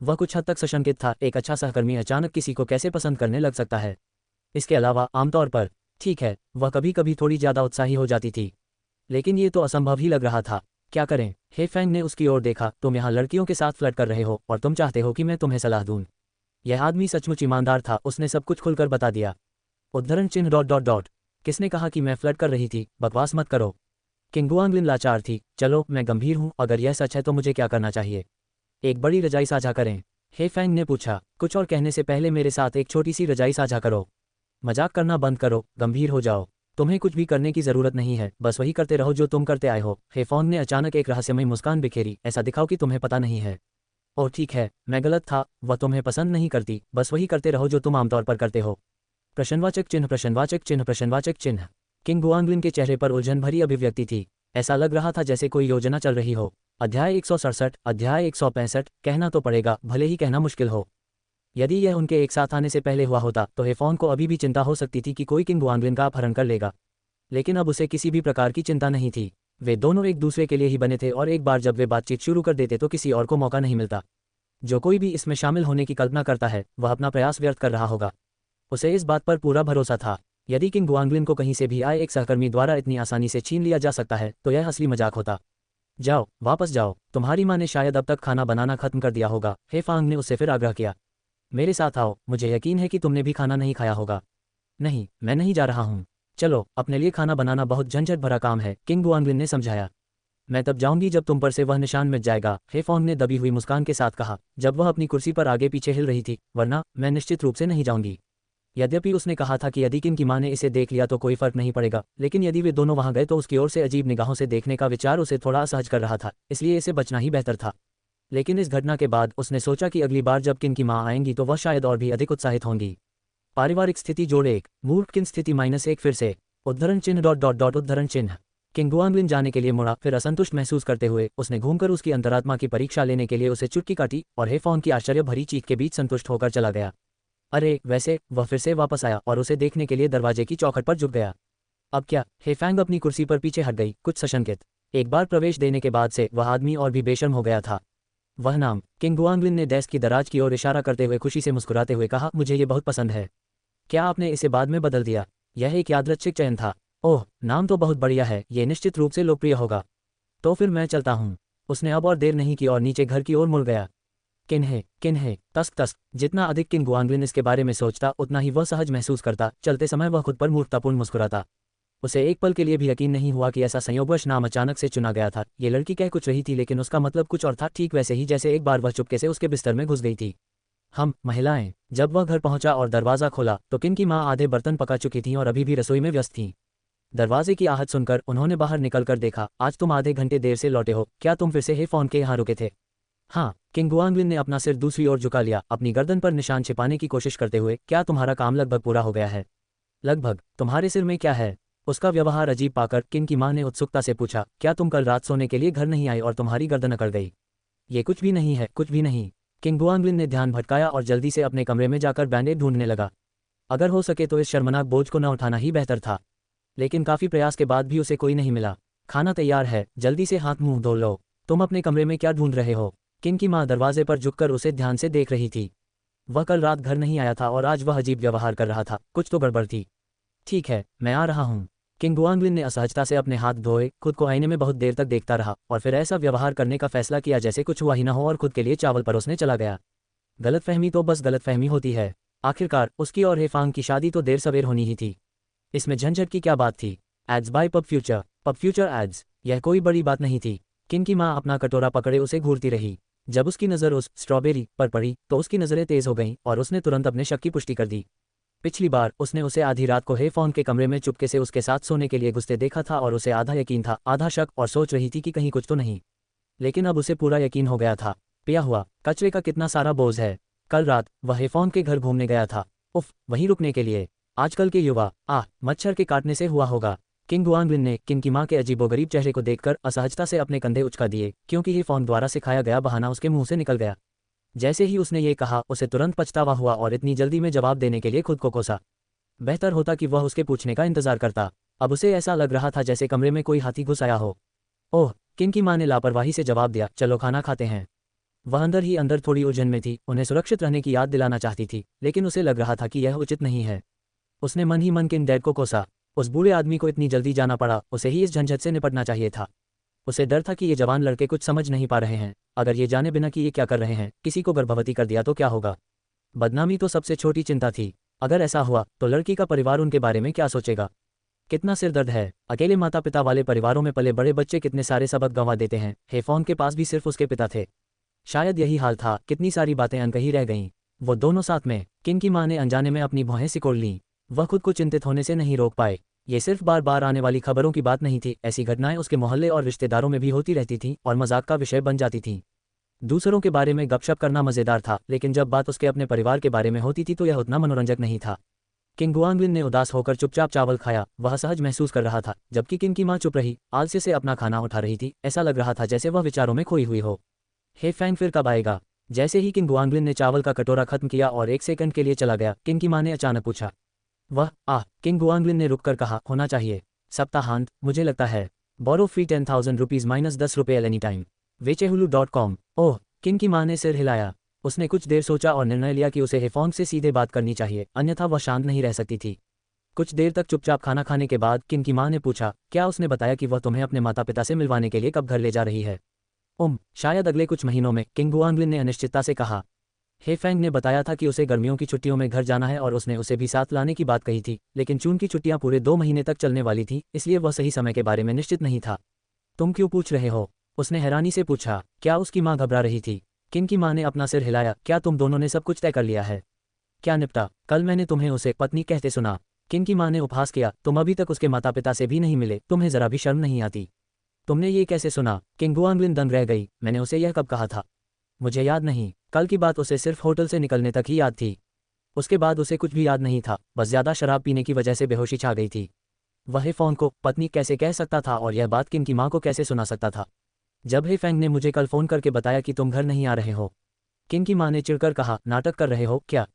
वह कुछ हद तक सशंकित था। एक अच्छा सहकर्मी अचानक किसी को कैसे पसंद करने लग सकता है? इसके अलावा आमतौर पर, ठीक है, वह कभी कभी थोड़ी ज्यादा उत्साही हो जाती थी, लेकिन ये तो असंभव ही लग रहा था। क्या करें? हे फैंग ने उसकी ओर देखा। तुम यहाँ लड़कियों के साथ फ्लर्ट कर रहे हो, और तुम चाहते हो कि मैं तुम्हें सलाह दूं। यह आदमी सचमुच ईमानदार था, उसने सब कुछ खुलकर बता दिया। उद्धरण चिन्ह डॉट डॉट डॉट। किसने कहा कि मैं फ्लर्ट कर रही थी? बकवास मत करो। किंग गुआंगलिन लाचार थी। चलो, मैं गंभीर हूँ, अगर यह सच है तो मुझे क्या करना चाहिए? एक बड़ी रजाई साझा करें? हे फैंग ने पूछा। कुछ और कहने से पहले मेरे साथ एक छोटी सी रजाई साझा करो। मजाक करना बंद करो, गंभीर हो जाओ। तुम्हें कुछ भी करने की जरूरत नहीं है, बस वही करते रहो जो तुम करते आए हो। हेफोंग ने अचानक एक रहस्यमय मुस्कान बिखेरी। ऐसा दिखाओ कि तुम्हें पता नहीं है। ओह ठीक है, मैं गलत था, वह तुम्हें पसंद नहीं करती, बस वही करते रहो जो तुम आमतौर पर करते हो। प्रश्नवाचक चिन्ह प्रश्नवाचक चिन्ह प्रश्नवाचक चिन्ह। किंग गुआंगलिन के चेहरे पर उलझन भरी अभिव्यक्ति थी। ऐसा लग रहा था जैसे कोई योजना चल रही हो। अध्याय 167, अध्याय 165। कहना तो पड़ेगा, भले ही कहना मुश्किल हो। यदि यह उनके एक साथ आने से पहले हुआ होता तो हेफोंग को अभी भी चिंता हो सकती थी कि कोई किंग गुआंगलिन का अपहरण कर लेगा, लेकिन अब उसे किसी भी प्रकार की चिंता नहीं थी। वे दोनों एक दूसरे के लिए ही बने थे, और एक बार जब वे बातचीत शुरू कर देते तो किसी और को मौका नहीं मिलता। जो कोई भी इसमें शामिल होने की कल्पना करता है वह अपना प्रयास व्यर्थ कर रहा होगा। उसे इस बात पर पूरा भरोसा था। यदि किंग गुआंगलिन को कहीं से भी आए एक सहकर्मी द्वारा इतनी आसानी से छीन लिया जा सकता है तो यह असली मजाक होता। जाओ, वापस जाओ, तुम्हारी माँ ने शायद अब तक खाना बनाना खत्म कर दिया होगा। हेफांग ने उससे फिर आग्रह किया। मेरे साथ आओ, मुझे यकीन है कि तुमने भी खाना नहीं खाया होगा। नहीं, मैं नहीं जा रहा हूँ। चलो, अपने लिए खाना बनाना बहुत झंझट भरा काम है, किंग गुआंगलिन ने समझाया। मैं तब जाऊंगी जब तुम पर से वह निशान मिट जाएगा, हेफोंग ने दबी हुई मुस्कान के साथ कहा, जब वह अपनी कुर्सी पर आगे पीछे हिल रही थी। वरना मैं निश्चित रूप से नहीं जाऊंगी। यद्यपि उसने कहा था कि यदि किंग की माँ ने इसे देख लिया तो कोई फर्क नहीं पड़ेगा, लेकिन यदि वे दोनों वहां गए तो उसकी ओर से अजीब निगाहों से देखने का विचार उसे थोड़ा असहज कर रहा था, इसलिए इसे बचना ही बेहतर था। लेकिन इस घटना के बाद उसने सोचा कि अगली बार जब किन की माँ आएंगी तो वह शायद और भी अधिक उत्साहित होंगी। पारिवारिक स्थिति जोड़ 1, मूर्ख किन स्थिति -1। फिर से उद्धरण चिन्ह डॉट डॉट डॉट उद्धरण चिन्ह। किंग गुआंगलिन जाने के लिए मुड़ा, फिर असंतुष्ट महसूस करते हुए उसने घूमकर उसकी अंतरात्मा की परीक्षा लेने के लिए उसे चुटकी काटी, और हेफोंग की आश्चर्य भरी चीख के बीच संतुष्ट होकर चला गया। अरे वैसे, वह फिर से वापस आया और उसे देखने के लिए दरवाजे की चौखट पर झुक गया। अब क्या? हेफेंग अपनी कुर्सी पर पीछे हट गई, कुछ सशंकित। एक बार प्रवेश देने के बाद से वह आदमी और भी बेशर्म हो गया था। वह नाम? किंग गुआंगलिन ने डेस्क की दराज की ओर इशारा करते हुए खुशी से मुस्कुराते हुए कहा, मुझे ये बहुत पसंद है। क्या आपने इसे बाद में बदल दिया? यह एक यादृच्छिक चयन था। ओह, नाम तो बहुत बढ़िया है, ये निश्चित रूप से लोकप्रिय होगा। तो फिर मैं चलता हूँ। उसने अब और देर नहीं की और नीचे घर की ओर मुड़ गया। किन्हे, तस्क तस्क। जितना अधिक किंग गुआंगलिन इसके बारे में सोचता उतना ही वह सहज महसूस करता। चलते समय वह खुद पर मूर्खतापूर्ण मुस्कुराता। उसे एक पल के लिए भी यकीन नहीं हुआ कि ऐसा संयोगवश नाम अचानक से चुना गया था। ये लड़की कह कुछ रही थी लेकिन उसका मतलब कुछ और था, ठीक वैसे ही जैसे एक बार वह चुपके से उसके बिस्तर में घुस गई थी। हम महिलाएं। जब वह घर पहुंचा और दरवाज़ा खोला तो किन की माँ आधे बर्तन पका चुकी थीं और अभी भी रसोई में व्यस्त थीं। दरवाजे की आहट सुनकर उन्होंने बाहर निकलकर देखा। आज तुम आधे घंटे देर से लौटे हो, क्या तुम फिर से हेफोंग के यहाँ रुके थे? हाँ। किंग गुआंगलिन ने अपना सिर दूसरी ओर झुका लिया, अपनी गर्दन पर निशान छिपाने की कोशिश करते हुए। क्या तुम्हारा काम लगभग पूरा हो गया है? लगभग? तुम्हारे सिर में क्या है? उसका व्यवहार अजीब पाकर किंग की माँ ने उत्सुकता से पूछा, क्या तुम कल रात सोने के लिए घर नहीं आई और तुम्हारी गर्दन अकड़ गई? ये कुछ भी नहीं है, कुछ भी नहीं। किंग गुआंगलिन ने ध्यान भटकाया और जल्दी से अपने कमरे में जाकर बैंडेड ढूंढने लगा। अगर हो सके तो इस शर्मनाक बोझ को न उठाना ही बेहतर था, लेकिन काफी प्रयास के बाद भी उसे कोई नहीं मिला। खाना तैयार है, जल्दी से हाथ मुंह धो लो। तुम अपने कमरे में क्या ढूंढ रहे हो? किन की माँ दरवाजे पर झुककर उसे ध्यान से देख रही थी। वह कल रात घर नहीं आया था और आज वह अजीब व्यवहार कर रहा था, कुछ तो गड़बड़ थी। ठीक है, मैं आ रहा हूँ। किंग गुआंगलिन ने असहजता से अपने हाथ धोए, खुद को आईने में बहुत देर तक देखता रहा और फिर ऐसा व्यवहार करने का फैसला किया जैसे कुछ हुआ ही ना हो और खुद के लिए चावल परोसने चला गया। गलतफहमी तो बस गलतफहमी होती है। आखिरकार उसकी और हेफांग की शादी तो देर सवेर होनी ही थी। इसमें झंझट की क्या बात थी? Ads by PubFuture ads. यह कोई बड़ी बात नहीं थी। किन की माँ अपना कटोरा पकड़े उसे घूरती रही। जब उसकी नज़र उस स्ट्रॉबेरी पर पड़ी तो उसकी नज़रें तेज हो गईं और उसने तुरंत अपने शक की पुष्टि कर दी। पिछली बार उसने उसे आधी रात को हेफॉन के कमरे में चुपके से उसके साथ सोने के लिए घुसते देखा था और उसे आधा यकीन था, आधा शक, और सोच रही थी कि कहीं कुछ तो नहीं। लेकिन अब उसे पूरा यकीन हो गया था। पिया हुआ कचरे का कितना सारा बोझ है। कल रात वह हेफॉन के घर घूमने गया था, उफ, वहीं रुकने के लिए। आजकल के युवा मच्छर के काटने से हुआ होगा। किंग गुआंगलिन ने किन की माँ के अजीबोगरीब चेहरे को देखकर असहजता से अपने कंधे उचका दिए, क्योंकि हेफॉन द्वारा सिखाया गया बहाना उसके मुंह से निकल गया। जैसे ही उसने ये कहा उसे तुरंत पछतावा हुआ और इतनी जल्दी में जवाब देने के लिए खुद को कोसा। बेहतर होता कि वह उसके पूछने का इंतजार करता। अब उसे ऐसा लग रहा था जैसे कमरे में कोई हाथी घुस आया हो। ओह, किन की माँ ने लापरवाही से जवाब दिया, चलो खाना खाते हैं। वह अंदर ही अंदर थोड़ी उलझन में थी, उन्हें सुरक्षित रहने की याद दिलाना चाहती थी, लेकिन उसे लग रहा था कि यह उचित नहीं है। उसने मन ही मन किन डैड को कोसा। उस बूढ़े आदमी को इतनी जल्दी जाना पड़ा, उसे ही इस झंझट से निपटना चाहिए था। उसे डर था कि ये जवान लड़के कुछ समझ नहीं पा रहे हैं। अगर ये जाने बिना कि ये क्या कर रहे हैं, किसी को गर्भवती कर दिया तो क्या होगा? बदनामी तो सबसे छोटी चिंता थी। अगर ऐसा हुआ तो लड़की का परिवार उनके बारे में क्या सोचेगा? कितना सिरदर्द है। अकेले माता पिता वाले परिवारों में पले बड़े बच्चे कितने सारे सबक गंवा देते हैं। हेफॉन के पास भी सिर्फ उसके पिता थे। शायद यही हाल था। कितनी सारी बातें अनकही रह गईं। वो दोनों साथ में। किन की माँ ने अनजाने में अपनी भौहें सिकोड़ लीं। वह खुद को चिंतित होने से नहीं रोक पाए। ये सिर्फ बार बार आने वाली खबरों की बात नहीं थी, ऐसी घटनाएं उसके मोहल्ले और रिश्तेदारों में भी होती रहती थीं और मजाक का विषय बन जाती थीं। दूसरों के बारे में गपशप करना मज़ेदार था, लेकिन जब बात उसके अपने परिवार के बारे में होती थी तो यह उतना मनोरंजक नहीं था। किंग गुआंगलिन ने उदास होकर चुपचाप चावल खाया। वह सहज महसूस कर रहा था, जबकि किन की माँ चुप रही, आलस्य से अपना खाना उठा रही थी। ऐसा लग रहा था जैसे वह विचारों में खोई हुई हो। हे फैंग फिर कब आएगा? जैसे ही किंग गुआंगलिन ने चावल का कटोरा खत्म किया और 1 सेकंड के लिए चला गया, किन की माँ ने अचानक पूछा। वह किंग गुआंगलिन ने रुककर कहा, होना चाहिए। सप्ताहांत, मुझे लगता है। बोरो फ्री 10,000 रुपीज़ -10 रुपये एनी टाइम। वेचेहुलू.com। ओह, किन की माँ ने सिर हिलाया। उसने कुछ देर सोचा और निर्णय लिया कि उसे हेफॉन्ग से सीधे बात करनी चाहिए, अन्यथा वह शांत नहीं रह सकती थी। कुछ देर तक चुपचाप खाना खाने के बाद किन की माँ ने पूछा, क्या उसने बताया कि वह तुम्हें अपने माता पिता से मिलवाने के लिए कब घर ले जा रही है? शायद अगले कुछ महीनों में, किंग गुआंगलिन ने अनिश्चितता से कहा। हे फैंग ने बताया था कि उसे गर्मियों की छुट्टियों में घर जाना है और उसने उसे भी साथ लाने की बात कही थी, लेकिन जून की छुट्टियां पूरे 2 महीने तक चलने वाली थी, इसलिए वह सही समय के बारे में निश्चित नहीं था। तुम क्यों पूछ रहे हो? उसने हैरानी से पूछा। क्या उसकी माँ घबरा रही थी? किन की माँ ने अपना सिर हिलाया। क्या तुम दोनों ने सब कुछ तय कर लिया है? क्या निपटा? कल मैंने तुम्हें उसे पत्नी कहते सुना। किन की माँ ने उपहास किया। तुम अभी तक उसके माता पिता से भी नहीं मिले, तुम्हें जरा भी शर्म नहीं आती? तुमने ये कैसे सुना? किंग गुआंगलिन दंग रह गई। मैंने उसे यह कब कहा था? मुझे याद नहीं। कल की बात उसे सिर्फ होटल से निकलने तक ही याद थी। उसके बाद उसे कुछ भी याद नहीं था, बस ज़्यादा शराब पीने की वजह से बेहोशी छा गई थी। वह हेफॉन को पत्नी कैसे कह सकता था और यह बात किन की माँ को कैसे सुना सकता था? जब हे फैंग ने मुझे कल फ़ोन करके बताया कि तुम घर नहीं आ रहे हो। किन की माँ ने चिढ़कर कहा, नाटक कर रहे हो क्या?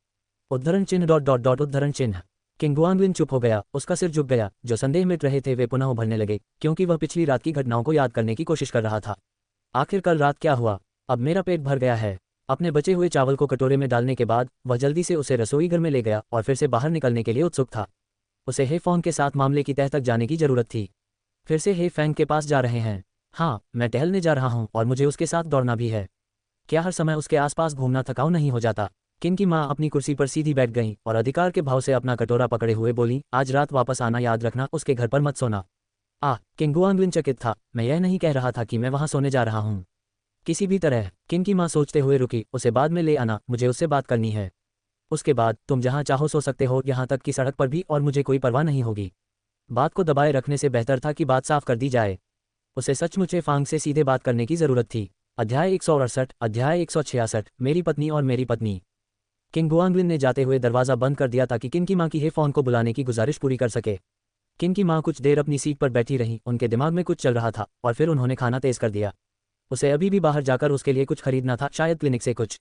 उद्धरण चिन्ह डॉट डॉट डॉट उद्धरण चिन्ह। किंग गुआंगलिन चुप हो गया, उसका सिर झुक गया। जो संदेह मिट रहे थे वे पुनः उभरने लगे, क्योंकि वह पिछली रात की घटनाओं को याद करने की कोशिश कर रहा था। आखिर कल रात क्या हुआ? अब मेरा पेट भर गया है। अपने बचे हुए चावल को कटोरे में डालने के बाद वह जल्दी से उसे रसोई घर में ले गया और फिर से बाहर निकलने के लिए उत्सुक था। उसे हे फॉन्ग के साथ मामले की तह तक जाने की जरूरत थी। फिर से हे फैंग के पास जा रहे हैं? हाँ, मैं टहलने जा रहा हूँ और मुझे उसके साथ दौड़ना भी है। क्या हर समय उसके आसपास घूमना थकाऊ नहीं हो जाता? किन की माँ अपनी कुर्सी पर सीधी बैठ गईं और अधिकार के भाव से अपना कटोरा पकड़े हुए बोली, आज रात वापस आना याद रखना, उसके घर पर मत सोना। किंग गुआंगलिन चकित था। मैं यह नहीं कह रहा था कि मैं वहाँ सोने जा रहा हूँ। किसी भी तरह। किन की माँ सोचते हुए रुकी, उसे बाद में ले आना, मुझे उससे बात करनी है। उसके बाद तुम जहाँ चाहो सो सकते हो, यहाँ तक कि सड़क पर भी, और मुझे कोई परवाह नहीं होगी। बात को दबाए रखने से बेहतर था कि बात साफ कर दी जाए। उसे सचमुच फांग से सीधे बात करने की जरूरत थी। अध्याय 168, अध्याय 166, मेरी पत्नी और मेरी पत्नी। किंग गुआंगलिन ने जाते हुए दरवाज़ा बंद कर दिया ताकि किन की माँ की हेफॉन को बुलाने की गुजारिश पूरी कर सके। किन की माँ कुछ देर अपनी सीट पर बैठी रहीं, उनके दिमाग में कुछ चल रहा था, और फिर उन्होंने खाना तेज कर दिया। उसे अभी भी बाहर जाकर उसके लिए कुछ खरीदना था, शायद क्लिनिक से कुछ।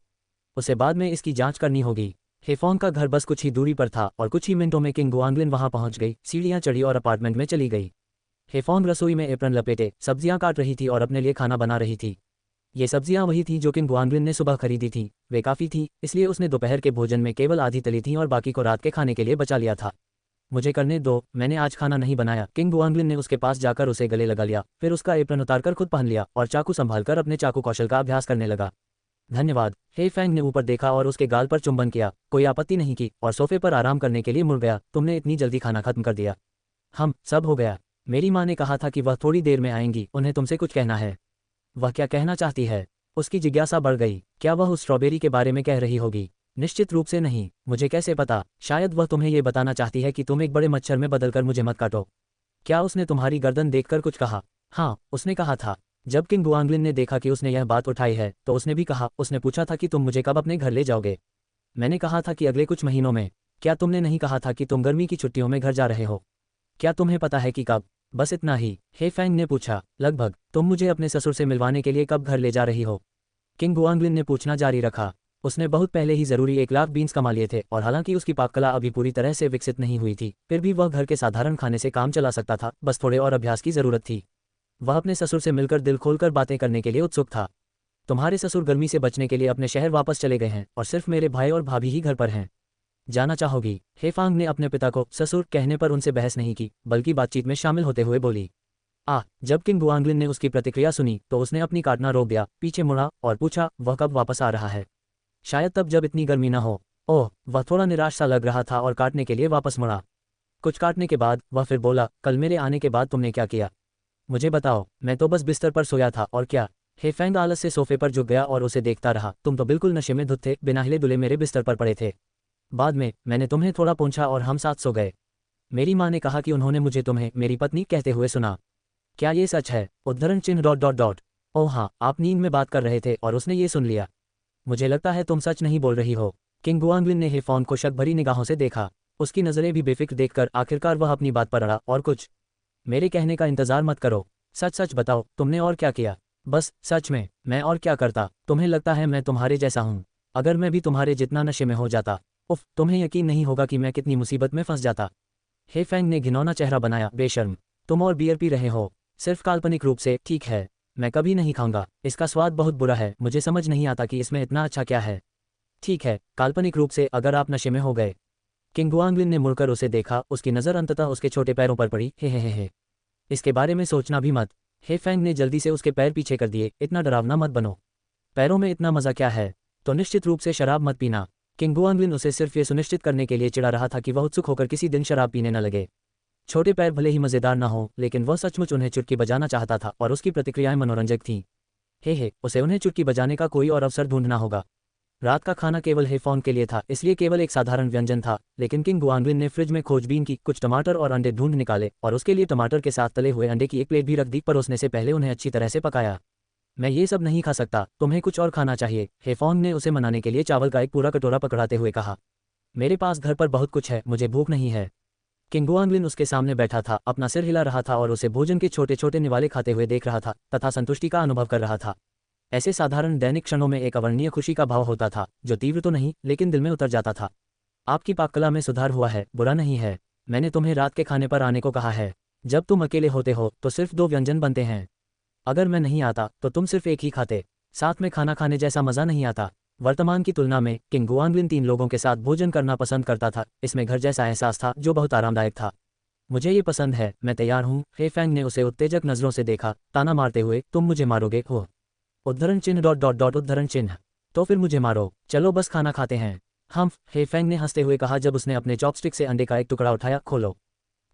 उसे बाद में इसकी जांच करनी होगी। हेफॉन का घर बस कुछ ही दूरी पर था और कुछ ही मिनटों में किंग गुआंगलिन वहां पहुंच गई, सीढ़ियां चढ़ी और अपार्टमेंट में चली गई। हेफोंग रसोई में एप्रन लपेटे सब्जियां काट रही थी और अपने लिए खाना बना रही थी। ये सब्जियां वही थीं जो किंग गुआंगलिन ने सुबह खरीदी थीं। वे काफ़ी थीं, इसलिए उसने दोपहर के भोजन में केवल आधी तली थीं और बाकी को रात के खाने के लिए बचा लिया था। मुझे करने दो, मैंने आज खाना नहीं बनाया। किंग गुआंगलिन ने उसके पास जाकर उसे गले लगा लिया, फिर उसका एप्रन उतारकर खुद पहन लिया और चाकू संभालकर अपने चाकू कौशल का अभ्यास करने लगा। धन्यवाद। हे फैंग ने ऊपर देखा और उसके गाल पर चुंबन किया, कोई आपत्ति नहीं की और सोफे पर आराम करने के लिए मुड़ गया। तुमने इतनी जल्दी खाना खत्म कर दिया? सब हो गया। मेरी माँ ने कहा था कि वह थोड़ी देर में आएंगी, उन्हें तुमसे कुछ कहना है। वह क्या कहना चाहती है? उसकी जिज्ञासा बढ़ गई। क्या वह उस स्ट्रॉबेरी के बारे में कह रही होगी? निश्चित रूप से नहीं। मुझे कैसे पता? शायद वह तुम्हें ये बताना चाहती है कि तुम एक बड़े मच्छर में बदलकर मुझे मत काटो। क्या उसने तुम्हारी गर्दन देखकर कुछ कहा? हाँ, उसने कहा था। जब किंग गुआंगलिन ने देखा कि उसने यह बात उठाई है तो उसने भी कहा। उसने पूछा था कि तुम मुझे कब अपने घर ले जाओगे? मैंने कहा था कि अगले कुछ महीनों में। क्या तुमने नहीं कहा था कि तुम गर्मी की छुट्टियों में घर जा रहे हो? क्या तुम्हें पता है कि कब? बस इतना ही। हे फैंग ने पूछा। लगभग। तुम मुझे अपने ससुर से मिलवाने के लिए कब घर ले जा रही हो? किंग गुआंगलिन ने पूछना जारी रखा। उसने बहुत पहले ही जरूरी 1 लाख बीन्स कमा लिए थे और हालांकि उसकी पाककला अभी पूरी तरह से विकसित नहीं हुई थी, फिर भी वह घर के साधारण खाने से काम चला सकता था। बस थोड़े और अभ्यास की जरूरत थी। वह अपने ससुर से मिलकर दिल खोलकर बातें करने के लिए उत्सुक था। तुम्हारे ससुर गर्मी से बचने के लिए अपने शहर वापस चले गए हैं और सिर्फ मेरे भाई और भाभी ही घर पर हैं। जाना चाहोगी? हेफांग ने अपने पिता को ससुर कहने पर उनसे बहस नहीं की, बल्कि बातचीत में शामिल होते हुए बोली। जब किंग गुआंगलिन ने उसकी प्रतिक्रिया सुनी तो उसने अपनी काटना रोक दिया, पीछे मुड़ा और पूछा, वह कब वापस आ रहा है? शायद तब जब इतनी गर्मी न हो। ओह, वह थोड़ा निराश सा लग रहा था और काटने के लिए वापस मुड़ा। कुछ काटने के बाद वह फिर बोला, कल मेरे आने के बाद तुमने क्या किया? मुझे बताओ। मैं तो बस बिस्तर पर सोया था और क्या? हेफेंग आलस से सोफे पर झुक गया और उसे देखता रहा। तुम तो बिल्कुल नशे में धुत थे, बिना हिले डुले मेरे बिस्तर पर पड़े थे। बाद में मैंने तुम्हें थोड़ा पोंछा और हम साथ सो गए। मेरी माँ ने कहा कि उन्होंने मुझे तुम्हें मेरी पत्नी कहते हुए सुना। क्या ये सच है? उद्धरण चिन्ह डॉट डॉट डॉट। ओह हाँ, आप नींद में बात कर रहे थे और उसने ये सुन लिया। मुझे लगता है तुम सच नहीं बोल रही हो। किंग गुआंगलिन ने हेफॉन को शक भरी निगाहों से देखा। उसकी नज़रें भी बेफिक्र देखकर आखिरकार वह अपनी बात पर अड़ा। और कुछ? मेरे कहने का इंतजार मत करो, सच सच बताओ, तुमने और क्या किया? बस सच में, मैं और क्या करता? तुम्हें लगता है मैं तुम्हारे जैसा हूँ? अगर मैं भी तुम्हारे जितना नशे में हो जाता, उफ, तुम्हें यकीन नहीं होगा कि मैं कितनी मुसीबत में फंस जाता। हेफेंग ने घिनौना चेहरा बनाया। बेशर्म, तुम और बियर पी रहे हो, सिर्फ काल्पनिक रूप से। ठीक है, मैं कभी नहीं खाऊंगा। इसका स्वाद बहुत बुरा है, मुझे समझ नहीं आता कि इसमें इतना अच्छा क्या है। ठीक है, काल्पनिक रूप से अगर आप नशे में हो गए। किंग गुआंगलिन ने मुड़कर उसे देखा। उसकी नज़र अंततः उसके छोटे पैरों पर पड़ी। हे। इसके बारे में सोचना भी मत। हेफेंग ने जल्दी से उसके पैर पीछे कर दिए। इतना डरावना मत बनो। पैरों में इतना मज़ा क्या है? तो निश्चित रूप से शराब मत पीना। किंग गुआंगलिन उसे सिर्फ ये सुनिश्चित करने के लिए चिढ़ा रहा था कि वह उत्सुक होकर किसी दिन शराब पीने न लगे। छोटे पैर भले ही मज़ेदार न हो, लेकिन वह सचमुच उन्हें चुटकी बजाना चाहता था और उसकी प्रतिक्रियाएं मनोरंजक थीं। हे, उसे उन्हें चुटकी बजाने का कोई और अवसर ढूंढना होगा। रात का खाना केवल हेफॉन के लिए था, इसलिए केवल एक साधारण व्यंजन था, लेकिन किंग गुआंगलिन ने फ्रिज में खोजबीन की, कुछ टमाटर और अंडे ढूंढ निकाले और उसके लिए टमाटर के साथ तले हुए अंडे की एक प्लेट भी रख दी, परोसने से पहले उन्हें अच्छी तरह से पकाया। मैं ये सब नहीं खा सकता, तुम्हें कुछ और खाना चाहिए। हेफॉन ने उसे मनाने के लिए चावल का एक पूरा कटोरा पकड़ाते हुए कहा। मेरे पास घर पर बहुत कुछ है, मुझे भूख नहीं है। किंग गुआंगलिन उसके सामने बैठा था, अपना सिर हिला रहा था और उसे भोजन के छोटे छोटे निवाले खाते हुए देख रहा था तथा संतुष्टि का अनुभव कर रहा था। ऐसे साधारण दैनिक क्षणों में एक अवर्णनीय खुशी का भाव होता था, जो तीव्र तो नहीं लेकिन दिल में उतर जाता था। आपकी पाककला में सुधार हुआ है, बुरा नहीं है। मैंने तुम्हें रात के खाने पर आने को कहा है। जब तुम अकेले होते हो तो सिर्फ 2 व्यंजन बनते हैं। अगर मैं नहीं आता तो तुम सिर्फ एक ही खाते। साथ में खाना खाने जैसा मज़ा नहीं आता। वर्तमान की तुलना में किंग गुआंगलिन 3 लोगों के साथ भोजन करना पसंद करता था। इसमें घर जैसा एहसास था जो बहुत आरामदायक था। मुझे ये पसंद है, मैं तैयार हूँ। हेफेंग ने उसे उत्तेजक नज़रों से देखा, ताना मारते हुए, तुम मुझे मारोगे हो? उद्धरण चिन्ह डॉट डॉट डॉट उद्धरण चिन्ह। तो फिर मुझे मारो, चलो बस खाना खाते हैं। हेफेंग ने हंसते हुए कहा जब उसने अपने चॉपस्टिक से अंडे का एक टुकड़ा उठाया। खोलो।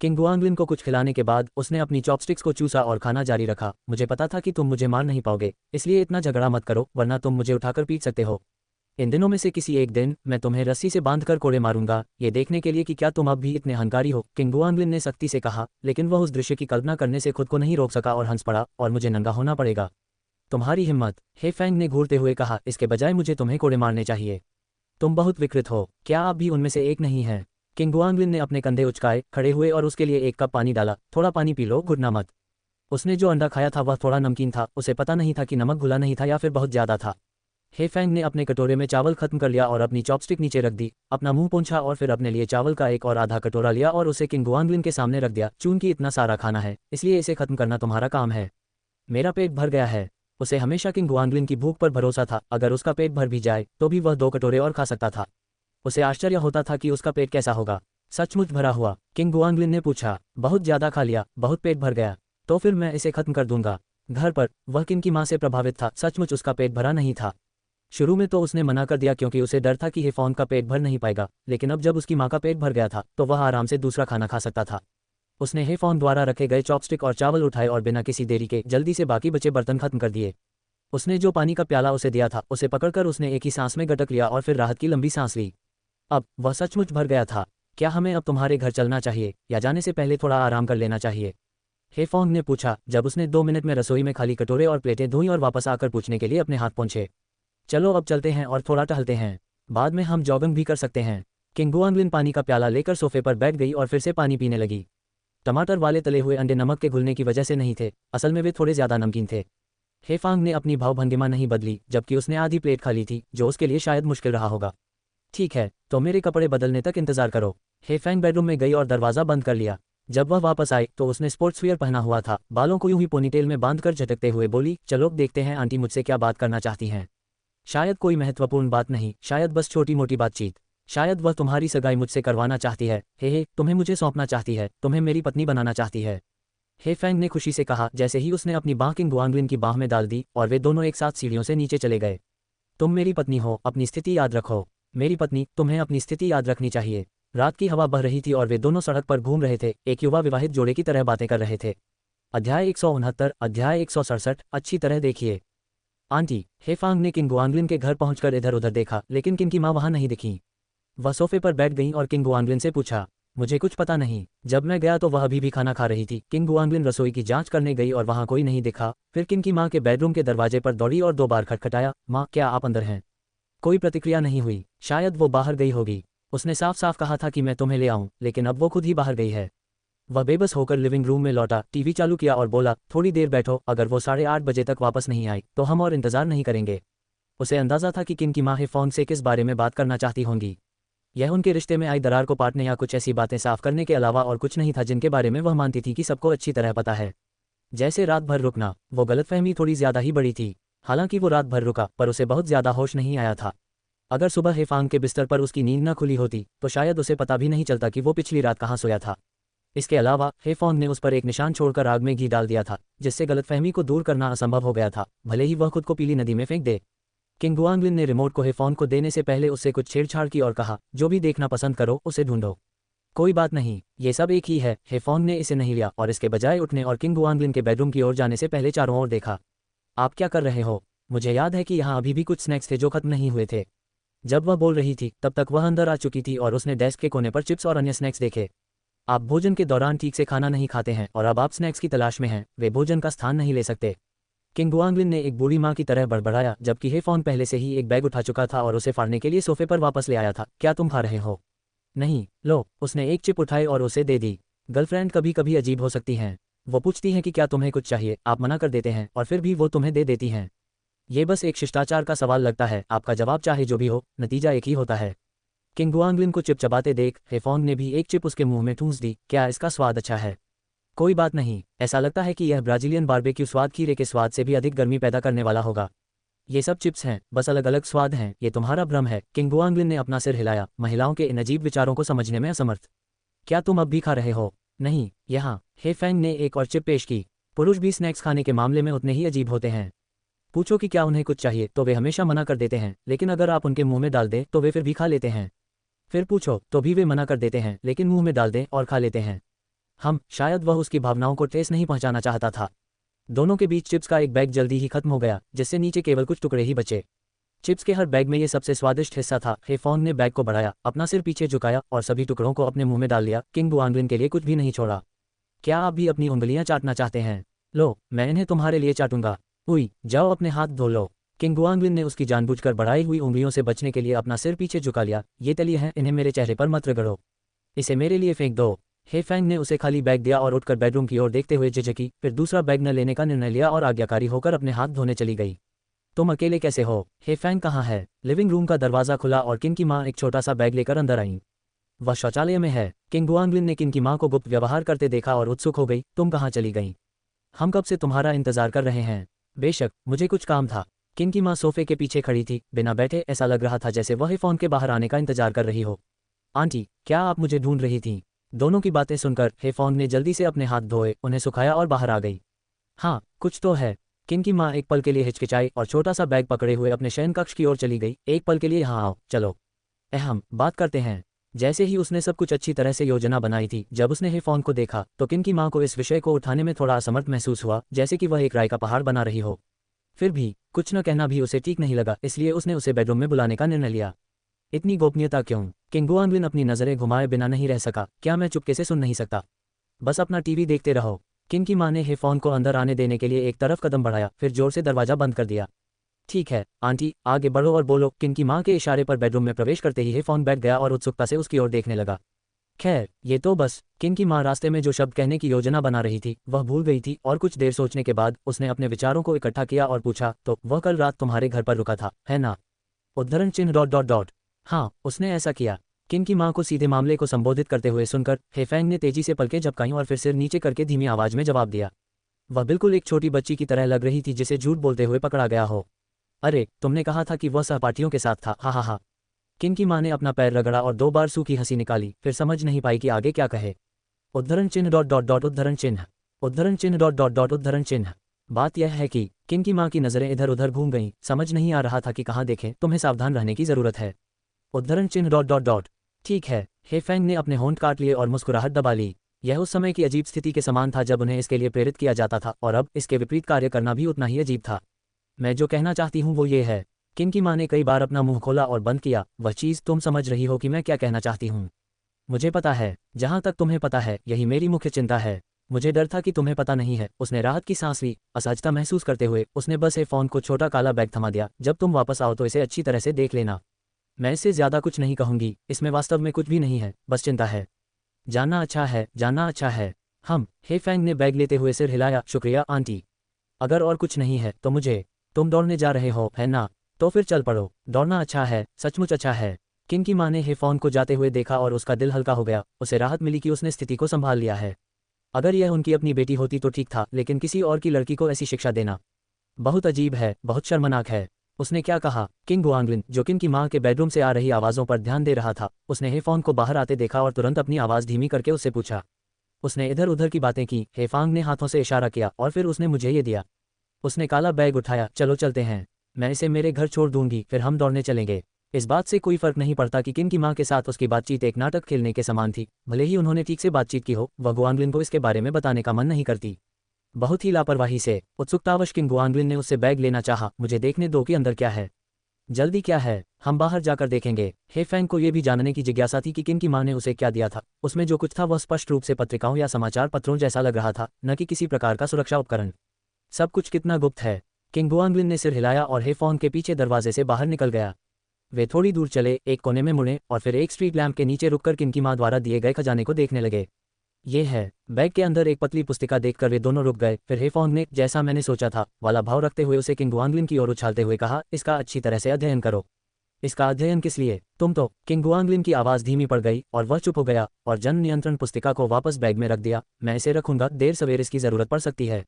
किंग गुआंगलिन को कुछ खिलाने के बाद उसने अपनी चॉपस्टिक्स को चूसा और खाना जारी रखा। मुझे पता था कि तुम मुझे मार नहीं पाओगे, इसलिए इतना झगड़ा मत करो, वरना तुम मुझे उठाकर पीट सकते हो। इन दिनों में से किसी एक दिन मैं तुम्हें रस्सी से बांधकर कोड़े मारूंगा, ये देखने के लिए कि क्या तुम अब भी इतने अहंकारी हो। किंग गुआंगलिन ने सख्ती से कहा, लेकिन वह उस दृश्य की कल्पना करने से खुद को नहीं रोक सका और हंस पड़ा। और मुझे नंगा होना पड़ेगा। तुम्हारी हिम्मत, हेफेंग ने घूरते हुए कहा, इसके बजाय मुझे तुम्हें कोड़े मारने चाहिए। तुम बहुत विकृत हो, क्या आप भी उनमें से एक नहीं हैं? किंग गुआंगलिन ने अपने कंधे उचकाए, खड़े हुए और उसके लिए 1 कप पानी डाला। थोड़ा पानी पी लो, घुटना मत। उसने जो अंडा खाया था वह थोड़ा नमकीन था, उसे पता नहीं था कि नमक घुला नहीं था या फिर बहुत ज़्यादा था। हे फैंग ने अपने कटोरे में चावल खत्म कर लिया और अपनी चॉपस्टिक नीचे रख दी, अपना मुंह पोंछा और फिर अपने लिए चावल का एक और आधा कटोरा लिया और उसे किंग गुआंगलिन के सामने रख दिया। चूंकि इतना सारा खाना है, इसलिए इसे खत्म करना तुम्हारा काम है। मेरा पेट भर गया है। उसे हमेशा किंग गुआंगलिन की भूख पर भरोसा था, अगर उसका पेट भर भी जाए तो भी वह 2 कटोरे और खा सकता था। उसे आश्चर्य होता था कि उसका पेट कैसा होगा। सचमुच भरा हुआ? किंग गुआंगलिन ने पूछा। बहुत ज्यादा खा लिया, बहुत पेट भर गया। तो फिर मैं इसे खत्म कर दूंगा। घर पर वह किन की माँ से प्रभावित था, सचमुच उसका पेट भरा नहीं था। शुरू में तो उसने मना कर दिया क्योंकि उसे डर था कि हेफॉन का पेट भर नहीं पाएगा, लेकिन अब जब उसकी माँ का पेट भर गया था तो वह आराम से दूसरा खाना खा सकता था। उसने हेफॉन द्वारा रखे गए चॉपस्टिक और चावल उठाए और बिना किसी देरी के जल्दी से बाकी बचे बर्तन खत्म कर दिए। उसने जो पानी का प्याला उसे दिया था उसे पकड़कर उसने एक ही सांस में गटक लिया और फिर राहत की लंबी सांस ली। अब वह सचमुच भर गया था। क्या हमें अब तुम्हारे घर चलना चाहिए या जाने से पहले थोड़ा आराम कर लेना चाहिए? हेफॉन्ग ने पूछा जब उसने 2 मिनट में रसोई में खाली कटोरे और प्लेटें धोई और वापस आकर पूछने के लिए अपने हाथ पहुंचे। चलो अब चलते हैं और थोड़ा टहलते हैं, बाद में हम जॉगिंग भी कर सकते हैं। किंग गुआंगलिन पानी का प्याला लेकर सोफे पर बैठ गई और फिर से पानी पीने लगी। टमाटर वाले तले हुए अंडे नमक के घुलने की वजह से नहीं थे, असल में वे थोड़े ज्यादा नमकीन थे। हेफांग ने अपनी भावभंगिमा नहीं बदली, जबकि उसने आधी प्लेट खा ली थी, जो उसके लिए शायद मुश्किल रहा होगा। ठीक है, तो मेरे कपड़े बदलने तक इंतजार करो। हेफैंग बेडरूम में गई और दरवाजा बंद कर लिया। जब वह वापस आई तो उसने स्पोर्ट्स वियर पहना हुआ था, बालों को यूं ही पोनीटेल में बांधकर झटकते हुए बोली, चलो देखते हैं आंटी मुझसे क्या बात करना चाहती हैं। शायद कोई महत्वपूर्ण बात नहीं, शायद बस छोटी मोटी बातचीत। शायद वह तुम्हारी सगाई मुझसे करवाना चाहती है। हे तुम्हें मुझे सौंपना चाहती है, तुम्हें मेरी पत्नी बनाना चाहती है। हे फैंग ने खुशी से कहा जैसे ही उसने अपनी बाँह किंग गुआंगलिन की बाँह में डाल दी और वे दोनों एक साथ सीढ़ियों से नीचे चले गए। तुम मेरी पत्नी हो, अपनी स्थिति याद रखो। मेरी पत्नी, तुम्हें अपनी स्थिति याद रखनी चाहिए। रात की हवा बह रही थी और वे दोनों सड़क पर घूम रहे थे, एक युवा विवाहित जोड़े की तरह बातें कर रहे थे। अध्याय 169, अध्याय 167। अच्छी तरह देखिए आंटी। हेफांग ने किंग गुआंगलिन के घर पहुंचकर इधर उधर देखा, लेकिन किन की माँ वहां नहीं दिखी। वह सोफे पर बैठ गईं और किंग गुआंगलिन से पूछा, मुझे कुछ पता नहीं। जब मैं गया तो वह अभी भी खाना खा रही थी। किंग गुआंगलिन रसोई की जांच करने गई और वहां कोई नहीं दिखा। फिर किन की माँ के बेडरूम के दरवाजे पर दौड़ी और 2 बार खटखटाया, माँ क्या आप अंदर हैं? कोई प्रतिक्रिया नहीं हुई। शायद वो बाहर गई होगी। उसने साफ साफ कहा था कि मैं तुम्हें ले आऊं, लेकिन अब वो खुद ही बाहर गई है। वह बेबस होकर लिविंग रूम में लौटा, टीवी चालू किया और बोला, थोड़ी देर बैठो, अगर वो 8:30 बजे तक वापस नहीं आई तो हम और इंतजार नहीं करेंगे। उसे अंदाजा था कि किन की माँ हेफॉन्ग से किस बारे में बात करना चाहती होंगी। यह उनके रिश्ते में आई दरार को पाटने या कुछ ऐसी बातें साफ करने के अलावा और कुछ नहीं था जिनके बारे में वह मानती थी कि सबको अच्छी तरह पता है। जैसे रात भर रुकना। वो गलतफहमी थोड़ी ज्यादा ही बड़ी थी। हालांकि वो रात भर रुका, पर उसे बहुत ज्यादा होश नहीं आया था। अगर सुबह हेफांग के बिस्तर पर उसकी नींद न खुली होती तो शायद उसे पता भी नहीं चलता कि वो पिछली रात कहाँ सोया था। इसके अलावा हेफॉन्ग ने उस पर एक निशान छोड़कर आग में घी डाल दिया था, जिससे गलतफहमी को दूर करना असंभव हो गया था, भले ही वह खुद को पीली नदी में फेंक दे। किंग गुआंगलिन ने रिमोट को हेफॉन्ग को देने से पहले उससे कुछ छेड़छाड़ की और कहा, जो भी देखना पसंद करो उसे ढूंढो। कोई बात नहीं, ये सब एक ही है। हेफॉन्ग ने इसे नहीं लिया और इसके बजाय उठने और किंग गुआंगलिन के बेडरूम की ओर जाने से पहले चारों ओर देखा। आप क्या कर रहे हो? मुझे याद है कि यहाँ अभी भी कुछ स्नैक्स थे जो खत्म नहीं हुए थे। जब वह बोल रही थी तब तक वह अंदर आ चुकी थी और उसने डेस्क के कोने पर चिप्स और अन्य स्नैक्स देखे। आप भोजन के दौरान ठीक से खाना नहीं खाते हैं और अब आप स्नैक्स की तलाश में हैं, वे भोजन का स्थान नहीं ले सकते। किंग गुआंगलिन ने एक बूढ़ी माँ की तरह बड़बड़ाया, जबकि हेफॉन्ग पहले से ही एक बैग उठा चुका था और उसे फाड़ने के लिए सोफे पर वापस ले आया था। क्या तुम खा रहे हो? नहीं। लो। उसने एक चिप उठाई और उसे दे दी। गर्लफ्रेंड कभी कभी अजीब हो सकती हैं। वो पूछती हैं कि क्या तुम्हें कुछ चाहिए, आप मना कर देते हैं और फिर भी वो तुम्हें दे देती हैं। ये बस एक शिष्टाचार का सवाल लगता है, आपका जवाब चाहे जो भी हो, नतीजा एक ही होता है। किंग गुआंगलिन को चिप चबाते देख हेफॉन्ग ने भी एक चिप उसके मुंह में ठूंस दी। क्या इसका स्वाद अच्छा है? कोई बात नहीं, ऐसा लगता है कि यह ब्राजीलियन बारबेक्यू स्वाद खीरे के स्वाद से भी अधिक गर्मी पैदा करने वाला होगा। ये सब चिप्स हैं, बस अलग अलग स्वाद हैं, ये तुम्हारा भ्रम है। किंग गुआंगलिन ने अपना सिर हिलाया, महिलाओं के इन अजीब विचारों को समझने में असमर्थ। क्या तुम अब भी खा रहे हो? नहीं, यहाँ। हेफैंग ने एक और चिप पेश की। पुरुष भी स्नैक्स खाने के मामले में उतने ही अजीब होते हैं। पूछो कि क्या उन्हें कुछ चाहिए तो वे हमेशा मना कर देते हैं, लेकिन अगर आप उनके मुंह में डाल दें तो वे फिर भी खा लेते हैं। फिर पूछो तो भी वे मना कर देते हैं, लेकिन मुंह में डाल दें और खा लेते हैं। शायद वह उसकी भावनाओं को ठेस नहीं पहुंचाना चाहता था। दोनों के बीच चिप्स का एक बैग जल्दी ही खत्म हो गया, जिससे नीचे केवल कुछ टुकड़े ही बचे। चिप्स के हर बैग में ये सबसे स्वादिष्ट हिस्सा था। हेफॉन्ग ने बैग को बढ़ाया, अपना सिर पीछे झुकाया और सभी टुकड़ों को अपने मुंह में डाल लिया। किंग गुआंगलिन के लिए कुछ भी नहीं छोड़ा। क्या आप भी अपनी उंगलियां चाटना चाहते हैं? लो, मैं इन्हें तुम्हारे लिए चाटूंगा। उई, जाओ अपने हाथ धो लो। किंग गुआंगलिन ने उसकी जानबूझकर बढ़ाई हुई उंगलियों से बचने के लिए अपना सिर पीछे झुका लिया। ये तलिए हैं, इन्हें मेरे चेहरे पर मत रगड़ो। इसे मेरे लिए फेंक दो। हेफैंग ने उसे खाली बैग दिया और उठकर बेडरूम की ओर देखते हुए झिझकी, फिर दूसरा बैग न लेने का निर्णय लिया और आज्ञाकारी होकर अपने हाथ धोने चली गई। तुम अकेले कैसे हो? हे फैंग कहाँ है? लिविंग रूम का दरवाज़ा खुला और किन की माँ एक छोटा सा बैग लेकर अंदर आई। वह शौचालय में है। किंग गुआंगलिन ने किन की माँ को गुप्त व्यवहार करते देखा और उत्सुक हो गई। तुम कहाँ चली गई? हम कब से तुम्हारा इंतजार कर रहे हैं। बेशक, मुझे कुछ काम था। किन की माँ सोफे के पीछे खड़ी थी, बिना बैठे। ऐसा लग रहा था जैसे वह फोन के बाहर आने का इंतजार कर रही हो। आंटी, क्या आप मुझे ढूंढ रही थीं? दोनों की बातें सुनकर हेफोंग ने जल्दी से अपने हाथ धोए, उन्हें सुखाया और बाहर आ गई। हाँ, कुछ तो है। किन की माँ एक पल के लिए हिचकिचाई और छोटा सा बैग पकड़े हुए अपने शयन कक्ष की ओर चली गई। एक पल के लिए यहाँ आओ, चलो अहम बात करते हैं। जैसे ही उसने सब कुछ अच्छी तरह से योजना बनाई थी, जब उसने हेफोन को देखा तो किन की माँ को इस विषय को उठाने में थोड़ा असमर्थ महसूस हुआ, जैसे कि वह एक राय का पहाड़ बना रही हो। फिर भी कुछ न कहना भी उसे ठीक नहीं लगा, इसलिए उसने उसे बेडरूम में बुलाने का निर्णय लिया। इतनी गोपनीयता क्यों? किंग गुआंगलिन अपनी नज़रें घुमाए बिना नहीं रह सका। क्या मैं चुपके से सुन नहीं सकता? बस अपना टीवी देखते रहो। किन की माँ ने हेफोन को अंदर आने देने के लिए एक तरफ कदम बढ़ाया, फिर जोर से दरवाजा बंद कर दिया। ठीक है आंटी, आगे बढ़ो और बोलो। किन की माँ के इशारे पर बेडरूम में प्रवेश करते ही हेफोन बैठ गया और उत्सुकता से उसकी ओर देखने लगा। खैर, ये तो बस। किन की माँ रास्ते में जो शब्द कहने की योजना बना रही थी वह भूल गई थी, और कुछ देर सोचने के बाद उसने अपने विचारों को इकट्ठा किया और पूछा, तो वह कल रात तुम्हारे घर पर रुका था, है ना? उद्धरण चिन्ह डॉट डॉट डॉट। हाँ, उसने ऐसा किया। किन की माँ को सीधे मामले को संबोधित करते हुए सुनकर हेफेंग ने तेजी से पलकें झपकाईं और फिर सिर नीचे करके धीमी आवाज में जवाब दिया। वह बिल्कुल एक छोटी बच्ची की तरह लग रही थी जिसे झूठ बोलते हुए पकड़ा गया हो। अरे, तुमने कहा था कि वह सहपाठियों के साथ था। हा हा हा। किन की माँ ने अपना पैर रगड़ा और 2 बार सूखी हंसी निकाली, फिर समझ नहीं पाई कि आगे क्या कहे। उद्धरण चिन्ह डॉट डॉट डॉट उद्धरण चिन्ह। उद्धरण चिन्ह डॉट डॉट डॉट उद्धरण चिन्ह। बात यह है कि किन की माँ की नज़रें इधर उधर घूम गईं, समझ नहीं आ रहा था कि कहाँ देखें। तुम्हें सावधान रहने की ज़रूरत है। उद्धरण चिन्ह डॉट डॉट डॉट। ठीक है। हेफेंग ने अपने होंठ काट लिए और मुस्कुराहट दबा ली। यह उस समय की अजीब स्थिति के समान था जब उन्हें इसके लिए प्रेरित किया जाता था, और अब इसके विपरीत कार्य करना भी उतना ही अजीब था। मैं जो कहना चाहती हूँ वो ये है। किन की माँ ने कई बार अपना मुंह खोला और बंद किया। वह चीज़ तुम समझ रही हो कि मैं क्या कहना चाहती हूँ? मुझे पता है। जहाँ तक तुम्हें पता है, यही मेरी मुख्य चिंता है। मुझे डर था कि तुम्हें पता नहीं है। उसने राहत की सांस ली। असहजता महसूस करते हुए उसने बस फोन को छोटा काला बैग थमा दिया। जब तुम वापस आओ तो इसे अच्छी तरह से देख लेना। मैं इससे ज़्यादा कुछ नहीं कहूँगी। इसमें वास्तव में कुछ भी नहीं है, बस चिंता है। जानना अच्छा है, जानना अच्छा है। हम हेफेंग ने बैग लेते हुए सिर हिलाया। शुक्रिया आंटी। अगर और कुछ नहीं है तो मुझे। तुम दौड़ने जा रहे हो, है ना? तो फिर चल पड़ो। दौड़ना अच्छा है, सचमुच अच्छा है। किन की माँ ने हेफोन को जाते हुए देखा और उसका दिल हल्का हो गया। उसे राहत मिली कि उसने स्थिति को संभाल लिया है। अगर यह उनकी अपनी बेटी होती तो ठीक था, लेकिन किसी और की लड़की को ऐसी शिक्षा देना बहुत अजीब है, बहुत शर्मनाक है। उसने क्या कहा? किंग गुआंगलिन, जो किन की माँ के बेडरूम से आ रही आवाज़ों पर ध्यान दे रहा था, उसने हेफोन को बाहर आते देखा और तुरंत अपनी आवाज़ धीमी करके उससे पूछा। उसने इधर उधर की बातें की। हेफांग ने हाथों से इशारा किया और फिर उसने मुझे ये दिया। उसने काला बैग उठाया। चलो चलते हैं। मैं इसे मेरे घर छोड़ दूंगी, फिर हम दौड़ने चलेंगे। इस बात से कोई फर्क नहीं पड़ता कि किन की माँ के साथ उसकी बातचीत एक नाटक खेलने के समान थी। भले ही उन्होंने ठीक से बातचीत की हो, वह गुआंगलिन को इसके बारे में बताने का मन नहीं करती। बहुत ही लापरवाही से उत्सुकतावश किंग गुआंगलिन ने उससे बैग लेना चाहा। मुझे देखने दो कि अंदर क्या है। जल्दी क्या है? हम बाहर जाकर देखेंगे। हेफेंग को यह भी जानने की जिज्ञासा थी कि किन की माँ ने उसे क्या दिया था। उसमें जो कुछ था वह स्पष्ट रूप से पत्रिकाओं या समाचार पत्रों जैसा लग रहा था, न कि किसी प्रकार का सुरक्षा उपकरण। सब कुछ कितना गुप्त है। किंग गुआंगलिन ने सिर हिलाया और हेफोन के पीछे दरवाजे से बाहर निकल गया। वे थोड़ी दूर चले, एक कोने में मुड़े और फिर एक स्ट्रीट लैंप के नीचे रुककर किन की माँ द्वारा दिए गए खजाने को देखने लगे। ये है। बैग के अंदर एक पतली पुस्तिका देखकर वे दोनों रुक गए। फिर हेफोंग ने जैसा मैंने सोचा था वाला भाव रखते हुए उसे किंग गुआंगलिन की ओर उछालते हुए कहा, इसका अच्छी तरह से अध्ययन करो। इसका अध्ययन किस लिए? तुम तो। किंग गुआंगलिन की आवाज़ धीमी पड़ गई और वह चुप हो गया और जन नियंत्रण पुस्तिका को वापस बैग में रख दिया। मैं इसे रखूंगा, देर सवेर इसकी ज़रूरत पड़ सकती है।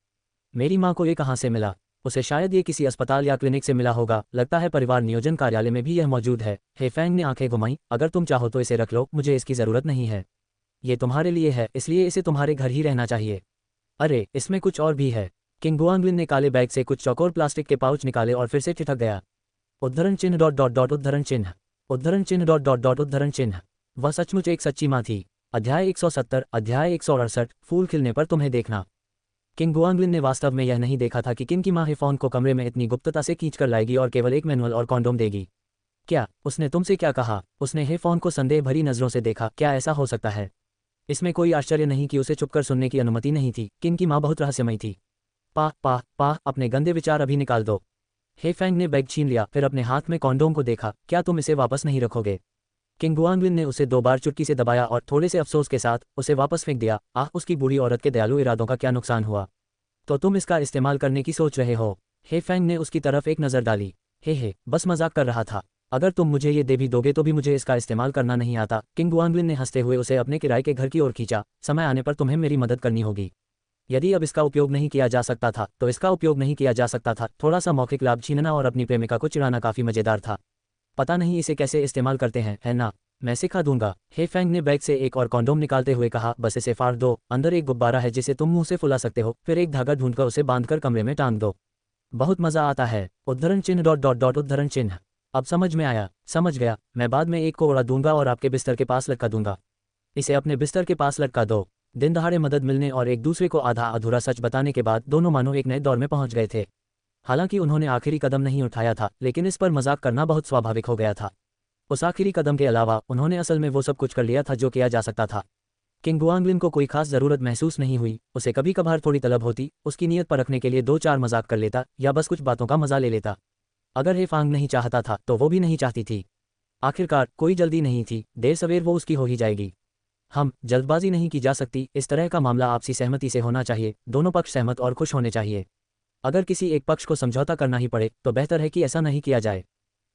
मेरी माँ को ये कहाँ से मिला? उसे शायद ये किसी अस्पताल या क्लिनिक से मिला होगा। लगता है परिवार नियोजन कार्यालय में भी यह मौजूद है। हेफेंग ने आंखें घुमाईं। अगर तुम चाहो तो इसे रख लो, मुझे इसकी ज़रूरत नहीं है। ये तुम्हारे लिए है, इसलिए इसे तुम्हारे घर ही रहना चाहिए। अरे, इसमें कुछ और भी है। किंग गुआंगलिन ने काले बैग से कुछ चौकोर प्लास्टिक के पाउच निकाले और फिर से ठिठक गया। उद्धरण चिन्ह डॉट डॉट डॉट उद्धरण चिन्ह। उद्धरण चिन्ह डॉट डॉट डॉट उद्धरण चिन्ह। वह सचमुच एक सच्ची माँ थी। अध्याय 170, अध्याय 168, फूल खिलने पर तुम्हें देखना। किंग गुआंगलिन ने वास्तव में यह नहीं देखा था कि किन की माँ हेफोन को कमरे में इतनी गुप्तता से खींचकर लाएगी और केवल एक मैनुअल और कॉन्डोम देगी। क्या उसने तुमसे क्या कहा? उसने हेफोन को संदेह भरी नज़रों से देखा। क्या ऐसा हो सकता है? इसमें कोई आश्चर्य नहीं कि उसे चुपकर सुनने की अनुमति नहीं थी। किन की माँ बहुत रहस्यमयी थी। पाह पाह पाह, अपने गंदे विचार अभी निकाल दो। हेफेंग ने बैग छीन लिया, फिर अपने हाथ में कॉन्डोम को देखा। क्या तुम इसे वापस नहीं रखोगे? किंग गुआंगलिन ने उसे 2 बार चुटकी से दबाया और थोड़े से अफसोस के साथ उसे वापस फेंक दिया। उसकी बूढ़ी औरत के दयालु इरादों का क्या नुकसान हुआ? तो तुम इसका इस्तेमाल करने की सोच रहे हो? हे फैंग ने उसकी तरफ एक नज़र डाली। हे बस मजाक कर रहा था। अगर तुम मुझे ये दे भी दोगे तो भी मुझे इसका इस्तेमाल करना नहीं आता। किंग गुआंगलिन ने हंसते हुए उसे अपने किराए के घर की ओर खींचा। समय आने पर तुम्हें मेरी मदद करनी होगी। यदि अब इसका उपयोग नहीं किया जा सकता था तो इसका उपयोग नहीं किया जा सकता था। थोड़ा सा मौखिक लाभ छीनना और अपनी प्रेमिका को चिढ़ाना काफ़ी मज़ेदार था। पता नहीं इसे कैसे इस्तेमाल करते हैं, है ना? मैं सिखा दूंगा। हे फैंग ने बैग से एक और कॉन्डोम निकालते हुए कहा, बस इसे फाड़ दो। अंदर एक गुब्बारा है जिसे तुम मुंह से फुला सकते हो, फिर एक धागा ढूंढकर उसे बांधकर कमरे में टांग दो। बहुत मजा आता है। उद्धरण चिन्ह डॉट डॉट डॉट उद्धरण चिन्ह। अब समझ में आया। समझ गया। मैं बाद में एक को उड़ा दूंगा और आपके बिस्तर के पास लटका दूंगा। इसे अपने बिस्तर के पास लटका दो। दिन दहाड़े मदद मिलने और एक दूसरे को आधा अधूरा सच बताने के बाद दोनों मानो एक नए दौर में पहुंच गए थे। हालांकि उन्होंने आखिरी कदम नहीं उठाया था, लेकिन इस पर मजाक करना बहुत स्वाभाविक हो गया था। उस आखिरी कदम के अलावा उन्होंने असल में वो सब कुछ कर लिया था जो किया जा सकता था। किंग गुआंगलिन को कोई खास ज़रूरत महसूस नहीं हुई। उसे कभी कभार थोड़ी तलब होती, उसकी नीयत परखने के लिए 2-4 मजाक कर लेता या बस कुछ बातों का मजा ले लेता। अगर हे फांग नहीं चाहता था तो वो भी नहीं चाहती थी। आखिरकार कोई जल्दी नहीं थी, देर सवेर वो उसकी हो ही जाएगी। जल्दबाजी नहीं की जा सकती। इस तरह का मामला आपसी सहमति से होना चाहिए। दोनों पक्ष सहमत और खुश होने चाहिए। अगर किसी एक पक्ष को समझौता करना ही पड़े तो बेहतर है कि ऐसा नहीं किया जाए।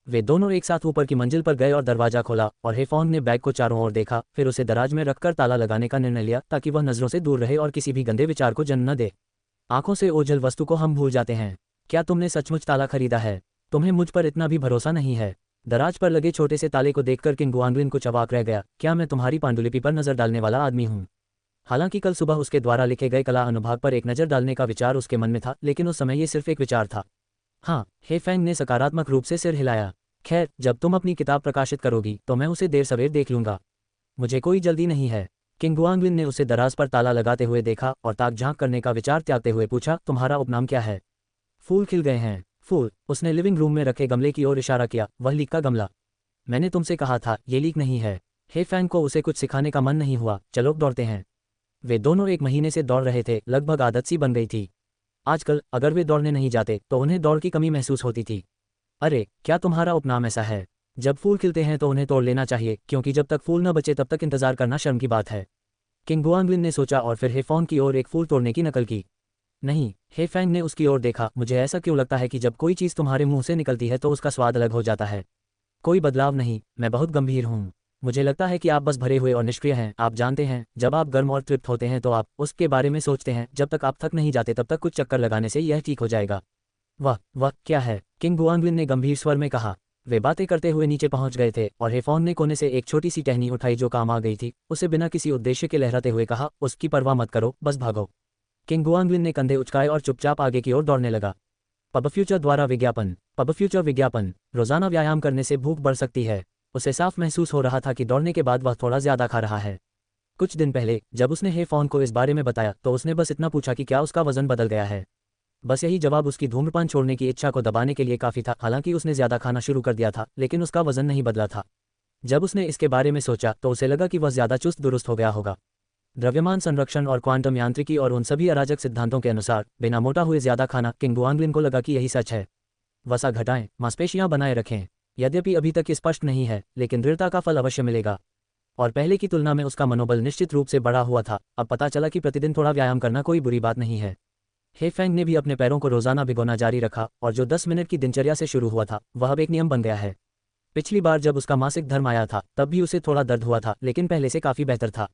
वे दोनों एक साथ ऊपर की मंजिल पर गए और दरवाजा खोला और हे फॉन्ग ने बैग को चारों ओर देखा, फिर उसे दराज में रखकर ताला लगाने का निर्णय लिया ताकि वह नजरों से दूर रहे और किसी भी गंदे विचार को जन्म न दे। आंखों से ओझल वस्तु को हम भूल जाते हैं। क्या तुमने सचमुच ताला खरीदा है? तुम्हें मुझ पर इतना भी भरोसा नहीं है? दराज पर लगे छोटे से ताले को देखकर किंग गुआंगलिन कुछ अवाक रह गया। क्या मैं तुम्हारी पांडुलिपि पर नजर डालने वाला आदमी हूँ? हालांकि कल सुबह उसके द्वारा लिखे गए कला अनुभाग पर एक नज़र डालने का विचार उसके मन में था, लेकिन उस समय ये सिर्फ एक विचार था। हाँ, हे फैंग ने सकारात्मक रूप से सिर हिलाया। खैर, जब तुम अपनी किताब प्रकाशित करोगी तो मैं उसे देर सवेर देख लूंगा। मुझे कोई जल्दी नहीं है। किंग गुआंगलिन ने उसे दराज पर ताला लगाते हुए देखा और ताक झांक करने का विचार त्यागते हुए पूछा, तुम्हारा उपनाम क्या है? फूल खिल गए हैं। फूल। उसने लिविंग रूम में रखे गमले की ओर इशारा किया। वह लीक का गमला। मैंने तुमसे कहा था ये लीक नहीं है। हे फैंग को उसे कुछ सिखाने का मन नहीं हुआ। चलो दौड़ते हैं। वे दोनों 1 महीने से दौड़ रहे थे, लगभग आदत सी बन गई थी। आजकल अगर वे दौड़ने नहीं जाते तो उन्हें दौड़ की कमी महसूस होती थी। अरे, क्या तुम्हारा उपनाम ऐसा है? जब फूल खिलते हैं तो उन्हें तोड़ लेना चाहिए, क्योंकि जब तक फूल न बचे तब तक इंतजार करना शर्म की बात है। किंग गुआंगलिन ने सोचा और फिर हे फॉन्ग की ओर एक फूल तोड़ने की नकल की। नहीं, हे फैंग ने उसकी ओर देखा। मुझे ऐसा क्यों लगता है कि जब कोई चीज़ तुम्हारे मुंह से निकलती है तो उसका स्वाद अलग हो जाता है। कोई बदलाव नहीं। मैं बहुत गंभीर हूँ। मुझे लगता है कि आप बस भरे हुए और निष्क्रिय हैं। आप जानते हैं, जब आप गर्म और तृप्त होते हैं तो आप उसके बारे में सोचते हैं। जब तक आप थक नहीं जाते तब तक कुछ चक्कर लगाने से यह ठीक हो जाएगा। वह क्या है? किंग गुआंगलिन ने गंभीर स्वर में कहा। वे बातें करते हुए नीचे पहुंच गए थे और हे फॉन्ग ने कोने से एक छोटी सी टहनी उठाई जो काम आ गई थी। उसे बिना किसी उद्देश्य के लहराते हुए कहा, उसकी परवाह मत करो, बस भागो। किंग गुआंगलिन ने कंधे उचकाए और चुपचाप आगे की ओर दौड़ने लगा। पब फ्यूचर द्वारा विज्ञापन। पब फ्यूचर विज्ञापन। रोजाना व्यायाम करने से भूख बढ़ सकती है। उसे साफ महसूस हो रहा था कि दौड़ने के बाद वह थोड़ा ज्यादा खा रहा है। कुछ दिन पहले जब उसने हे फॉन्ग को इस बारे में बताया तो उसने बस इतना पूछा कि क्या उसका वजन बदल गया है। बस यही जवाब उसकी धूम्रपान छोड़ने की इच्छा को दबाने के लिए काफ़ी था। हालांकि उसने ज़्यादा खाना शुरू कर दिया था, लेकिन उसका वजन नहीं बदला था। जब उसने इसके बारे में सोचा तो उसे लगा कि वह ज़्यादा चुस्त दुरुस्त हो गया होगा। द्रव्यमान संरक्षण और क्वांटम यांत्रिकी और उन सभी अराजक सिद्धांतों के अनुसार बिना मोटा हुए ज़्यादा खाना। किंग गुआंगलिन को लगा कि यही सच है। वसा घटाएं, मांसपेशियां बनाए रखें। यद्यपि अभी तक स्पष्ट नहीं है, लेकिन दृढ़ता का फल अवश्य मिलेगा। और पहले की तुलना में उसका मनोबल निश्चित रूप से बढ़ा हुआ था। अब पता चला कि प्रतिदिन थोड़ा व्यायाम करना कोई बुरी बात नहीं है। हे फैंग ने भी अपने पैरों को रोजाना भिगोना जारी रखा और जो 10 मिनट की दिनचर्या से शुरू हुआ था वह अब एक नियम बन गया है। पिछली बार जब उसका मासिक धर्म आया था तब भी उसे थोड़ा दर्द हुआ था, लेकिन पहले से काफी बेहतर था।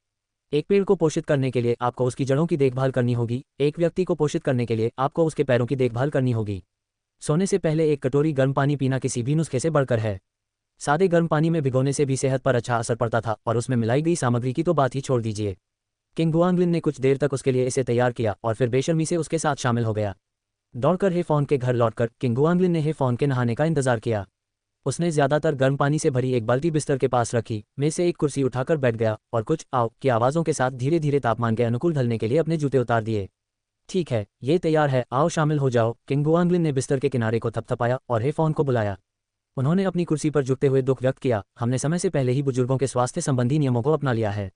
एक पेड़ को पोषित करने के लिए आपको उसकी जड़ों की देखभाल करनी होगी। एक व्यक्ति को पोषित करने के लिए आपको उसके पैरों की देखभाल करनी होगी। सोने से पहले एक कटोरी गर्म पानी पीना किसी भी नुस्खे से बढ़कर है। सादे गर्म पानी में भिगोने से भी सेहत पर अच्छा असर पड़ता था, और उसमें मिलाई गई सामग्री की तो बात ही छोड़ दीजिए। किंग गुआंगलिन ने कुछ देर तक उसके लिए इसे तैयार किया और फिर बेशर्मी से उसके साथ शामिल हो गया। दौड़कर हे फॉन्ग के घर लौटकर किंग गुआंगलिन ने हे फॉन्ग के नहाने का इंतजार किया। उसने ज्यादातर गर्म पानी से भरी एक बाल्टी बिस्तर के पास रखी, में से एक कुर्सी उठाकर बैठ गया और कुछ आओ की आवाज़ों के साथ धीरे धीरे तापमान के अनुकूल ढलने के लिए अपने जूते उतार दिए। ठीक है, ये तैयार है, आओ शामिल हो जाओ। किंग गुआंगलिन ने बिस्तर के किनारे को थपथपाया और हे फॉन्ग को बुलाया। उन्होंने अपनी कुर्सी पर झुकते हुए दुख व्यक्त किया। हमने समय से पहले ही बुजुर्गों के स्वास्थ्य संबंधी नियमों को अपना लिया है।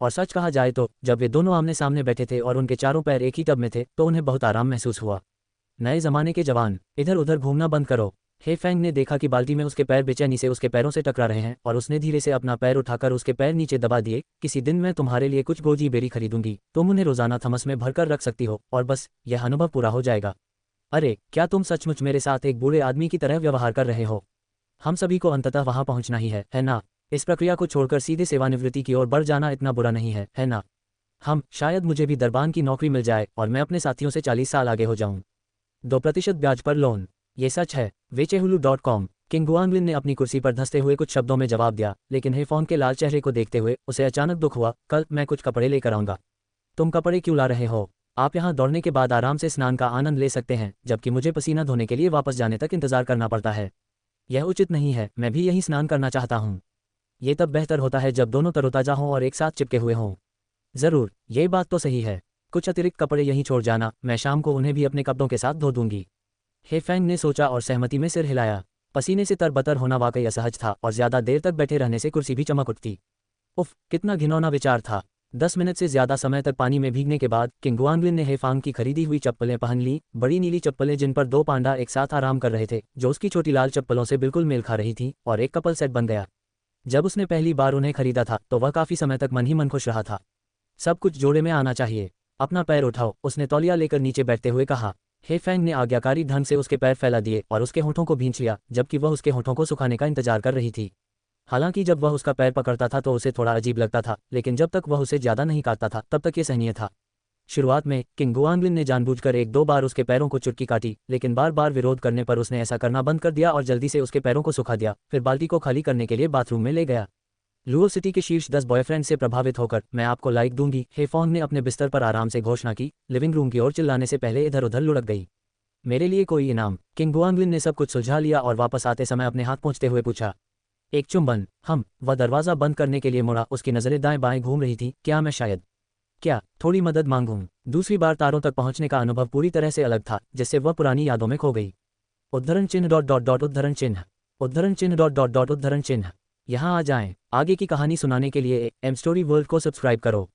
और सच कहा जाए तो जब वे दोनों आमने सामने बैठे थे और उनके चारों पैर एक ही टब में थे तो उन्हें बहुत आराम महसूस हुआ। नए जमाने के जवान, इधर उधर घूमना बंद करो। हे फैंग ने देखा कि बाल्टी में उसके पैर बेचैनी से उसके पैरों से टकरा रहे हैं और उसने धीरे से अपना पैर उठाकर उसके पैर नीचे दबा दिए। किसी दिन मैं तुम्हारे लिए कुछ गोजी बेरी खरीदूंगी, तुम उन्हें रोजाना थमस में भरकर रख सकती हो और बस यह अनुभव पूरा हो जाएगा। अरे क्या तुम सचमुच मेरे साथ एक बूढ़े आदमी की तरह व्यवहार कर रहे हो? हम सभी को अंततः वहां पहुंचना ही है ना? इस प्रक्रिया को छोड़कर सीधे सेवानिवृत्ति की ओर बढ़ जाना इतना बुरा नहीं है ना? शायद मुझे भी दरबान की नौकरी मिल जाए और मैं अपने साथियों से 40 साल आगे हो जाऊं। 2% ब्याज पर लोन। ये सच है। वेचेहुलू.com। किंग गुआंगलिन ने अपनी कुर्सी पर धंसते हुए कुछ शब्दों में जवाब दिया, लेकिन हेफोंग के लाल चेहरे को देखते हुए उसे अचानक दुख हुआ। कल मैं कुछ कपड़े लेकर आऊंगा। तुम कपड़े क्यों ला रहे हो? आप यहाँ दौड़ने के बाद आराम से स्नान का आनंद ले सकते हैं, जबकि मुझे पसीना धोने के लिए वापस जाने तक इंतजार करना पड़ता है। यह उचित नहीं है। मैं भी यहीं स्नान करना चाहता हूँ। ये तब बेहतर होता है जब दोनों तरोताजा हों और एक साथ चिपके हुए हों। जरूर, ये बात तो सही है। कुछ अतिरिक्त कपड़े यहीं छोड़ जाना, मैं शाम को उन्हें भी अपने कपड़ों के साथ धो दूंगी। हेफेंग ने सोचा और सहमति में सिर हिलाया। पसीने से तरबतर होना वाकई असहज था और ज्यादा देर तक बैठे रहने से कुर्सी भी चमक उठती। उफ, कितना घिनौना विचार था। 10 मिनट से ज्यादा समय तक पानी में भीगने के बाद किंग गुआंगलिन ने हेफांग की खरीदी हुई चप्पलें पहन ली, बड़ी नीली चप्पलें जिन पर 2 पांडा एक साथ आराम कर रहे थे, जो उसकी छोटी लाल चप्पलों से बिल्कुल मेल खा रही थी, और एक कपल सेट बन गया। जब उसने पहली बार उन्हें खरीदा था तो वह काफी समय तक मन ही मन खुश रहा था। सब कुछ जोड़े में आना चाहिए। अपना पैर उठाओ, उसने तौलिया लेकर नीचे बैठते हुए कहा। हेफेंग ने आज्ञाकारी ढंग से उसके पैर फैला दिए और उसके होठों को भींच लिया, जबकि वह उसके होठों को सुखाने का इंतजार कर रही थी। हालांकि जब वह उसका पैर पकड़ता था तो उसे थोड़ा अजीब लगता था, लेकिन जब तक वह उसे ज्यादा नहीं काटता था तब तक ये सहनीय था। शुरुआत में किंग गुआंगलिन ने जानबूझकर 1-2 बार उसके पैरों को चुटकी काटी, लेकिन बार बार विरोध करने पर उसने ऐसा करना बंद कर दिया और जल्दी से उसके पैरों को सुखा दिया, फिर बाल्टी को खाली करने के लिए बाथरूम में ले गया। लुओ सिटी के शीर्ष 10 बॉयफ्रेंड से प्रभावित होकर मैं आपको लाइक दूंगी, हेफोंग ने अपने बिस्तर पर आराम से घोषणा की, लिविंग रूम की ओर चिल्लाने से पहले इधर उधर लुढ़क गई। मेरे लिए कोई इनाम? किंग गुआंगलिन ने सब कुछ सुलझा लिया और वापस आते समय अपने हाथ पहुंचते हुए पूछा। एक चुंबन। वह दरवाज़ा बंद करने के लिए मुड़ा, उसकी नज़रें दाएं बाएं घूम रही थी। क्या मैं शायद थोड़ी मदद मांगूं? दूसरी बार तारों तक पहुंचने का अनुभव पूरी तरह से अलग था, जिससे वह पुरानी यादों में खो गई। उद्धरण चिन्ह डॉट डॉट डॉट उद्धरण चिन्ह, उद्धरण चिन्ह डॉट डॉट डॉट उद्धरण चिन्ह। यहाँ आ जाएं। आगे की कहानी सुनाने के लिए एम स्टोरी वर्ल्ड को सब्सक्राइब करो।